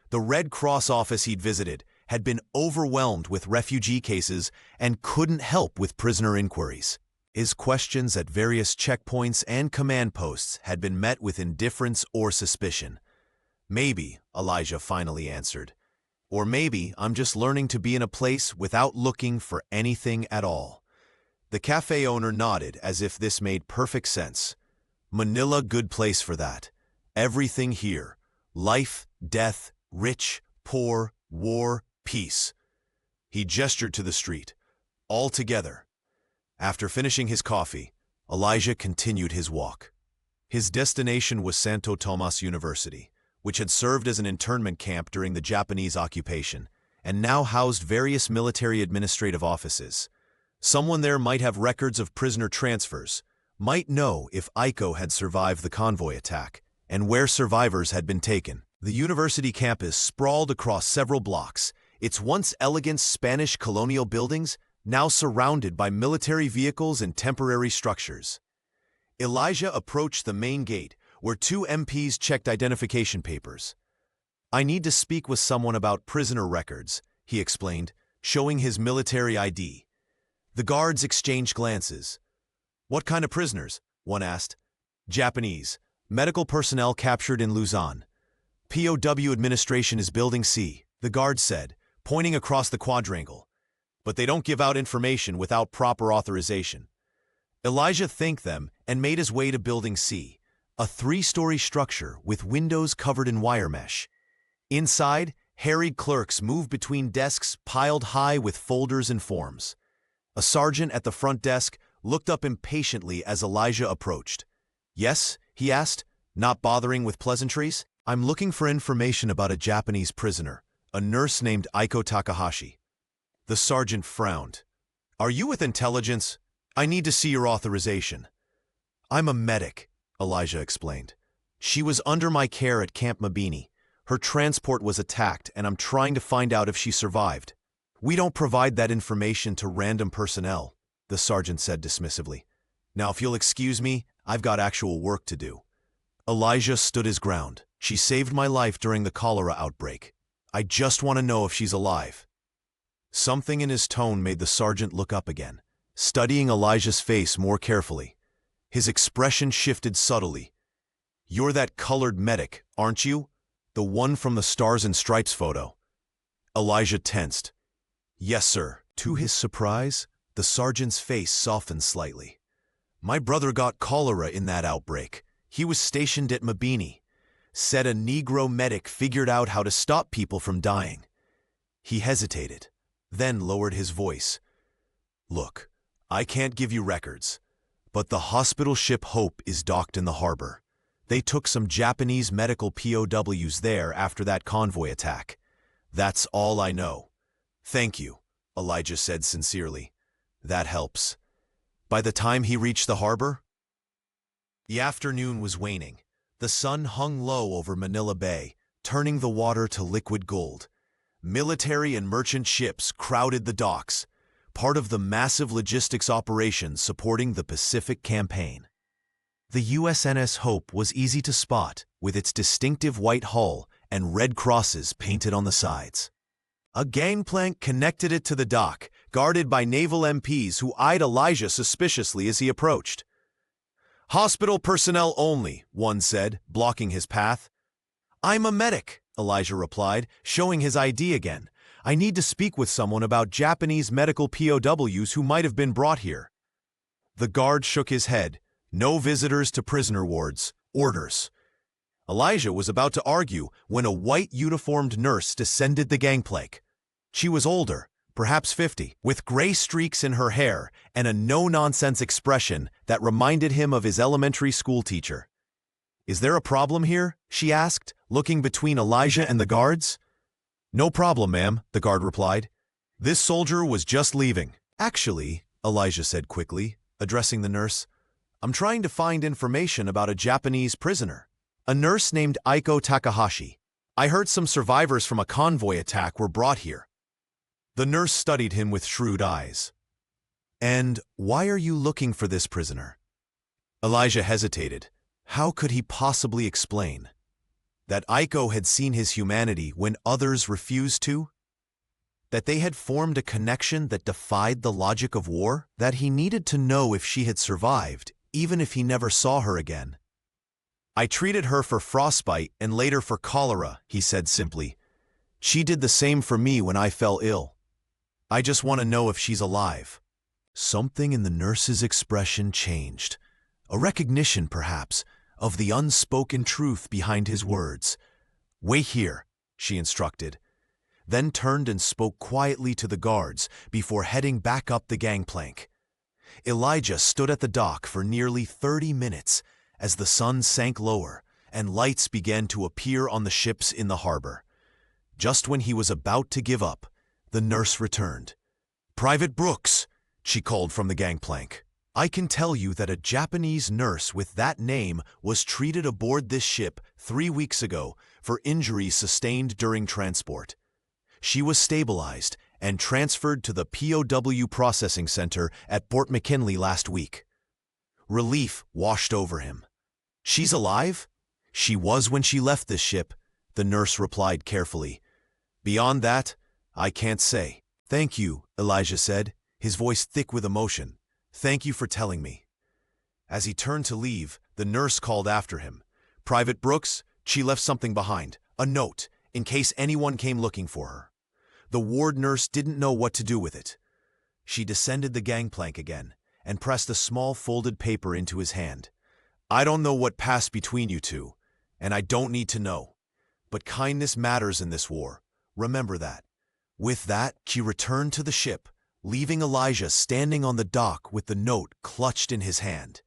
The Red Cross office he'd visited had been overwhelmed with refugee cases and couldn't help with prisoner inquiries. His questions at various checkpoints and command posts had been met with indifference or suspicion. Maybe, Elijah finally answered. Or maybe I'm just learning to be in a place without looking for anything at all. The cafe owner nodded as if this made perfect sense. Manila, good place for that. Everything here. Life, death, rich, poor, war, peace. He gestured to the street. All together. After finishing his coffee, Elijah continued his walk. His destination was Santo Tomas University, which had served as an internment camp during the Japanese occupation, and now housed various military administrative offices. Someone there might have records of prisoner transfers, might know if Eiko had survived the convoy attack, and where survivors had been taken. The university campus sprawled across several blocks, its once elegant Spanish colonial buildings now surrounded by military vehicles and temporary structures. Elijah approached the main gate, where two MPs checked identification papers. I need to speak with someone about prisoner records, he explained, showing his military ID. The guards exchanged glances. What kind of prisoners? One asked. Japanese. Medical personnel captured in Luzon. POW administration is Building C, the guard said, pointing across the quadrangle. But they don't give out information without proper authorization. Elijah thanked them and made his way to Building C, a 3-story structure with windows covered in wire mesh. Inside, harried clerks moved between desks piled high with folders and forms. A sergeant at the front desk looked up impatiently as Elijah approached. Yes, he asked, not bothering with pleasantries. I'm looking for information about a Japanese prisoner, a nurse named Eiko Takahashi. The sergeant frowned. Are you with intelligence? I need to see your authorization. I'm a medic, Elijah explained. She was under my care at Camp Mabini. Her transport was attacked, and I'm trying to find out if she survived. We don't provide that information to random personnel, the sergeant said dismissively. Now, if you'll excuse me, I've got actual work to do. Elijah stood his ground. She saved my life during the cholera outbreak. I just want to know if she's alive. Something in his tone made the sergeant look up again, studying Elijah's face more carefully. His expression shifted subtly. You're that colored medic, aren't you? The one from the Stars and Stripes photo. Elijah tensed. Yes, sir. To his surprise, the sergeant's face softened slightly. My brother got cholera in that outbreak. He was stationed at Mabini. Said a Negro medic figured out how to stop people from dying. He hesitated, then lowered his voice. Look, I can't give you records, but the hospital ship Hope is docked in the harbor. They took some Japanese medical POWs there after that convoy attack. That's all I know. Thank you, Elijah said sincerely. That helps. By the time he reached the harbor, the afternoon was waning. The sun hung low over Manila Bay, turning the water to liquid gold. Military and merchant ships crowded the docks, part of the massive logistics operation supporting the Pacific Campaign. The USNS Hope was easy to spot, with its distinctive white hull and red crosses painted on the sides. A gangplank connected it to the dock, guarded by naval MPs who eyed Elijah suspiciously as he approached. Hospital personnel only, one said, blocking his path. I'm a medic, Elijah replied, showing his ID again. I need to speak with someone about Japanese medical POWs who might have been brought here. The guard shook his head. No visitors to prisoner wards. Orders. Elijah was about to argue when a white-uniformed nurse descended the gangplank. She was older, perhaps 50, with gray streaks in her hair and a no-nonsense expression that reminded him of his elementary school teacher. "Is there a problem here?" she asked, looking between Elijah and the guards. "No problem, ma'am," the guard replied. "This soldier was just leaving." "Actually," Elijah said quickly, addressing the nurse, "I'm trying to find information about a Japanese prisoner. A nurse named Aiko Takahashi. I heard some survivors from a convoy attack were brought here." The nurse studied him with shrewd eyes. "And why are you looking for this prisoner?" Elijah hesitated. How could he possibly explain? That Aiko had seen his humanity when others refused to? That they had formed a connection that defied the logic of war? That he needed to know if she had survived, even if he never saw her again? "I treated her for frostbite and later for cholera," he said simply. "She did the same for me when I fell ill. I just want to know if she's alive." Something in the nurse's expression changed. A recognition, perhaps, of the unspoken truth behind his words. "Wait here," she instructed, then turned and spoke quietly to the guards before heading back up the gangplank. Elijah stood at the dock for nearly 30 minutes as the sun sank lower and lights began to appear on the ships in the harbor. Just when he was about to give up, the nurse returned. "Private Brooks," she called from the gangplank. "I can tell you that a Japanese nurse with that name was treated aboard this ship 3 weeks ago for injuries sustained during transport. She was stabilized and transferred to the POW processing center at Port McKinley last week." Relief washed over him. "She's alive?" "She was when she left this ship," the nurse replied carefully. "Beyond that, I can't say." "Thank you," Elijah said, his voice thick with emotion. "Thank you for telling me." As he turned to leave, the nurse called after him. "Private Brooks, she left something behind, a note, in case anyone came looking for her." The ward nurse didn't know what to do with it. She descended the gangplank again and pressed a small folded paper into his hand. "I don't know what passed between you two, and I don't need to know. But kindness matters in this war. Remember that." With that, she returned to the ship, leaving Elijah standing on the dock with the note clutched in his hand.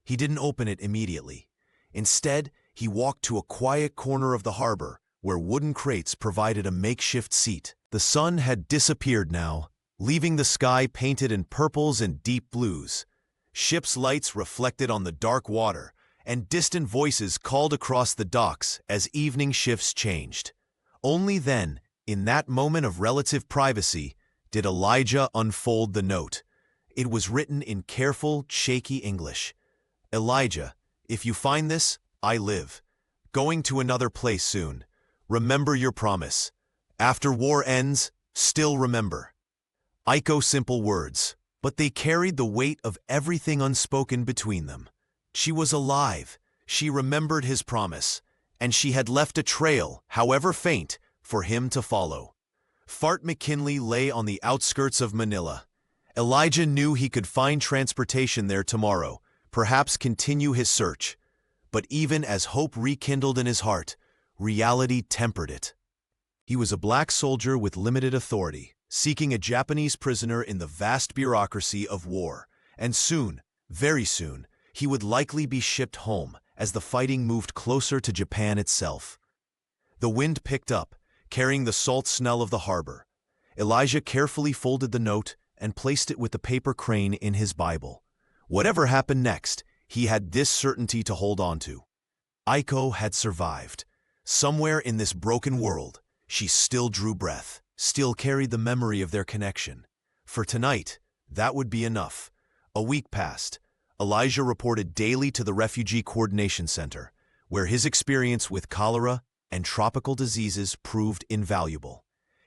He didn't open it immediately. Instead, he walked to a quiet corner of the harbor where wooden crates provided a makeshift seat. The sun had disappeared now, leaving the sky painted in purples and deep blues. Ship's lights reflected on the dark water, and distant voices called across the docks as evening shifts changed. Only then, in that moment of relative privacy, did Elijah unfold the note. It was written in careful, shaky English. "Elijah, if you find this, I live. Going to another place soon. Remember your promise. After war ends, still remember." Aiko simple words, but they carried the weight of everything unspoken between them. She was alive, she remembered his promise, and she had left a trail, however faint, for him to follow. Fort McKinley lay on the outskirts of Manila. Elijah knew he could find transportation there tomorrow, perhaps continue his search. But even as hope rekindled in his heart, reality tempered it. He was a black soldier with limited authority, seeking a Japanese prisoner in the vast bureaucracy of war, and soon, very soon, he would likely be shipped home as the fighting moved closer to Japan itself. The wind picked up, carrying the salt smell of the harbor. Elijah carefully folded the note and placed it with the paper crane in his Bible. Whatever happened next, he had this certainty to hold on to. Aiko had survived. Somewhere in this broken world, she still drew breath, still carried the memory of their connection. For tonight, that would be enough. A week passed. Elijah reported daily to the Refugee Coordination Center, where his experience with cholera and tropical diseases proved invaluable.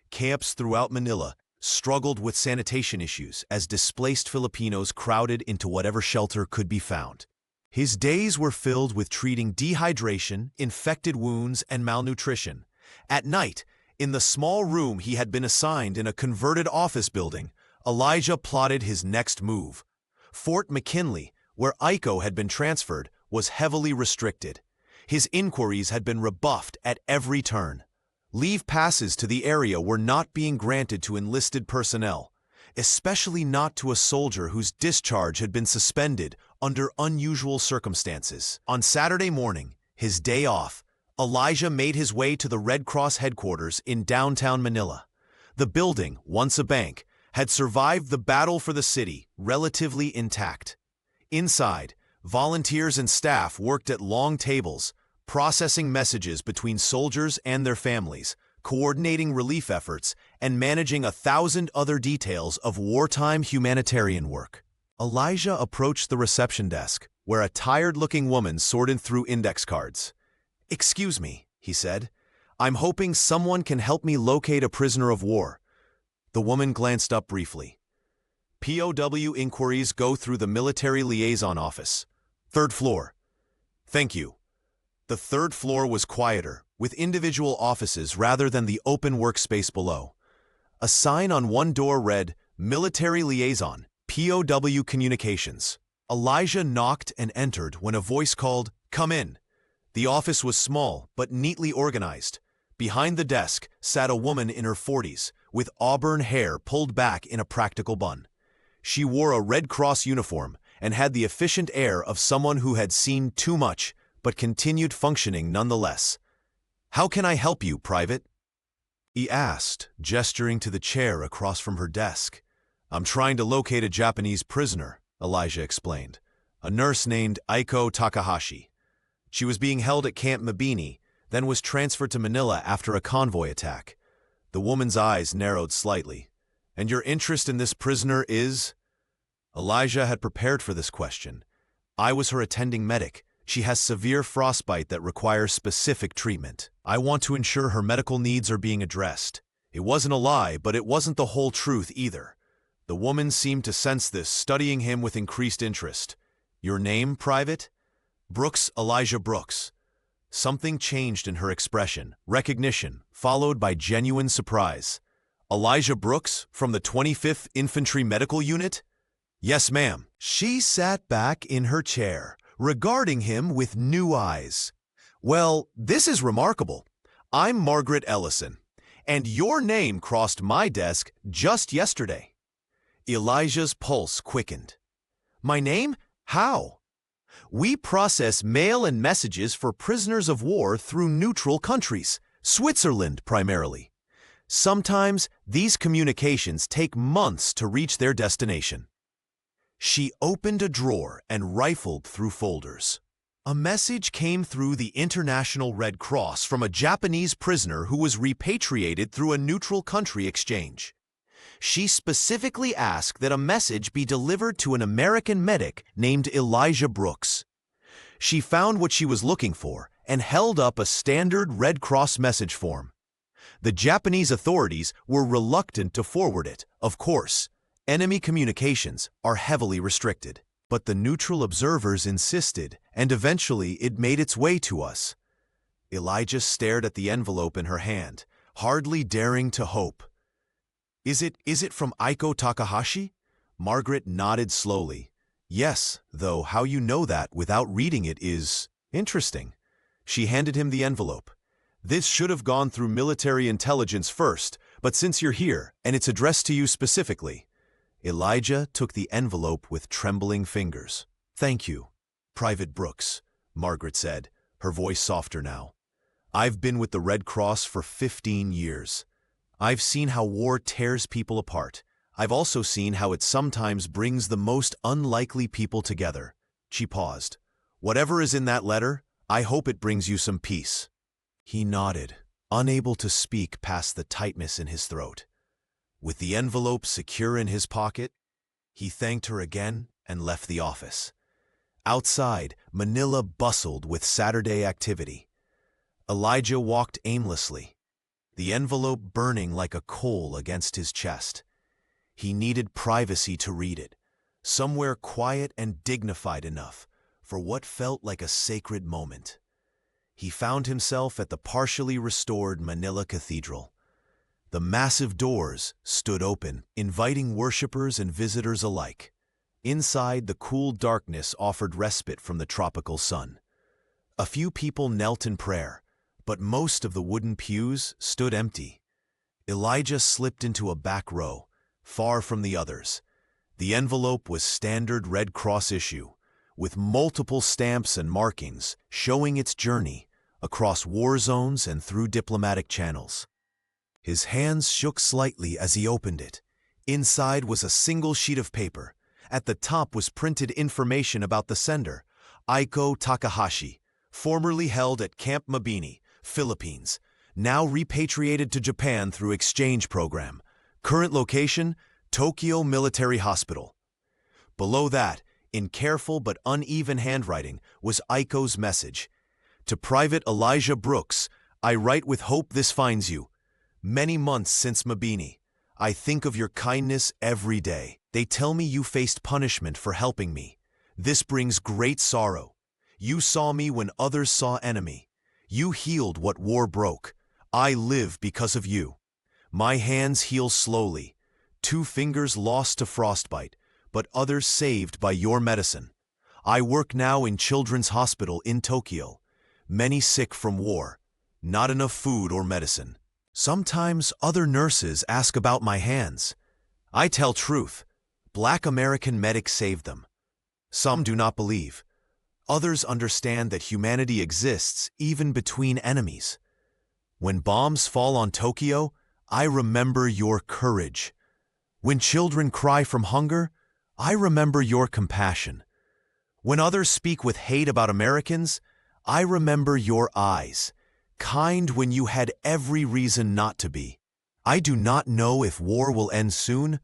Camps throughout Manila struggled with sanitation issues as displaced Filipinos crowded into whatever shelter could be found. His days were filled with treating dehydration, infected wounds, and malnutrition. At night, In the small room he had been assigned in a converted office building, Elijah plotted his next move. Fort McKinley, where Iko had been transferred, was heavily restricted. His inquiries had been rebuffed at every turn. Leave passes to the area were not being granted to enlisted personnel, especially not to a soldier whose discharge had been suspended under unusual circumstances. On Saturday morning, his day off, Elijah made his way to the Red Cross headquarters in downtown Manila. The building, once a bank, had survived the battle for the city relatively intact. Inside, volunteers and staff worked at long tables, processing messages between soldiers and their families, coordinating relief efforts, and managing 1,000 other details of wartime humanitarian work. Elijah approached the reception desk, where a tired-looking woman sorted through index cards. "Excuse me," he said. "I'm hoping someone can help me locate a prisoner of war." The woman glanced up briefly. "POW inquiries go through the military liaison office. 3rd floor." "Thank you." The 3rd floor was quieter, with individual offices rather than the open workspace below. A sign on one door read, "Military Liaison, POW Communications." Elijah knocked and entered when a voice called, "Come in." The office was small, but neatly organized. Behind the desk sat a woman in her 40s, with auburn hair pulled back in a practical bun. She wore a Red Cross uniform and had the efficient air of someone who had seen too much, but continued functioning nonetheless. "How can I help you, Private?" he asked, gesturing to the chair across from her desk. "I'm trying to locate a Japanese prisoner," Elijah explained. "A nurse named Aiko Takahashi. She was being held at Camp Mabini, then was transferred to Manila after a convoy attack." The woman's eyes narrowed slightly. "And your interest in this prisoner is?" Elijah had prepared for this question. "I was her attending medic. She has severe frostbite that requires specific treatment. I want to ensure her medical needs are being addressed." It wasn't a lie, but it wasn't the whole truth either. The woman seemed to sense this, studying him with increased interest. "Your name, Private?" "Brooks, Elijah Brooks." Something changed in her expression, recognition, followed by genuine surprise. "Elijah Brooks, from the 25th Infantry Medical Unit?" "Yes, ma'am." She sat back in her chair, regarding him with new eyes. "Well, this is remarkable. I'm Margaret Ellison, and your name crossed my desk just yesterday." Elijah's pulse quickened. "My name? How?" "We process mail and messages for prisoners of war through neutral countries, Switzerland primarily. Sometimes these communications take months to reach their destination." She opened a drawer and rifled through folders. A message came through the International Red Cross from a Japanese prisoner who was repatriated through a neutral country exchange. She specifically asked that a message be delivered to an American medic named Elijah Brooks. She found what she was looking for and held up a standard Red Cross message form. The Japanese authorities were reluctant to forward it, of course. Enemy communications are heavily restricted. But the neutral observers insisted, and eventually it made its way to us. Elijah stared at the envelope in her hand, hardly daring to hope. Is it from Aiko Takahashi?" Margaret nodded slowly. "Yes, though how you know that without reading it is interesting." She handed him the envelope. "This should have gone through military intelligence first, but since you're here, and it's addressed to you specifically." Elijah took the envelope with trembling fingers. "Thank you, Private Brooks," Margaret said, her voice softer now. "I've been with the Red Cross for 15 years. I've seen how war tears people apart. I've also seen how it sometimes brings the most unlikely people together." She paused. "Whatever is in that letter, I hope it brings you some peace." He nodded, unable to speak past the tightness in his throat. With the envelope secure in his pocket, he thanked her again and left the office. Outside, Manila bustled with Saturday activity. Elijah walked aimlessly, the envelope burning like a coal against his chest. He needed privacy to read it, somewhere quiet and dignified enough for what felt like a sacred moment. He found himself at the partially restored Manila Cathedral, The massive doors stood open, inviting worshippers and visitors alike. Inside, the cool darkness offered respite from the tropical sun. A few people knelt in prayer, but most of the wooden pews stood empty. Elijah slipped into a back row, far from the others. The envelope was standard Red Cross issue, with multiple stamps and markings showing its journey across war zones and through diplomatic channels. His hands shook slightly as he opened it. Inside was a single sheet of paper. At the top was printed information about the sender, Aiko Takahashi, formerly held at Camp Mabini, Philippines, now repatriated to Japan through exchange program. Current location, Tokyo Military Hospital. Below that, in careful but uneven handwriting, was Aiko's message. To Private Elijah Brooks, I write with hope this finds you. Many months since Mabini. I think of your kindness every day. They tell me you faced punishment for helping me. This brings great sorrow. You saw me when others saw enemy. You healed what war broke. I live because of you. My hands heal slowly. 2 fingers lost to frostbite, but others saved by your medicine. I work now in Children's Hospital in Tokyo. Many sick from war. Not enough food or medicine. Sometimes other nurses ask about my hands. I tell truth. Black American medics saved them. Some do not believe. Others understand that humanity exists even between enemies. When bombs fall on Tokyo, I remember your courage. When children cry from hunger, I remember your compassion. When others speak with hate about Americans, I remember your eyes. Kind when you had every reason not to be. I do not know if war will end soon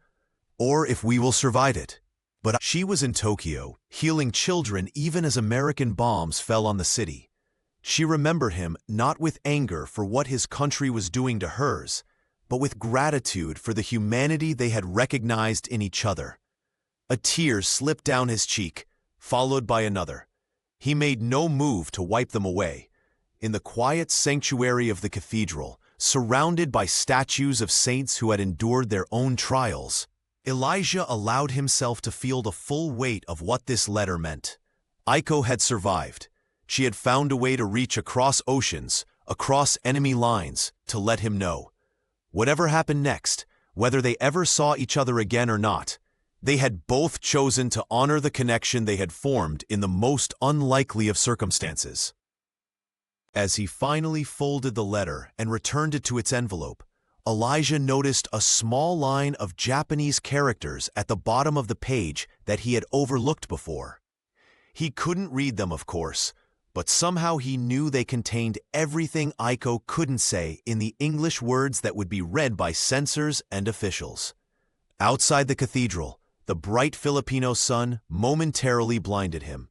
or if we will survive it. But she was in Tokyo, healing children even as American bombs fell on the city. She remembered him not with anger for what his country was doing to hers, but with gratitude for the humanity they had recognized in each other. A tear slipped down his cheek, followed by another. He made no move to wipe them away. In the quiet sanctuary of the cathedral, surrounded by statues of saints who had endured their own trials, Elijah allowed himself to feel the full weight of what this letter meant. Aiko had survived. She had found a way to reach across oceans, across enemy lines, to let him know. Whatever happened next, whether they ever saw each other again or not, they had both chosen to honor the connection they had formed in the most unlikely of circumstances. As he finally folded the letter and returned it to its envelope, Elijah noticed a small line of Japanese characters at the bottom of the page that he had overlooked before. He couldn't read them, of course, but somehow he knew they contained everything Aiko couldn't say in the English words that would be read by censors and officials. Outside the cathedral, the bright Filipino sun momentarily blinded him.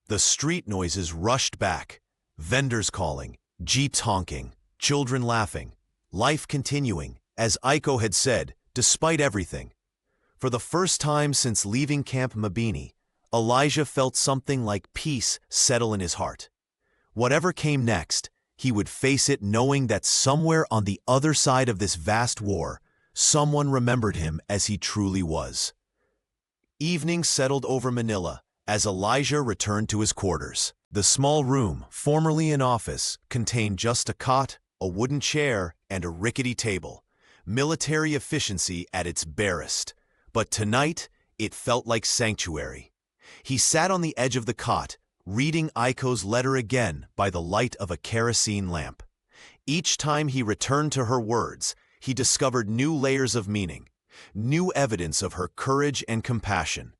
The street noises rushed back. Vendors calling, jeeps honking, children laughing, life continuing, as Aiko had said, despite everything. For the first time since leaving Camp Mabini, Elijah felt something like peace settle in his heart. Whatever came next, he would face it knowing that somewhere on the other side of this vast war, someone remembered him as he truly was. Evening settled over Manila as Elijah returned to his quarters. The small room, formerly an office, contained just a cot, a wooden chair, and a rickety table. Military efficiency at its barest. But tonight, it felt like sanctuary. He sat on the edge of the cot, reading Aiko's letter again by the light of a kerosene lamp. Each time he returned to her words, he discovered new layers of meaning, new evidence of her courage and compassion.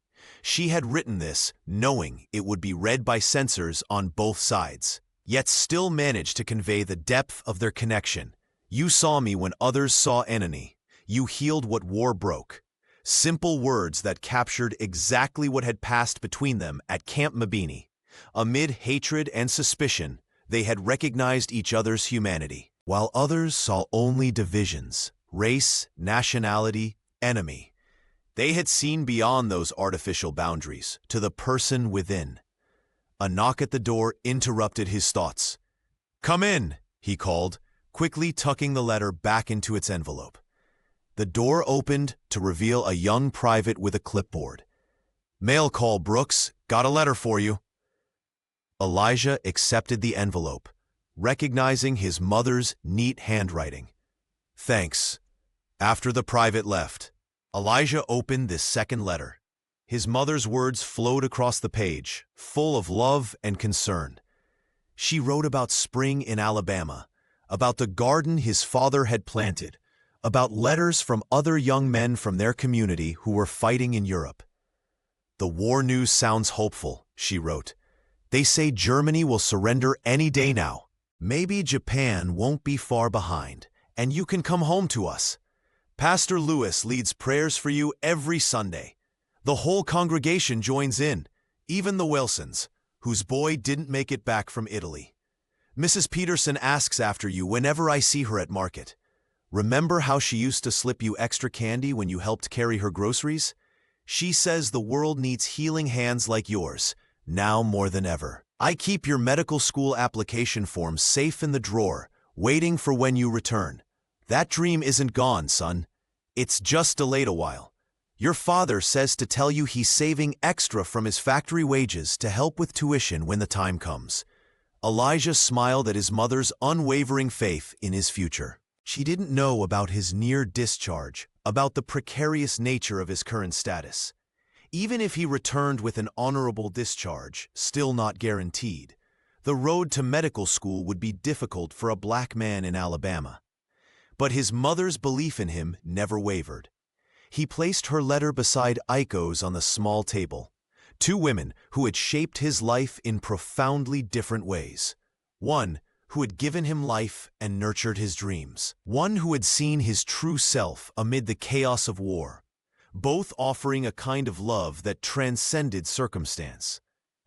She had written this, knowing it would be read by censors on both sides, yet still managed to convey the depth of their connection. You saw me when others saw enemy. You healed what war broke. Simple words that captured exactly what had passed between them at Camp Mabini. Amid hatred and suspicion, they had recognized each other's humanity, while others saw only divisions, race, nationality, enemy. They had seen beyond those artificial boundaries to the person within. A knock at the door interrupted his thoughts. "Come in," he called, quickly tucking the letter back into its envelope. The door opened to reveal a young private with a clipboard. "Mail call, Brooks. Got a letter for you." Elijah accepted the envelope, recognizing his mother's neat handwriting. "Thanks." After the private left, Elijah opened this second letter. His mother's words flowed across the page, full of love and concern. She wrote about spring in Alabama, about the garden his father had planted, about letters from other young men from their community who were fighting in Europe. "The war news sounds hopeful," she wrote. "They say Germany will surrender any day now. Maybe Japan won't be far behind, and you can come home to us. Pastor Lewis leads prayers for you every Sunday. The whole congregation joins in, even the Wilsons, whose boy didn't make it back from Italy. Mrs. Peterson asks after you whenever I see her at market. Remember how she used to slip you extra candy when you helped carry her groceries? She says the world needs healing hands like yours, now more than ever. I keep your medical school application form safe in the drawer, waiting for when you return. That dream isn't gone, son. It's just delayed a while. Your father says to tell you he's saving extra from his factory wages to help with tuition when the time comes." Elijah smiled at his mother's unwavering faith in his future. She didn't know about his near discharge, about the precarious nature of his current status. Even if he returned with an honorable discharge, still not guaranteed, the road to medical school would be difficult for a black man in Alabama. But his mother's belief in him never wavered. He placed her letter beside Aiko's on the small table. Two women who had shaped his life in profoundly different ways. One who had given him life and nurtured his dreams. One who had seen his true self amid the chaos of war. Both offering a kind of love that transcended circumstance.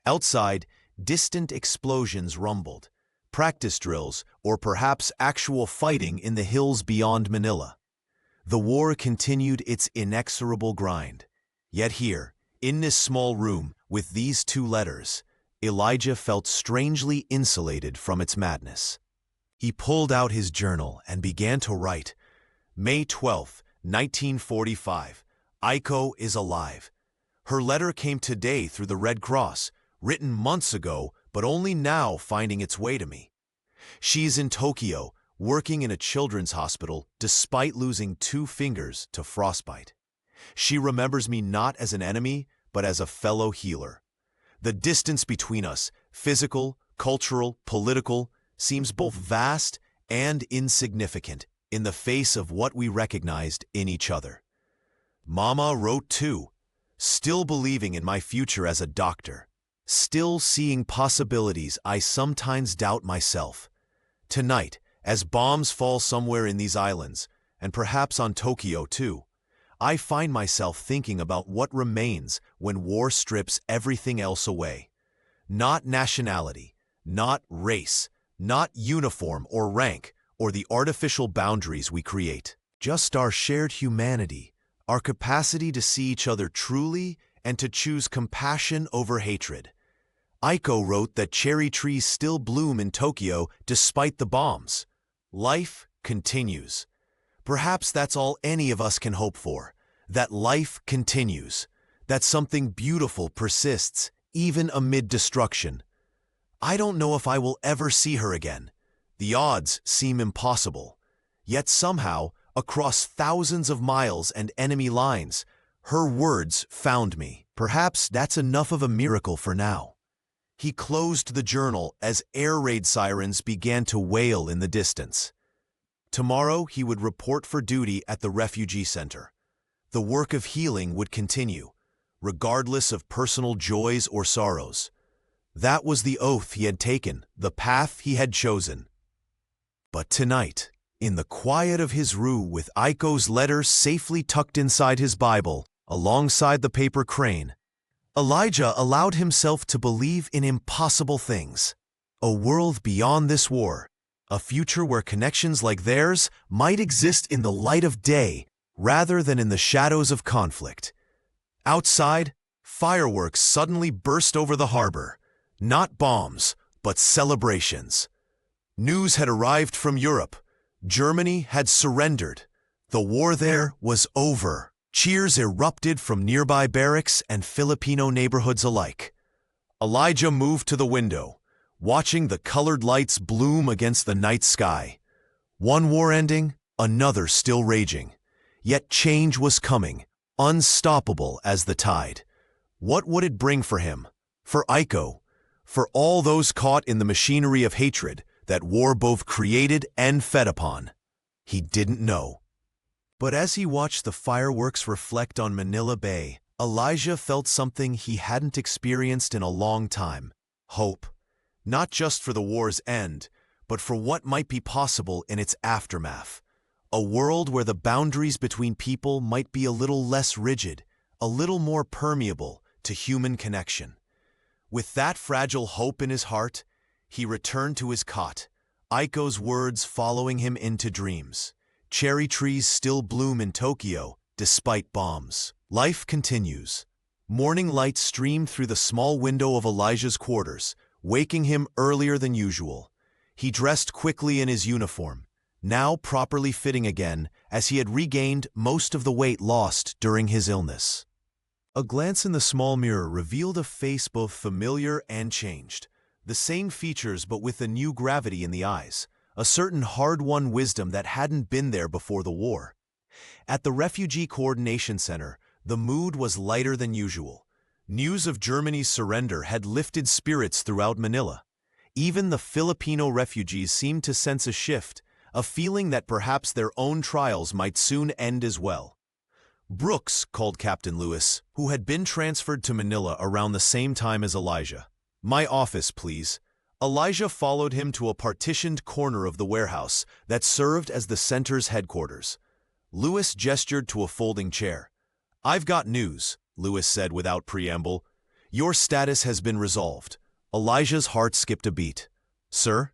Outside, distant explosions rumbled. Practice drills, or perhaps actual fighting in the hills beyond Manila. The war continued its inexorable grind. Yet here, in this small room, with these two letters, Elijah felt strangely insulated from its madness. He pulled out his journal and began to write. May 12, 1945. Aiko is alive. Her letter came today through the Red Cross, written months ago, but only now finding its way to me. She's in Tokyo, working in a children's hospital despite losing 2 fingers to frostbite. She remembers me not as an enemy, but as a fellow healer. The distance between us, physical, cultural, political, seems both vast and insignificant in the face of what we recognized in each other. Mama wrote too, still believing in my future as a doctor, still seeing possibilities I sometimes doubt myself. Tonight, as bombs fall somewhere in these islands, and perhaps on Tokyo too, I find myself thinking about what remains when war strips everything else away. Not nationality, not race, not uniform or rank, or the artificial boundaries we create. Just our shared humanity, our capacity to see each other truly and to choose compassion over hatred. Aiko wrote that cherry trees still bloom in Tokyo despite the bombs. Life continues. Perhaps that's all any of us can hope for, that life continues, that something beautiful persists even amid destruction. I don't know if I will ever see her again. The odds seem impossible. Yet somehow, across thousands of miles and enemy lines, her words found me. Perhaps that's enough of a miracle for now. He closed the journal as air raid sirens began to wail in the distance. Tomorrow he would report for duty at the refugee center. The work of healing would continue, regardless of personal joys or sorrows. That was the oath he had taken, the path he had chosen. But tonight, in the quiet of his room with Aiko's letter safely tucked inside his Bible, alongside the paper crane, Elijah allowed himself to believe in impossible things. A world beyond this war, a future where connections like theirs might exist in the light of day rather than in the shadows of conflict. Outside, fireworks suddenly burst over the harbor. Not bombs, but celebrations. News had arrived from Europe. Germany had surrendered. The war there was over. Cheers erupted from nearby barracks and Filipino neighborhoods alike. Elijah moved to the window, watching the colored lights bloom against the night sky. One war ending, another still raging. Yet change was coming, unstoppable as the tide. What would it bring for him? For Aiko? For all those caught in the machinery of hatred that war both created and fed upon? He didn't know. But as he watched the fireworks reflect on Manila Bay, Elijah felt something he hadn't experienced in a long time. Hope. Not just for the war's end, but for what might be possible in its aftermath. A world where the boundaries between people might be a little less rigid, a little more permeable to human connection. With that fragile hope in his heart, he returned to his cot, Aiko's words following him into dreams. Cherry trees still bloom in Tokyo, despite bombs. Life continues. Morning light streamed through the small window of Elijah's quarters, waking him earlier than usual. He dressed quickly in his uniform, now properly fitting again as he had regained most of the weight lost during his illness. A glance in the small mirror revealed a face both familiar and changed. The same features but with a new gravity in the eyes. A certain hard-won wisdom that hadn't been there before the war. At the Refugee Coordination Center, the mood was lighter than usual. News of Germany's surrender had lifted spirits throughout Manila. Even the Filipino refugees seemed to sense a shift, a feeling that perhaps their own trials might soon end as well. Brooks called Captain Lewis, who had been transferred to Manila around the same time as Elijah. "My office, please." Elijah followed him to a partitioned corner of the warehouse that served as the center's headquarters. Lewis gestured to a folding chair. "I've got news," Lewis said without preamble. "Your status has been resolved." Elijah's heart skipped a beat. "Sir?"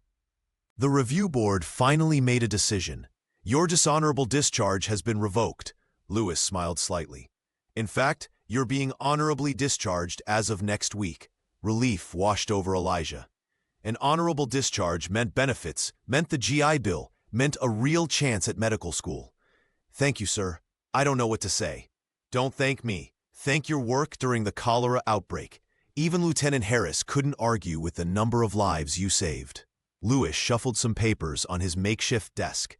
"The review board finally made a decision. Your dishonorable discharge has been revoked." Lewis smiled slightly. "In fact, you're being honorably discharged as of next week." Relief washed over Elijah. An honorable discharge meant benefits, meant the GI Bill, meant a real chance at medical school. "Thank you, sir. I don't know what to say." "Don't thank me. Thank your work during the cholera outbreak. Even Lieutenant Harris couldn't argue with the number of lives you saved." Lewis shuffled some papers on his makeshift desk.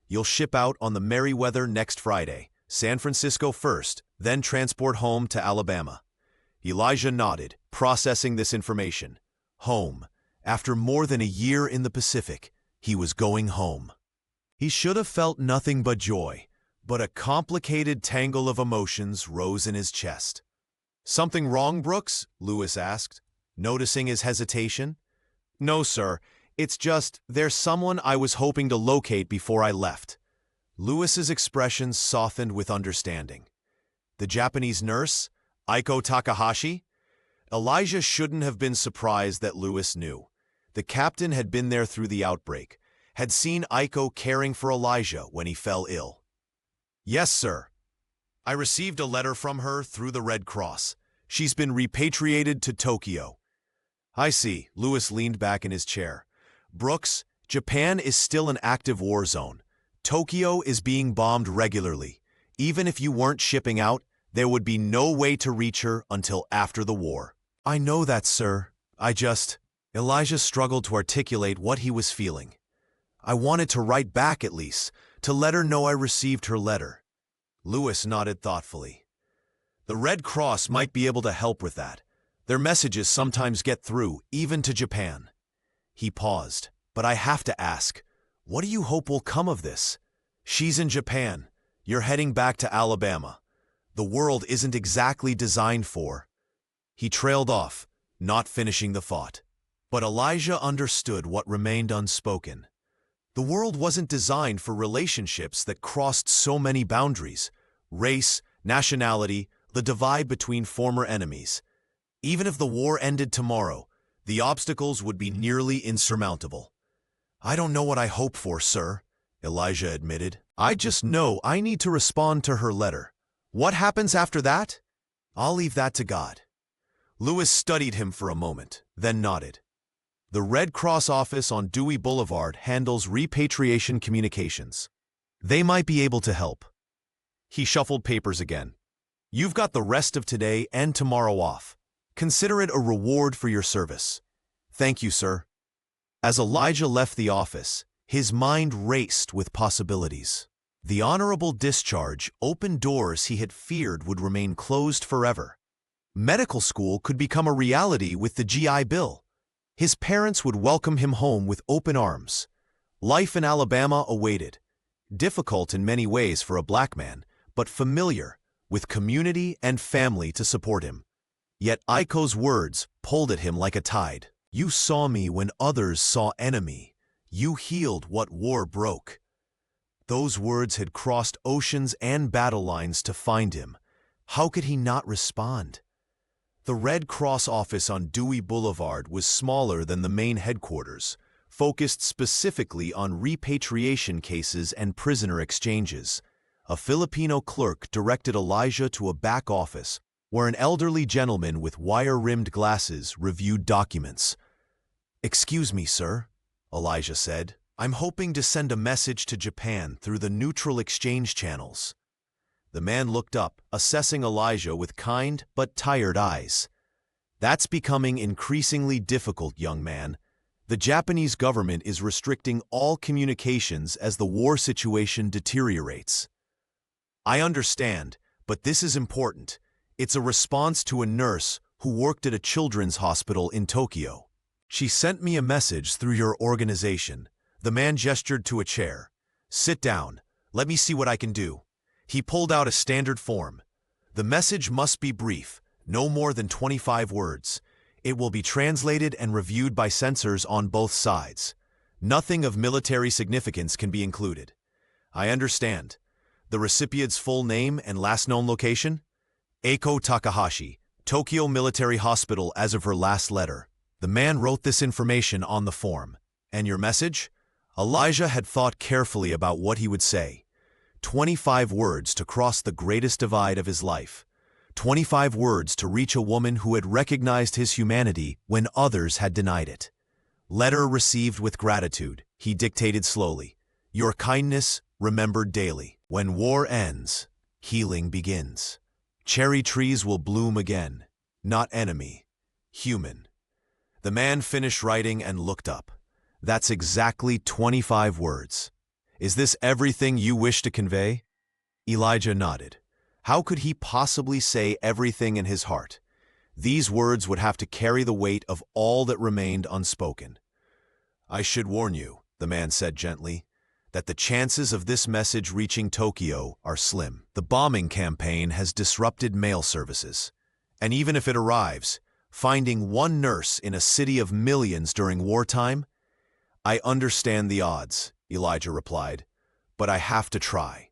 "You'll ship out on the Merryweather next Friday. San Francisco first, then transport home to Alabama." Elijah nodded, processing this information. Home. After more than a year in the Pacific, he was going home. He should have felt nothing but joy, but a complicated tangle of emotions rose in his chest. "Something wrong, Brooks?" Lewis asked, noticing his hesitation. "No, sir. It's just, there's someone I was hoping to locate before I left." Lewis's expression softened with understanding. "The Japanese nurse? Aiko Takahashi?" Elijah shouldn't have been surprised that Lewis knew. The captain had been there through the outbreak, had seen Aiko caring for Elijah when he fell ill. "Yes, sir. I received a letter from her through the Red Cross. She's been repatriated to Tokyo." "I see." Lewis leaned back in his chair. "Brooks, Japan is still an active war zone. Tokyo is being bombed regularly. Even if you weren't shipping out, there would be no way to reach her until after the war." "I know that, sir. Elijah struggled to articulate what he was feeling. "I wanted to write back at least, to let her know I received her letter." Lewis nodded thoughtfully. "The Red Cross might be able to help with that. Their messages sometimes get through, even to Japan." He paused. "But I have to ask, what do you hope will come of this? She's in Japan. You're heading back to Alabama. The world isn't exactly designed for—" He trailed off, not finishing the thought. But Elijah understood what remained unspoken. The world wasn't designed for relationships that crossed so many boundaries: race, nationality, the divide between former enemies. Even if the war ended tomorrow, the obstacles would be nearly insurmountable. "I don't know what I hope for, sir," Elijah admitted. "I just know I need to respond to her letter. What happens after that? I'll leave that to God." Lewis studied him for a moment, then nodded. The Red Cross office on Dewey Boulevard handles repatriation communications. They might be able to help. He shuffled papers again. You've got the rest of today and tomorrow off. Consider it a reward for your service. Thank you, sir. As Elijah left the office, his mind raced with possibilities. The honorable discharge opened doors he had feared would remain closed forever. Medical school could become a reality with the GI Bill. His parents would welcome him home with open arms. Life in Alabama awaited. Difficult in many ways for a black man, but familiar, with community and family to support him. Yet Aiko's words pulled at him like a tide. You saw me when others saw enemy. You healed what war broke. Those words had crossed oceans and battle lines to find him. How could he not respond? The Red Cross office on Dewey Boulevard was smaller than the main headquarters, focused specifically on repatriation cases and prisoner exchanges. A Filipino clerk directed Elijah to a back office where an elderly gentleman with wire-rimmed glasses reviewed documents. "Excuse me, sir," Elijah said. "I'm hoping to send a message to Japan through the neutral exchange channels." The man looked up, assessing Elijah with kind but tired eyes. "That's becoming increasingly difficult, young man. The Japanese government is restricting all communications as the war situation deteriorates." "I understand, but this is important. It's a response to a nurse who worked at a children's hospital in Tokyo. She sent me a message through your organization." The man gestured to a chair. "Sit down. Let me see what I can do." He pulled out a standard form. "The message must be brief, no more than 25 words. It will be translated and reviewed by censors on both sides. Nothing of military significance can be included." "I understand. The recipient's full name and last known location?" "Eiko Takahashi, Tokyo Military Hospital as of her last letter." The man wrote this information on the form. "And your message?" Elijah had thought carefully about what he would say. 25 words to cross the greatest divide of his life. 25 words to reach a woman who had recognized his humanity when others had denied it. "Letter received with gratitude," he dictated slowly. "Your kindness remembered daily. When war ends, healing begins. Cherry trees will bloom again. Not enemy, human." The man finished writing and looked up. "That's exactly 25 words. Is this everything you wish to convey?" Elijah nodded. How could he possibly say everything in his heart? These words would have to carry the weight of all that remained unspoken. "I should warn you," the man said gently, "that the chances of this message reaching Tokyo are slim. The bombing campaign has disrupted mail services. And even if it arrives, finding one nurse in a city of millions during wartime? I understand the odds," Elijah replied, "but I have to try."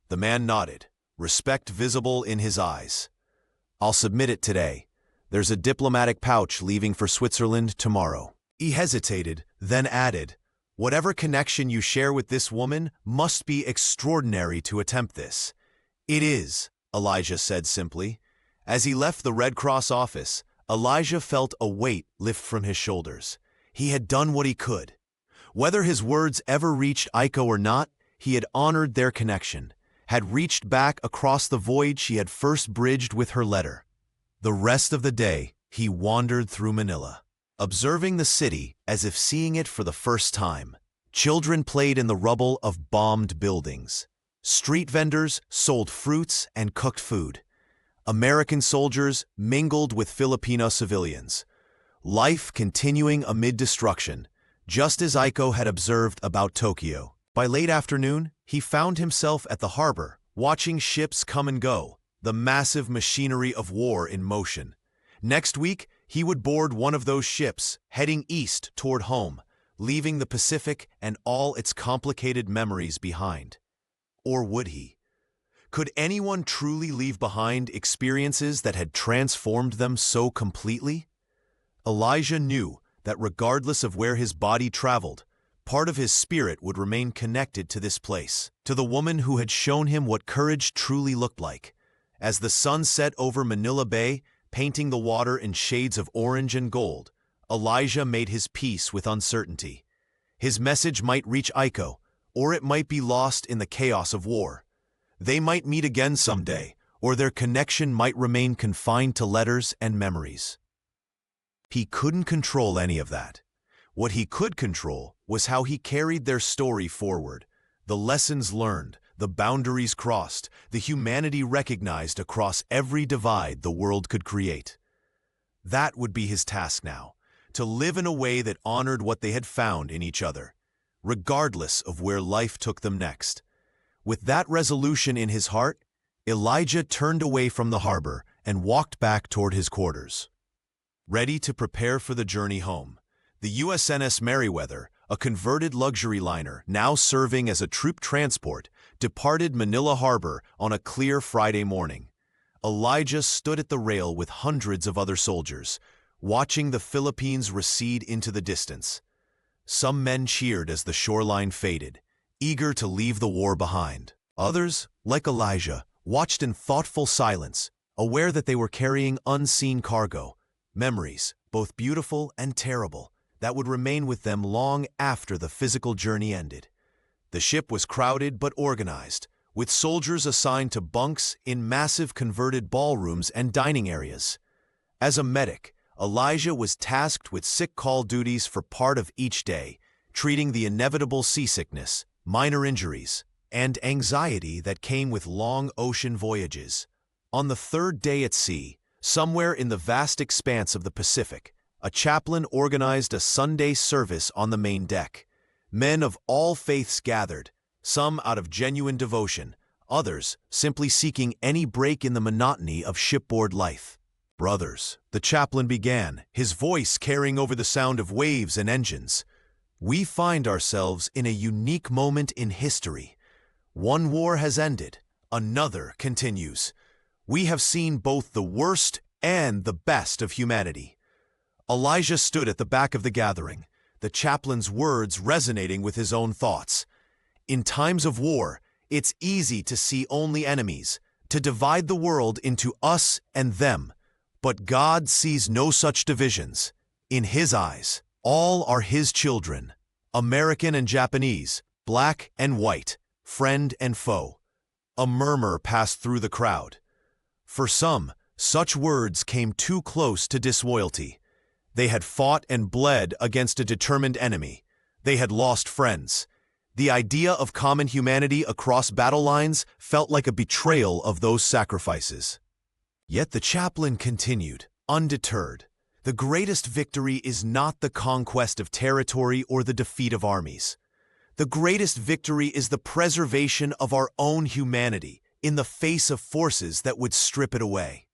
The man nodded, respect visible in his eyes. "I'll submit it today. There's a diplomatic pouch leaving for Switzerland tomorrow." He hesitated, then added, "Whatever connection you share with this woman must be extraordinary to attempt this." "It is," Elijah said simply. As he left the Red Cross office, Elijah felt a weight lift from his shoulders. He had done what he could. Whether his words ever reached Aiko or not, he had honored their connection, had reached back across the void she had first bridged with her letter. The rest of the day, he wandered through Manila, observing the city as if seeing it for the first time. Children played in the rubble of bombed buildings. Street vendors sold fruits and cooked food. American soldiers mingled with Filipino civilians. Life continuing amid destruction, just as Aiko had observed about Tokyo. By late afternoon, he found himself at the harbor, watching ships come and go, the massive machinery of war in motion. Next week, he would board one of those ships, heading east toward home, leaving the Pacific and all its complicated memories behind. Or would he? Could anyone truly leave behind experiences that had transformed them so completely? Elijah knew that regardless of where his body traveled, part of his spirit would remain connected to this place, to the woman who had shown him what courage truly looked like. As the sun set over Manila Bay, painting the water in shades of orange and gold, Elijah made his peace with uncertainty. His message might reach Iko, or it might be lost in the chaos of war. They might meet again someday, or their connection might remain confined to letters and memories. He couldn't control any of that. What he could control was how he carried their story forward, the lessons learned, the boundaries crossed, the humanity recognized across every divide the world could create. That would be his task now, to live in a way that honored what they had found in each other, regardless of where life took them next. With that resolution in his heart, Elijah turned away from the harbor and walked back toward his quarters. Ready to prepare for the journey home, the USNS Merriweather, a converted luxury liner now serving as a troop transport, departed Manila Harbor on a clear Friday morning. Elijah stood at the rail with hundreds of other soldiers, watching the Philippines recede into the distance. Some men cheered as the shoreline faded, eager to leave the war behind. Others, like Elijah, watched in thoughtful silence, aware that they were carrying unseen cargo, memories, both beautiful and terrible, that would remain with them long after the physical journey ended. The ship was crowded but organized, with soldiers assigned to bunks in massive converted ballrooms and dining areas. As a medic, Elijah was tasked with sick call duties for part of each day, treating the inevitable seasickness, minor injuries, and anxiety that came with long ocean voyages. On the third day at sea, somewhere in the vast expanse of the Pacific, a chaplain organized a Sunday service on the main deck. Men of all faiths gathered, some out of genuine devotion, others simply seeking any break in the monotony of shipboard life. "Brothers," the chaplain began, his voice carrying over the sound of waves and engines, "we find ourselves in a unique moment in history. One war has ended, another continues. We have seen both the worst and the best of humanity." Elijah stood at the back of the gathering, the chaplain's words resonating with his own thoughts. In times of war, it's easy to see only enemies, to divide the world into us and them. But God sees no such divisions. In His eyes, all are His children, American and Japanese, black and white, friend and foe. A murmur passed through the crowd. For some, such words came too close to disloyalty. They had fought and bled against a determined enemy. They had lost friends. The idea of common humanity across battle lines felt like a betrayal of those sacrifices. Yet the chaplain continued, undeterred. The greatest victory is not the conquest of territory or the defeat of armies. The greatest victory is the preservation of our own humanity in the face of forces that would strip it away.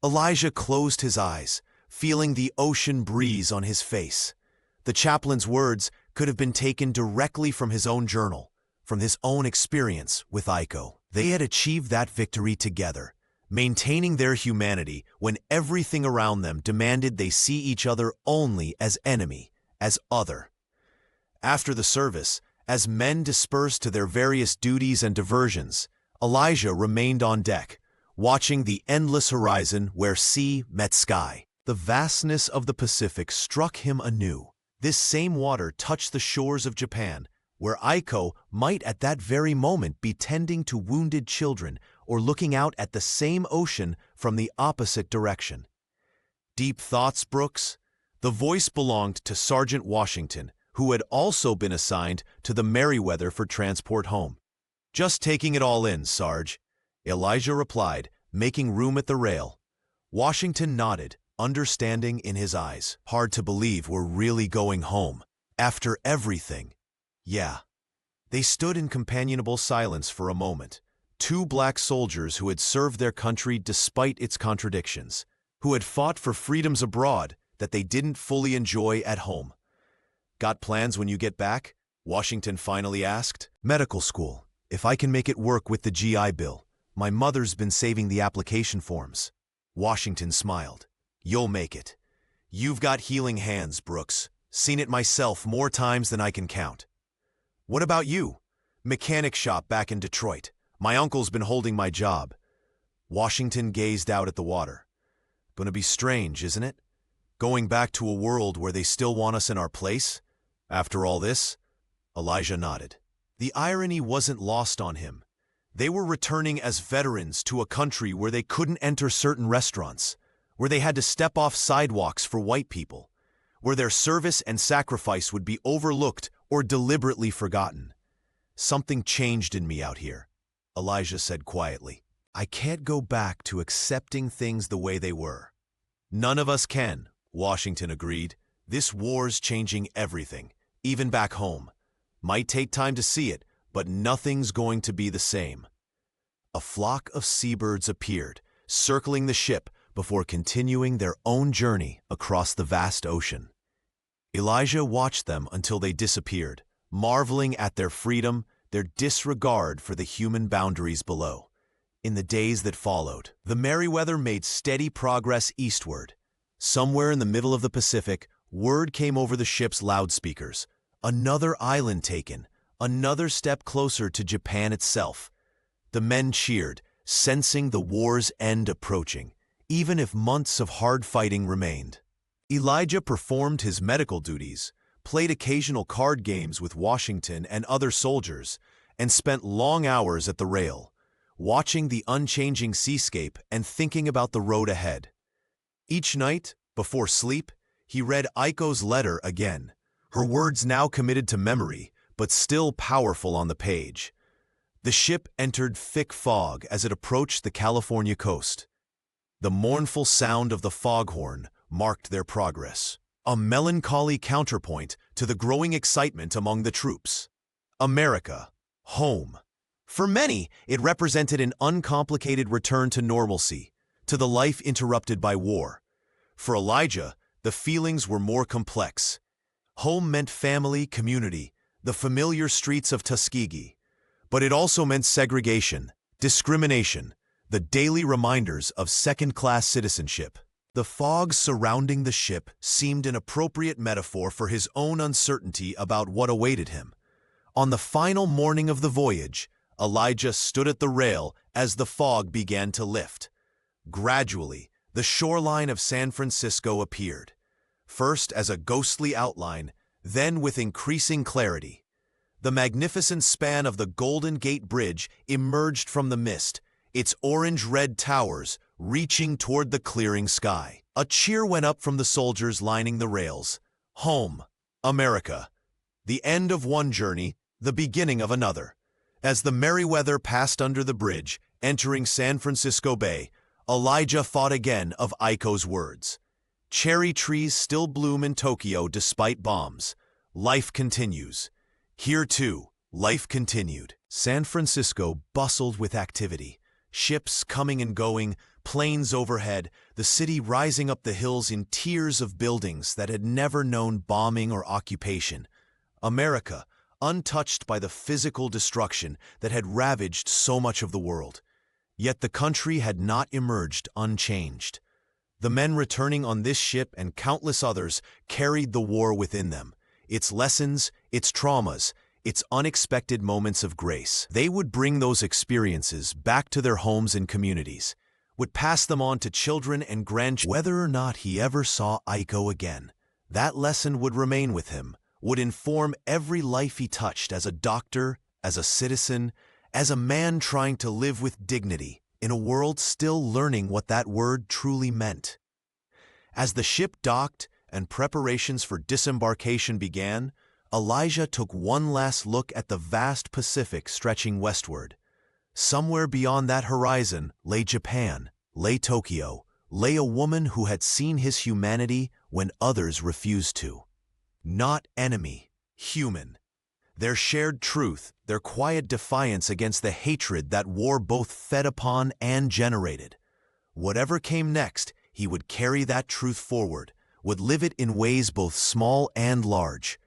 Elijah closed his eyes, feeling the ocean breeze on his face. The chaplain's words could have been taken directly from his own journal, from his own experience with Iko. They had achieved that victory together, maintaining their humanity when everything around them demanded they see each other only as enemy, as other. After the service, as men dispersed to their various duties and diversions, Elijah remained on deck, watching the endless horizon where sea met sky. The vastness of the Pacific struck him anew. This same water touched the shores of Japan, where Iko might at that very moment be tending to wounded children or looking out at the same ocean from the opposite direction. Deep thoughts, Brooks? The voice belonged to Sergeant Washington, who had also been assigned to the Merriweather for transport home. "Just taking it all in, Sarge," Elijah replied, making room at the rail. Washington nodded, understanding in his eyes. "Hard to believe we're really going home. After everything." "Yeah." They stood in companionable silence for a moment. Two black soldiers who had served their country despite its contradictions, who had fought for freedoms abroad that they didn't fully enjoy at home. "Got plans when you get back?" Washington finally asked. "Medical school, if I can make it work with the GI Bill. My mother's been saving the application forms." Washington smiled. "You'll make it. You've got healing hands, Brooks. Seen it myself more times than I can count." "What about you?" "Mechanic shop back in Detroit. My uncle's been holding my job." Washington gazed out at the water. "Gonna be strange, isn't it? Going back to a world where they still want us in our place? After all this? Elijah nodded. The irony wasn't lost on him. They were returning as veterans to a country where they couldn't enter certain restaurants, where they had to step off sidewalks for white people, where their service and sacrifice would be overlooked or deliberately forgotten. Something changed in me out here, Elijah said quietly. I can't go back to accepting things the way they were. None of us can, Washington agreed. This war's changing everything, even back home. Might take time to see it, but nothing's going to be the same. A flock of seabirds appeared, circling the ship before continuing their own journey across the vast ocean. Elijah watched them until they disappeared, marveling at their freedom, their disregard for the human boundaries below. In the days that followed, the Merryweather made steady progress eastward. Somewhere in the middle of the Pacific, word came over the ship's loudspeakers. Another island taken, another step closer to Japan itself. The men cheered, sensing the war's end approaching, even if months of hard fighting remained. Elijah performed his medical duties, played occasional card games with Washington and other soldiers, and spent long hours at the rail, watching the unchanging seascape and thinking about the road ahead. Each night, before sleep, he read Aiko's letter again, her words now committed to memory, but still powerful on the page. The ship entered thick fog as it approached the California coast. The mournful sound of the foghorn marked their progress, a melancholy counterpoint to the growing excitement among the troops. America, home. For many, it represented an uncomplicated return to normalcy, to the life interrupted by war. For Elijah, the feelings were more complex. Home meant family, community, the familiar streets of Tuskegee. But it also meant segregation, discrimination, the daily reminders of second-class citizenship. The fog surrounding the ship seemed an appropriate metaphor for his own uncertainty about what awaited him. On the final morning of the voyage, Elijah stood at the rail as the fog began to lift. Gradually, the shoreline of San Francisco appeared, first as a ghostly outline, then with increasing clarity. The magnificent span of the Golden Gate Bridge emerged from the mist, its orange-red towers reaching toward the clearing sky. A cheer went up from the soldiers lining the rails. Home, America. The end of one journey, the beginning of another. As the Merryweather passed under the bridge, entering San Francisco Bay, Elijah thought again of Aiko's words. Cherry trees still bloom in Tokyo despite bombs. Life continues. Here, too, life continued. San Francisco bustled with activity. Ships coming and going, planes overhead, the city rising up the hills in tiers of buildings that had never known bombing or occupation. America, untouched by the physical destruction that had ravaged so much of the world. Yet the country had not emerged unchanged. The men returning on this ship and countless others carried the war within them, its lessons, its traumas, its unexpected moments of grace. They would bring those experiences back to their homes and communities, would pass them on to children and grandchildren. Whether or not he ever saw Aiko again, that lesson would remain with him, would inform every life he touched as a doctor, as a citizen, as a man trying to live with dignity in a world still learning what that word truly meant. As the ship docked and preparations for disembarkation began, Elijah took one last look at the vast Pacific stretching westward. Somewhere beyond that horizon lay Japan, lay Tokyo, lay a woman who had seen his humanity when others refused to. Not enemy, human. Their shared truth, their quiet defiance against the hatred that war both fed upon and generated. Whatever came next, he would carry that truth forward, would live it in ways both small and large.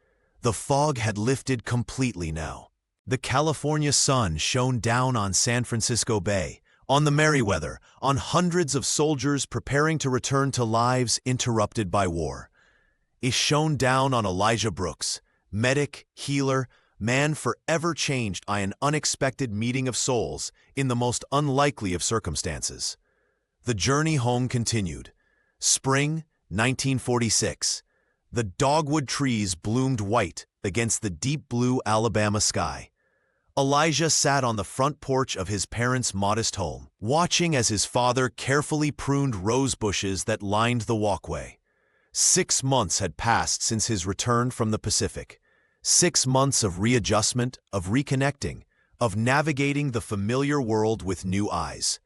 The fog had lifted completely now. The California sun shone down on San Francisco Bay, on the Merryweather, on hundreds of soldiers preparing to return to lives interrupted by war. It shone down on Elijah Brooks, medic, healer, man forever changed by an unexpected meeting of souls in the most unlikely of circumstances. The journey home continued. Spring, 1946. The dogwood trees bloomed white against the deep blue Alabama sky. Elijah sat on the front porch of his parents' modest home, watching as his father carefully pruned rose bushes that lined the walkway. 6 months had passed since his return from the Pacific. 6 months of readjustment, of reconnecting, of navigating the familiar world with new eyes.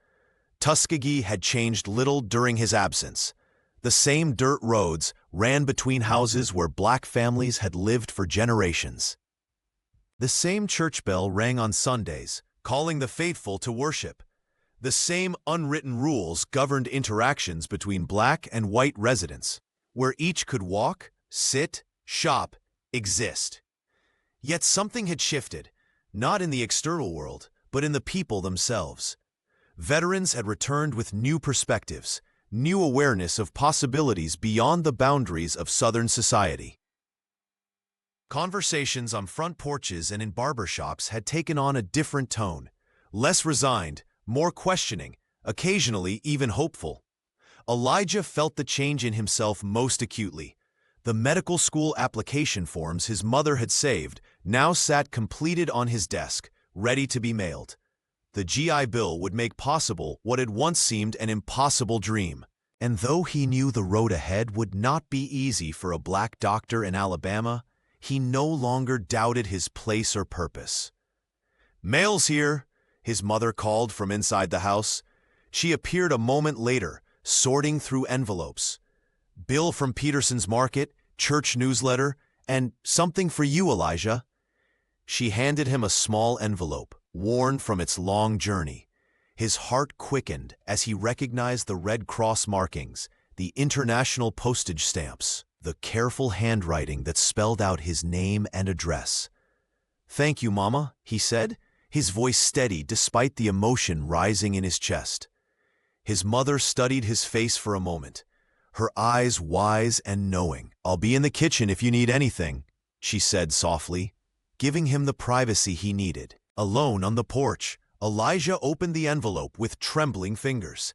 Tuskegee had changed little during his absence. The same dirt roads ran between houses where black families had lived for generations. The same church bell rang on Sundays, calling the faithful to worship. The same unwritten rules governed interactions between black and white residents, where each could walk, sit, shop, exist. Yet something had shifted, not in the external world, but in the people themselves. Veterans had returned with new perspectives, new awareness of possibilities beyond the boundaries of Southern society. Conversations on front porches and in barbershops had taken on a different tone, less resigned, more questioning, occasionally even hopeful. Elijah felt the change in himself most acutely. The medical school application forms his mother had saved now sat completed on his desk, ready to be mailed. The GI Bill would make possible what had once seemed an impossible dream. And though he knew the road ahead would not be easy for a black doctor in Alabama, he no longer doubted his place or purpose. "Mail's here," his mother called from inside the house. She appeared a moment later, sorting through envelopes. "Bill from Peterson's Market, church newsletter, and something for you, Elijah." She handed him a small envelope, worn from its long journey. His heart quickened as he recognized the Red Cross markings, the international postage stamps, the careful handwriting that spelled out his name and address. "Thank you, Mama," he said, his voice steady despite the emotion rising in his chest. His mother studied his face for a moment, her eyes wise and knowing. "I'll be in the kitchen if you need anything," she said softly, giving him the privacy he needed. Alone on the porch, Elijah opened the envelope with trembling fingers.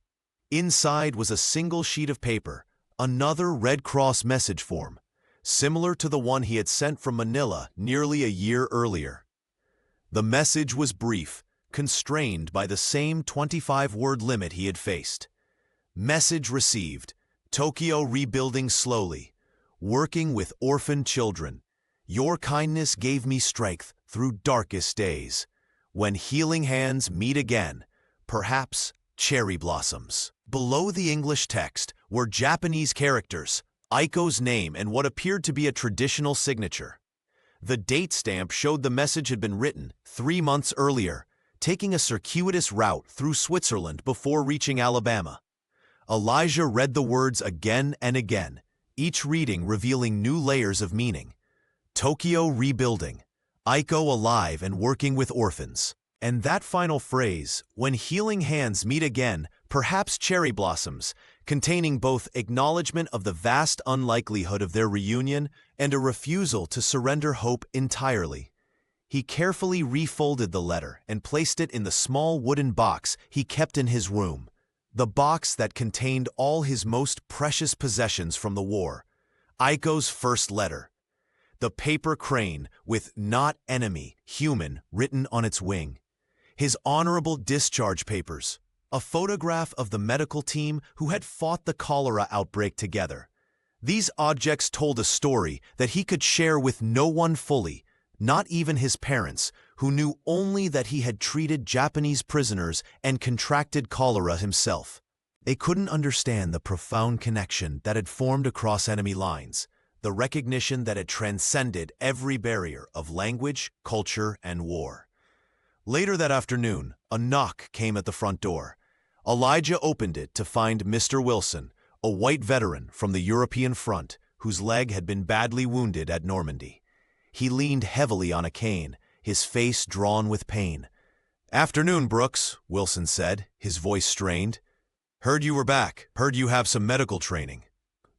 Inside was a single sheet of paper, another Red Cross message form, similar to the one he had sent from Manila nearly a year earlier. The message was brief, constrained by the same 25-word limit he had faced. Message received: Tokyo rebuilding slowly, working with orphan children. Your kindness gave me strength through darkest days. When healing hands meet again, perhaps cherry blossoms. Below the English text were Japanese characters, Aiko's name, and what appeared to be a traditional signature. The date stamp showed the message had been written 3 months earlier, taking a circuitous route through Switzerland before reaching Alabama. Elijah read the words again and again, each reading revealing new layers of meaning. Tokyo rebuilding, Aiko alive and working with orphans. And that final phrase, when healing hands meet again, perhaps cherry blossoms, containing both acknowledgement of the vast unlikelihood of their reunion and a refusal to surrender hope entirely. He carefully refolded the letter and placed it in the small wooden box he kept in his room, the box that contained all his most precious possessions from the war. Aiko's first letter. The paper crane with "Not enemy, human" written on its wing. His honorable discharge papers. A photograph of the medical team who had fought the cholera outbreak together. These objects told a story that he could share with no one fully, not even his parents, who knew only that he had treated Japanese prisoners and contracted cholera himself. They couldn't understand the profound connection that had formed across enemy lines, the recognition that had transcended every barrier of language, culture, and war. Later that afternoon, a knock came at the front door. Elijah opened it to find Mr. Wilson, a white veteran from the European front whose leg had been badly wounded at Normandy. He leaned heavily on a cane, his face drawn with pain. "Afternoon, Brooks," Wilson said, his voice strained. "Heard you were back. Heard you have some medical training."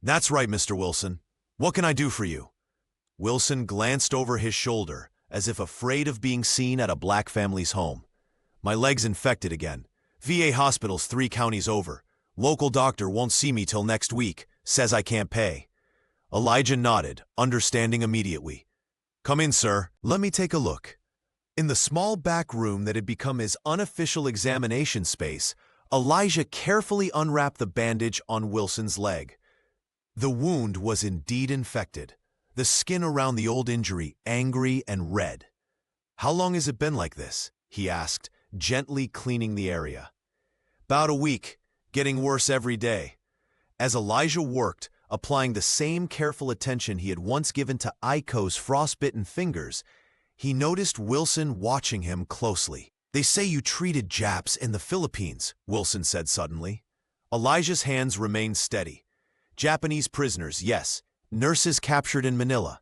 "That's right, Mr. Wilson. What can I do for you?" Wilson glanced over his shoulder, as if afraid of being seen at a black family's home. "My leg's infected again. VA hospital's 3 counties over. Local doctor won't see me till next week. Says I can't pay. Elijah nodded, understanding immediately. Come in, sir. Let me take a look. In the small back room that had become his unofficial examination space, Elijah carefully unwrapped the bandage on Wilson's leg. The wound was indeed infected, the skin around the old injury angry and red. How long has it been like this? He asked, gently cleaning the area. About a week, getting worse every day. As Elijah worked, applying the same careful attention he had once given to Aiko's frostbitten fingers, he noticed Wilson watching him closely. They say you treated Japs in the Philippines, Wilson said suddenly. Elijah's hands remained steady. Japanese prisoners, yes. Nurses captured in Manila.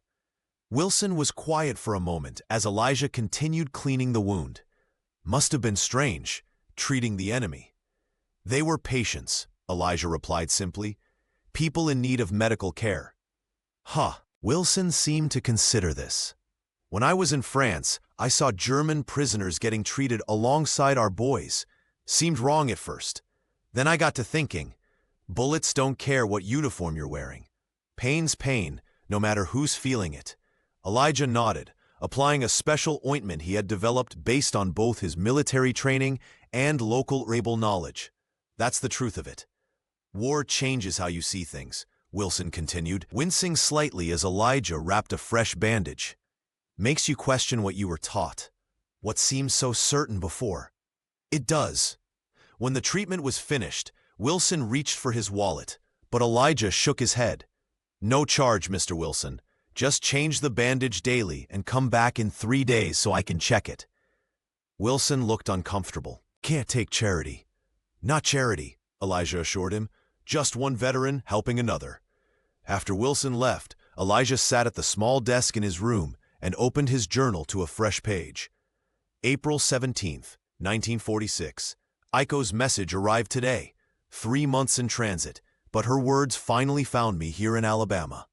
Wilson was quiet for a moment as Elijah continued cleaning the wound. Must have been strange, treating the enemy. They were patients, Elijah replied simply. People in need of medical care. Wilson seemed to consider this. When I was in France, I saw German prisoners getting treated alongside our boys. Seemed wrong at first. Then I got to thinking, bullets don't care what uniform you're wearing. Pain's pain, no matter who's feeling it. Elijah nodded, applying a special ointment he had developed based on both his military training and local rebel knowledge. That's the truth of it. War changes how you see things, Wilson continued, wincing slightly as Elijah wrapped a fresh bandage. Makes you question what you were taught, what seemed so certain before. It does. When the treatment was finished, Wilson reached for his wallet, but Elijah shook his head. No charge, Mr. Wilson. Just change the bandage daily and come back in 3 days so I can check it. Wilson looked uncomfortable. Can't take charity. Not charity, Elijah assured him. Just one veteran helping another. After Wilson left, Elijah sat at the small desk in his room and opened his journal to a fresh page. April 17th, 1946. Aiko's message arrived today. 3 months in transit, but her words finally found me here in Alabama.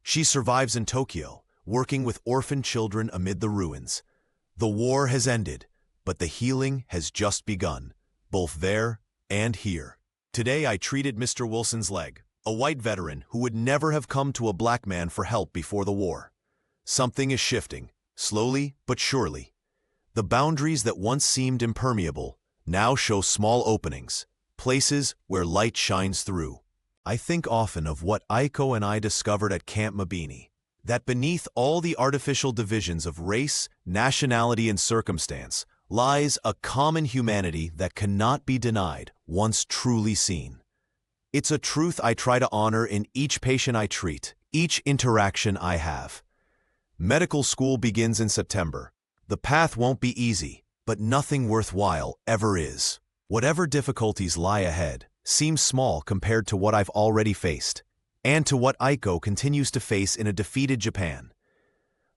She survives in Tokyo, working with orphan children amid the ruins. The war has ended, but the healing has just begun, both there and here. Today I treated Mr. Wilson's leg, a white veteran who would never have come to a black man for help before the war. Something is shifting, slowly but surely. The boundaries that once seemed impermeable now show small openings, places where light shines through. I think often of what Aiko and I discovered at Camp Mabini, that beneath all the artificial divisions of race, nationality, and circumstance lies a common humanity that cannot be denied once truly seen. It's a truth I try to honor in each patient I treat, each interaction I have. Medical school begins in September. The path won't be easy, but nothing worthwhile ever is. Whatever difficulties lie ahead seem small compared to what I've already faced, and to what Aiko continues to face in a defeated Japan.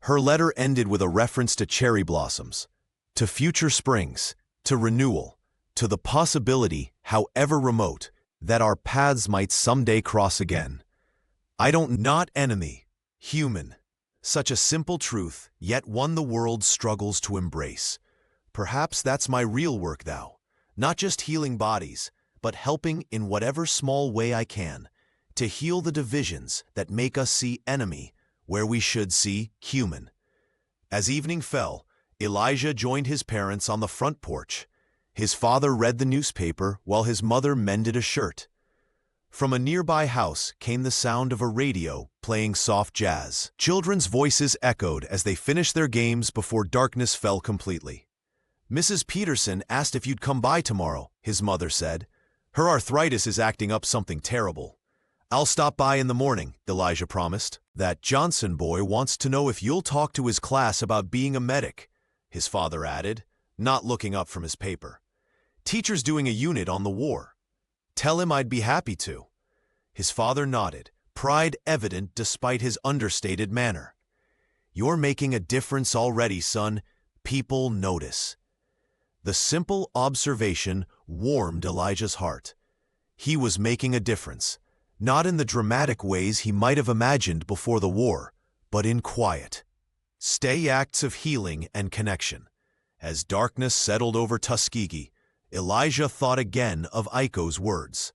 Her letter ended with a reference to cherry blossoms, to future springs, to renewal, to the possibility, however remote, that our paths might someday cross again. Not enemy, human. Such a simple truth, yet one the world struggles to embrace. Perhaps that's my real work now. Not just healing bodies, but helping in whatever small way I can to heal the divisions that make us see enemy where we should see human. As evening fell, Elijah joined his parents on the front porch. His father read the newspaper while his mother mended a shirt. From a nearby house came the sound of a radio playing soft jazz. Children's voices echoed as they finished their games before darkness fell completely. Mrs. Peterson asked if you'd come by tomorrow, his mother said. Her arthritis is acting up something terrible. I'll stop by in the morning, Elijah promised. That Johnson boy wants to know if you'll talk to his class about being a medic, his father added, not looking up from his paper. Teacher's doing a unit on the war. Tell him I'd be happy to. His father nodded, pride evident despite his understated manner. You're making a difference already, son. People notice. The simple observation warmed Elijah's heart. He was making a difference, not in the dramatic ways he might have imagined before the war, but in quiet, steady acts of healing and connection. As darkness settled over Tuskegee, Elijah thought again of Aiko's words.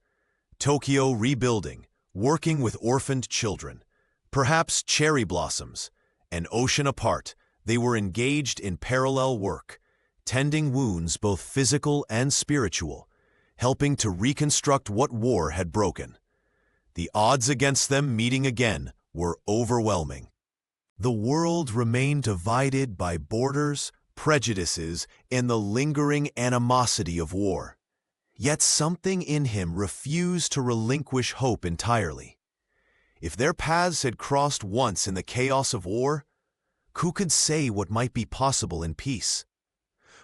Tokyo rebuilding, working with orphaned children, perhaps cherry blossoms. An ocean apart, they were engaged in parallel work, tending wounds both physical and spiritual, helping to reconstruct what war had broken. The odds against them meeting again were overwhelming. The world remained divided by borders, prejudices, and the lingering animosity of war. Yet something in him refused to relinquish hope entirely. If their paths had crossed once in the chaos of war, who could say what might be possible in peace?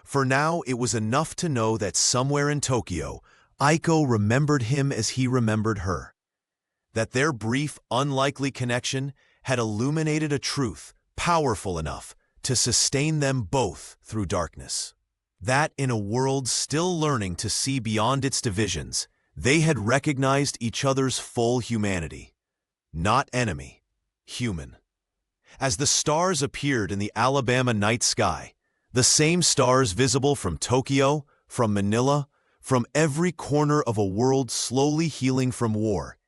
For now, it was enough to know that somewhere in Tokyo, Aiko remembered him as he remembered her. That their brief, unlikely connection had illuminated a truth powerful enough to sustain them both through darkness. That in a world still learning to see beyond its divisions, they had recognized each other's full humanity. Not enemy, human. As the stars appeared in the Alabama night sky, the same stars visible from Tokyo, from Manila, from every corner of a world slowly healing from war,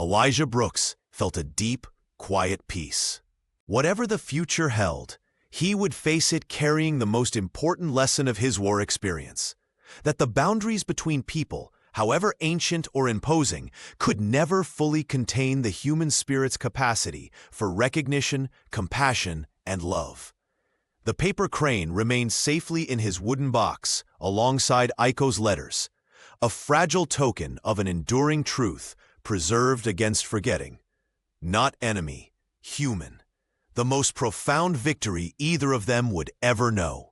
Elijah Brooks felt a deep, quiet peace. Whatever the future held, he would face it carrying the most important lesson of his war experience, that the boundaries between people, however ancient or imposing, could never fully contain the human spirit's capacity for recognition, compassion, and love. The paper crane remained safely in his wooden box alongside Aiko's letters, a fragile token of an enduring truth preserved against forgetting. Not enemy, human. The most profound victory either of them would ever know.